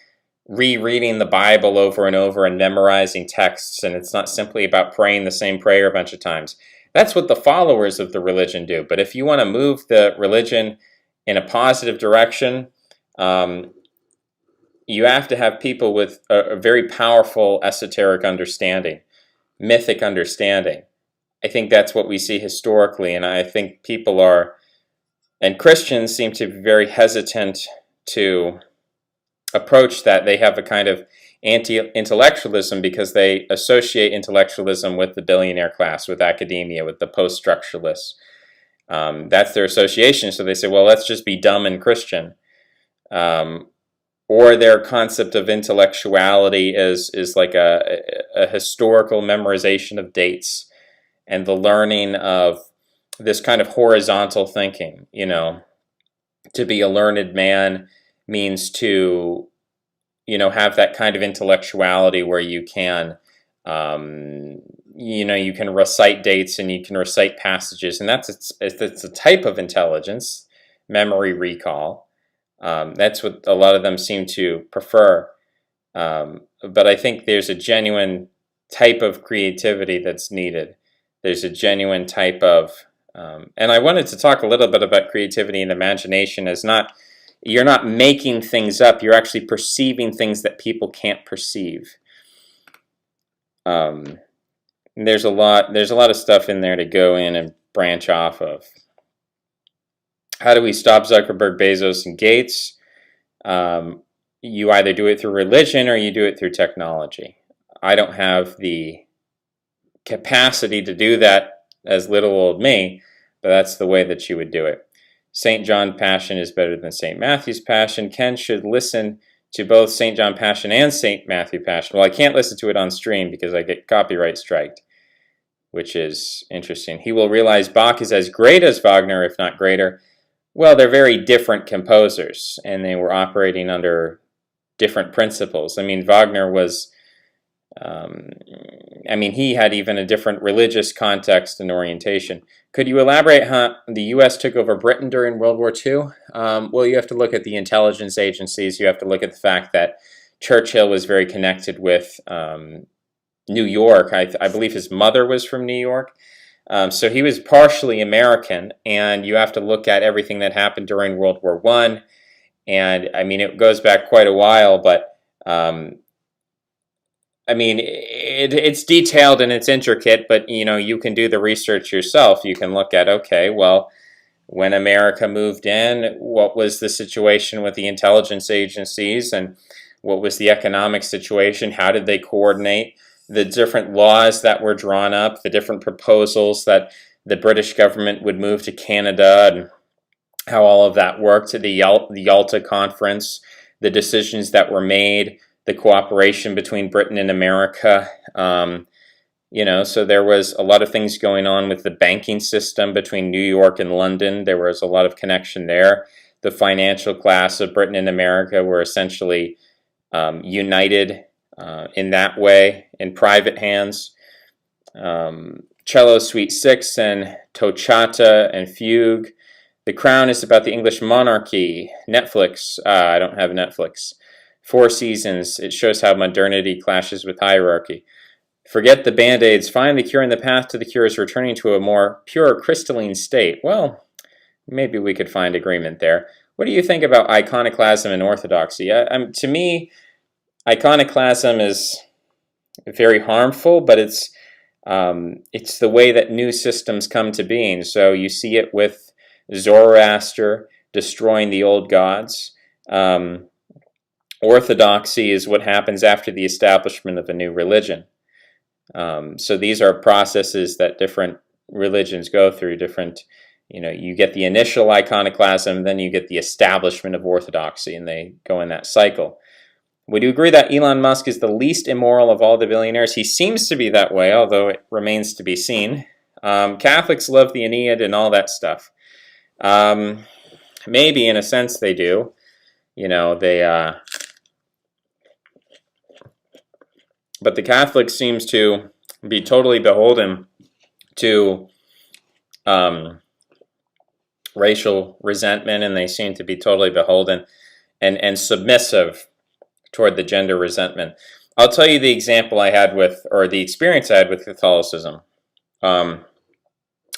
rereading the Bible over and over and memorizing texts, and it's not simply about praying the same prayer a bunch of times. That's what the followers of the religion do. But if you want to move the religion in a positive direction, you have to have people with a very powerful esoteric understanding, mythic understanding. I think that's what we see historically, and I think people are, and Christians seem to be very hesitant to approach that. They have a kind of anti-intellectualism because they associate intellectualism with the billionaire class, with academia, with the post-structuralists. That's their association, so they say, well, let's just be dumb and Christian. Or their concept of intellectuality is like a historical memorization of dates and the learning of this kind of horizontal thinking. To be a learned man means to, have that kind of intellectuality where you can, you can recite dates and you can recite passages, and that's a type of intelligence, memory recall. That's what a lot of them seem to prefer. But I think there's a genuine type of creativity that's needed. There's a genuine type of, and I wanted to talk a little bit about creativity and imagination as you're not making things up, you're actually perceiving things that people can't perceive. There's a lot of stuff in there to go in and branch off of. How do we stop Zuckerberg, Bezos, and Gates? You either do it through religion or you do it through technology. I don't have the capacity to do that as little old me, but that's the way that you would do it. St. John Passion is better than St. Matthew's Passion. Ken should listen to both St. John Passion and St. Matthew Passion. Well, I can't listen to it on stream because I get copyright striked, which is interesting. He will realize Bach is as great as Wagner, if not greater. Well, they're very different composers, and they were operating under different principles. I mean, Wagner was, he had even a different religious context and orientation. Could you elaborate how the U.S. took over Britain during World War II? Well, you have to look at the intelligence agencies. You have to look at the fact that Churchill was very connected with New York. I believe his mother was from New York. So he was partially American, and you have to look at everything that happened during World War I. And, it goes back quite a while, but, it's detailed and it's intricate, but, you can do the research yourself. You can look at, okay, well, when America moved in, what was the situation with the intelligence agencies, and what was the economic situation? How did they coordinate? The different laws that were drawn up, the different proposals that the British government would move to Canada, and how all of that worked, the Yalta Conference, the decisions that were made, the cooperation between Britain and America. So there was a lot of things going on with the banking system between New York and London. There was a lot of connection there. The financial class of Britain and America were essentially united in that way, in private hands. Cello Suite 6 and Toccata and Fugue. The Crown is about the English monarchy. Netflix. I don't have Netflix. Four Seasons. It shows how modernity clashes with hierarchy. Forget the Band-Aids. Find the cure, and the path to the cure is returning to a more pure crystalline state. Well, maybe we could find agreement there. What do you think about iconoclasm and orthodoxy? To me, iconoclasm is very harmful, but it's the way that new systems come to being. So you see it with Zoroaster destroying the old gods. Orthodoxy is what happens after the establishment of a new religion. So these are processes that different religions go through. You get the initial iconoclasm, then you get the establishment of orthodoxy, and they go in that cycle. Would you agree that Elon Musk is the least immoral of all the billionaires? He seems to be that way, although it remains to be seen. Catholics love the Aeneid and all that stuff. Maybe in a sense they do. But the Catholics seems to be totally beholden to racial resentment, and they seem to be totally beholden and submissive toward the gender resentment. I'll tell you the example I had the experience I had with Catholicism.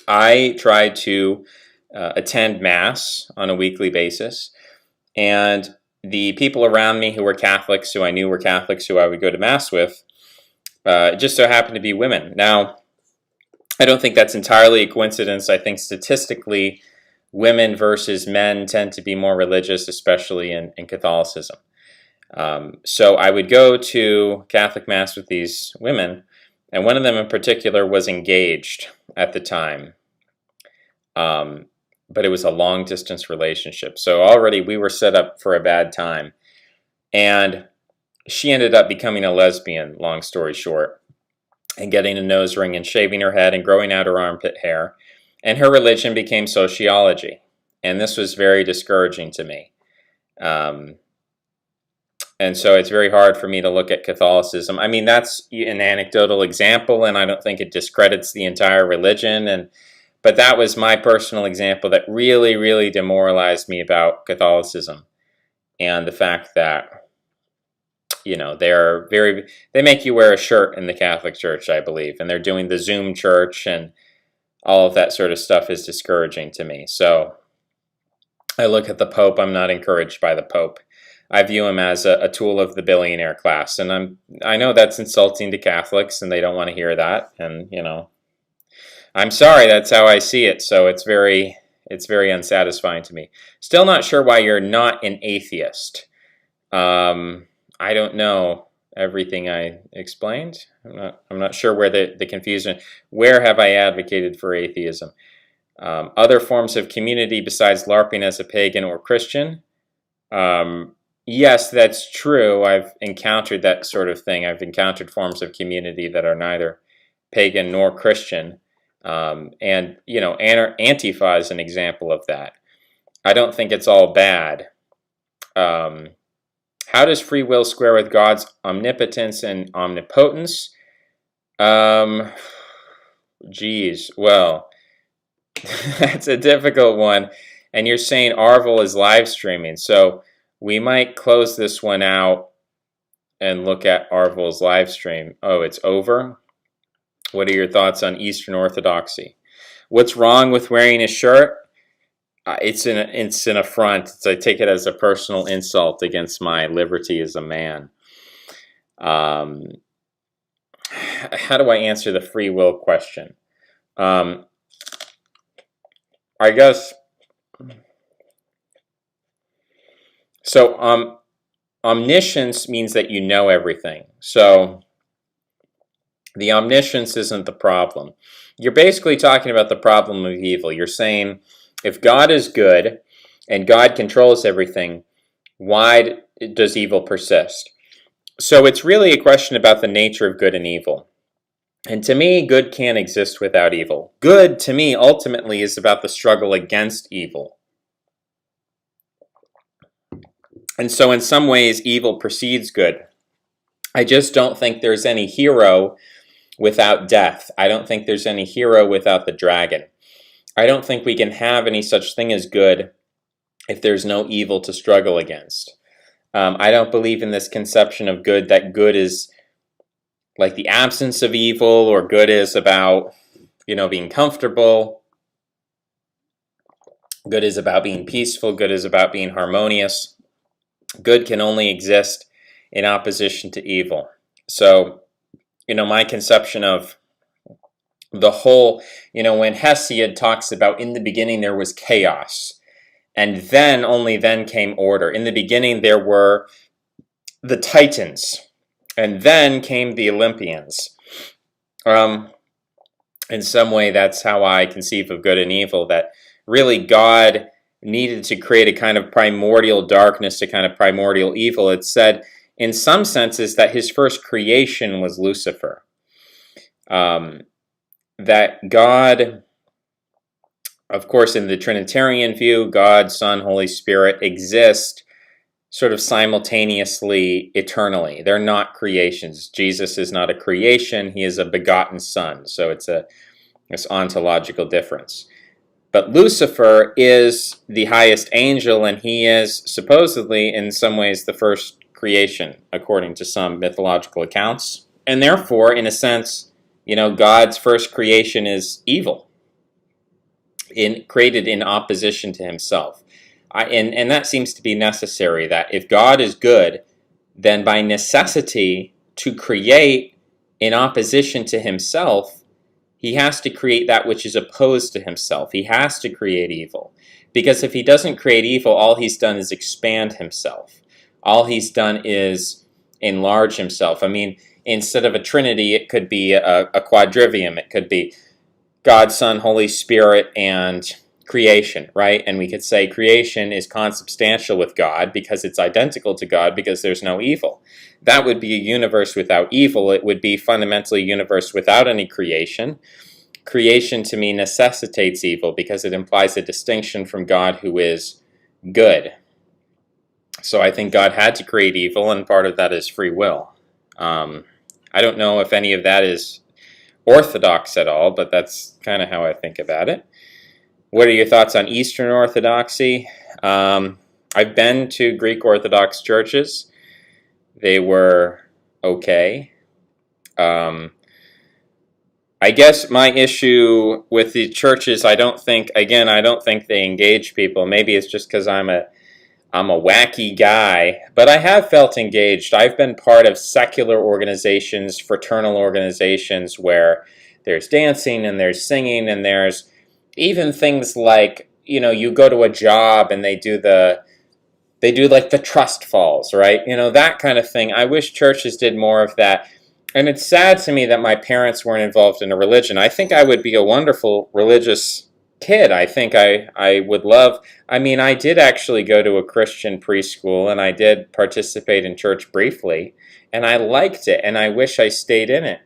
I tried to attend Mass on a weekly basis, and the people around me who were Catholics, who I knew were Catholics, who I would go to Mass with, just so happened to be women. Now, I don't think that's entirely a coincidence. I think statistically, women versus men tend to be more religious, especially in Catholicism. So I would go to Catholic Mass with these women, and one of them in particular was engaged at the time. But it was a long distance relationship. So already we were set up for a bad time. And she ended up becoming a lesbian, long story short, and getting a nose ring and shaving her head and growing out her armpit hair. And her religion became sociology. And this was very discouraging to me. And so it's very hard for me to look at Catholicism. I mean, that's an anecdotal example, and I don't think it discredits the entire religion. But that was my personal example that really, really demoralized me about Catholicism. And the fact that, they make you wear a shirt in the Catholic Church, I believe. And they're doing the Zoom church, and all of that sort of stuff is discouraging to me. So I look at the Pope. I'm not encouraged by the Pope. I view him as a tool of the billionaire class. And I know that's insulting to Catholics, and they don't want to hear that. And, I'm sorry, that's how I see it. So it's very unsatisfying to me. Still not sure why you're not an atheist. I don't know everything I explained. I'm not sure where the confusion. Where have I advocated for atheism? Other forms of community besides LARPing as a pagan or Christian. Yes, that's true. I've encountered that sort of thing. I've encountered forms of community that are neither pagan nor Christian. And, Antifa is an example of that. I don't think it's all bad. How does free will square with God's omnipotence and omnipotence? Geez, well, that's a difficult one. And you're saying Arvel is live streaming, so we might close this one out and look at Arvel's live stream. Oh, it's over? What are your thoughts on Eastern Orthodoxy? What's wrong with wearing a shirt? It's an affront. I take it as a personal insult against my liberty as a man. How do I answer the free will question? I guess... So, omniscience means that you know everything. So, the omniscience isn't the problem. You're basically talking about the problem of evil. You're saying, if God is good and God controls everything, why does evil persist? So it's really a question about the nature of good and evil. And to me, good can't exist without evil. Good, to me, ultimately is about the struggle against evil. And so in some ways, evil precedes good. I just don't think there's any hero without death. I don't think there's any hero without the dragon. I don't think we can have any such thing as good if there's no evil to struggle against. I don't believe in this conception of good, that good is like the absence of evil, or good is about, being comfortable. Good is about being peaceful. Good is about being harmonious. Good can only exist in opposition to evil. So, my conception of the whole, when Hesiod talks about in the beginning there was chaos, and then, only then came order. In the beginning there were the Titans, and then came the Olympians. In some way, that's how I conceive of good and evil, that really God needed to create a kind of primordial darkness, a kind of primordial evil. It's said, in some senses, that his first creation was Lucifer. That God, of course, in the Trinitarian view, God, Son, Holy Spirit exist sort of simultaneously, eternally. They're not creations. Jesus is not a creation. He is a begotten Son. So it's this ontological difference. But Lucifer is the highest angel, and he is supposedly, in some ways, the first creation, according to some mythological accounts. And therefore, in a sense, God's first creation is evil, created in opposition to himself. And that seems to be necessary, that if God is good, then by necessity, to create in opposition to himself He has to create that which is opposed to himself. He has to create evil. Because if he doesn't create evil, all he's done is expand himself. All he's done is enlarge himself. I mean, instead of a trinity, it could be a quadrivium. It could be God, Son, Holy Spirit, and creation, right? And we could say creation is consubstantial with God because it's identical to God because there's no evil. That would be a universe without evil. It would be fundamentally a universe without any creation. Creation to me necessitates evil because it implies a distinction from God who is good. So I think God had to create evil, and part of that is free will. I don't know if any of that is orthodox at all, but that's kind of how I think about it. What are your thoughts on Eastern Orthodoxy? I've been to Greek Orthodox churches. They were okay. I guess my issue with the churches, I don't think they engage people. Maybe it's just because I'm a wacky guy, but I have felt engaged. I've been part of secular organizations, fraternal organizations, where there's dancing and there's singing and there's even things like, you go to a job and they do like the trust falls, right? That kind of thing. I wish churches did more of that. And it's sad to me that my parents weren't involved in a religion. I think I would be a wonderful religious kid. I think I would love, I did actually go to a Christian preschool and I did participate in church briefly and I liked it and I wish I stayed in it.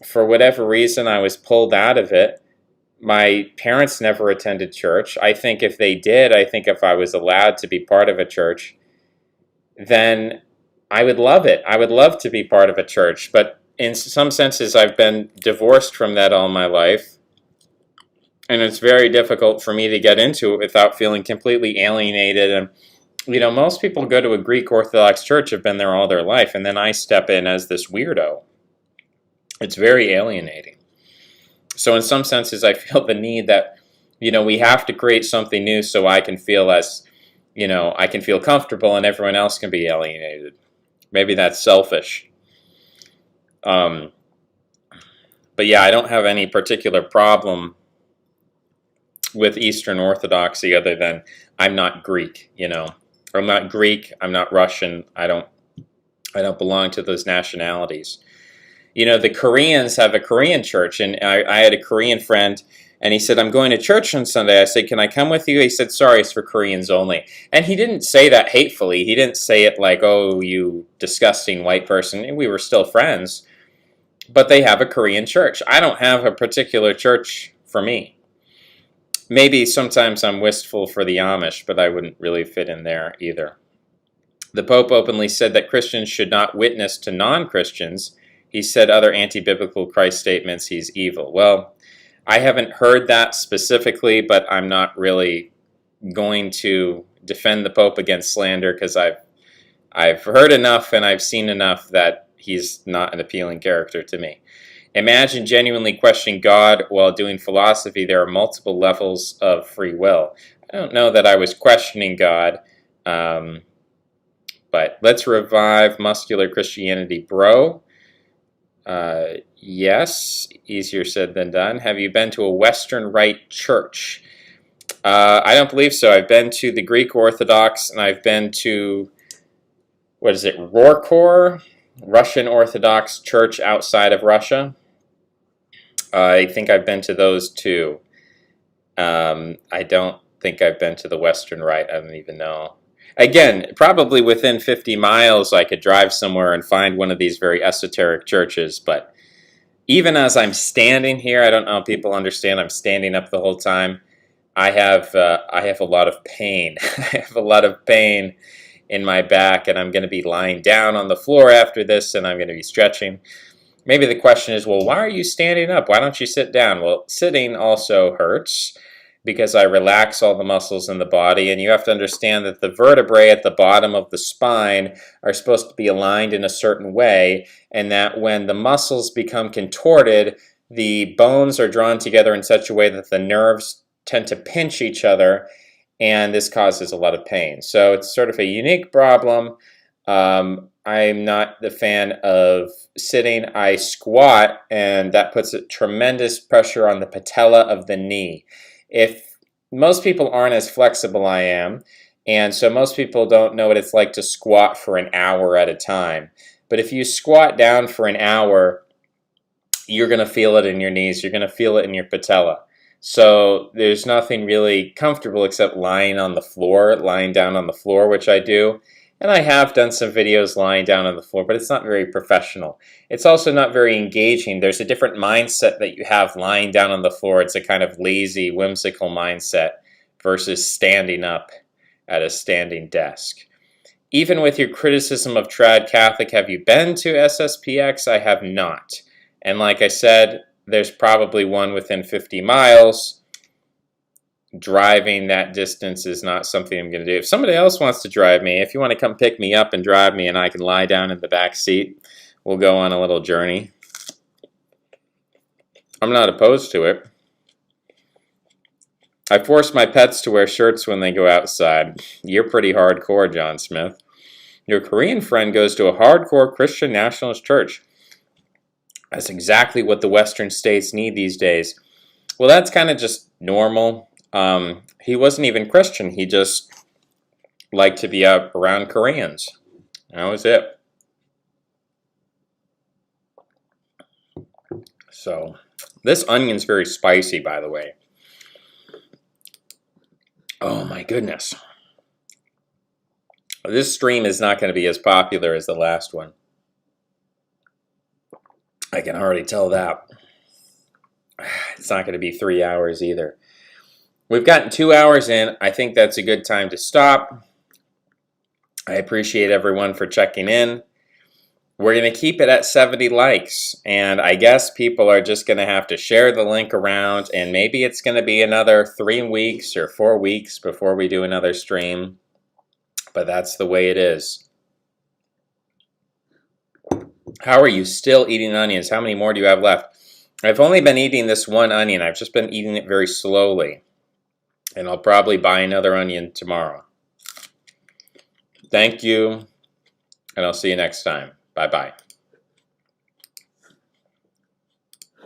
For whatever reason, I was pulled out of it. My parents never attended church. I think if they did, if I was allowed to be part of a church, then I would love it. I would love to be part of a church, but in some senses I've been divorced from that all my life, and it's very difficult for me to get into it without feeling completely alienated. And most people go to a Greek Orthodox church, have been there all their life, and then I step in as this weirdo. It's very alienating. So in some senses I feel the need that we have to create something new so I can feel I can feel comfortable and everyone else can be alienated. Maybe that's selfish. But yeah, I don't have any particular problem with Eastern Orthodoxy other than I'm not Greek, I'm not Greek, I'm not Russian, I don't belong to those nationalities. The Koreans have a Korean church, and I had a Korean friend, and he said, I'm going to church on Sunday. I said, can I come with you? He said, sorry, it's for Koreans only. And he didn't say that hatefully. He didn't say it like, oh, you disgusting white person. And we were still friends. But they have a Korean church. I don't have a particular church for me. Maybe sometimes I'm wistful for the Amish, but I wouldn't really fit in there either. The Pope openly said that Christians should not witness to non-Christians. He said other anti-biblical Christ statements, he's evil. Well, I haven't heard that specifically, but I'm not really going to defend the Pope against slander because I've heard enough and I've seen enough that he's not an appealing character to me. Imagine genuinely questioning God while doing philosophy. There are multiple levels of free will. I don't know that I was questioning God, but let's revive muscular Christianity, bro. Yes, easier said than done. Have you been to a Western Rite church? I don't believe so. I've been to the Greek Orthodox, and I've been to, Rorkor, Russian Orthodox church outside of Russia. I think I've been to those two. I don't think I've been to the Western Rite. I don't even know. Again, probably within 50 miles I could drive somewhere and find one of these very esoteric churches, but even as I'm standing here, I don't know if people understand, I'm standing up the whole time. I have a lot of pain. I have a lot of pain in my back, and I'm going to be lying down on the floor after this, and I'm going to be stretching. Maybe the question is, well, why are you standing up? Why don't you sit down? Well, sitting also hurts because I relax all the muscles in the body, and you have to understand that the vertebrae at the bottom of the spine are supposed to be aligned in a certain way, and that when the muscles become contorted, the bones are drawn together in such a way that the nerves tend to pinch each other, and this causes a lot of pain. So it's sort of a unique problem. I'm I'm not the fan of sitting. I squat, and that puts a tremendous pressure on the patella of the knee. If most people aren't as flexible I am, and so most people don't know what it's like to squat for an hour at a time. But if you squat down for an hour, you're going to feel it in your knees. You're going to feel it in your patella. So there's nothing really comfortable except lying on the floor, lying down on the floor, which I do. And I have done some videos lying down on the floor, but it's not very professional. It's also not very engaging. There's a different mindset that you have lying down on the floor. It's a kind of lazy, whimsical mindset versus standing up at a standing desk. Even with your criticism of Trad Catholic, have you been to SSPX? I have not. And like I said, there's probably one within 50 miles. Driving that distance is not something I'm going to do. If somebody else wants to drive me, if you want to come pick me up and drive me and I can lie down in the back seat, we'll go on a little journey. I'm not opposed to it. I force my pets to wear shirts when they go outside. You're pretty hardcore, John Smith. Your Korean friend goes to a hardcore Christian nationalist church. That's exactly what the Western states need these days. Well, that's kind of just normal. He wasn't even Christian. He just liked to be around Koreans. That was it. So, this onion's very spicy, by the way. Oh my goodness. This stream is not going to be as popular as the last one. I can already tell that. It's not going to be 3 hours either. We've gotten 2 hours in. I think that's a good time to stop. I appreciate everyone for checking in. We're going to keep it at 70 likes. And I guess people are just going to have to share the link around. And maybe it's going to be another 3 weeks or 4 weeks before we do another stream. But that's the way it is. How are you still eating onions? How many more do you have left? I've only been eating this one onion. I've just been eating it very slowly. And I'll probably buy another onion tomorrow. Thank you. And I'll see you next time. Bye-bye.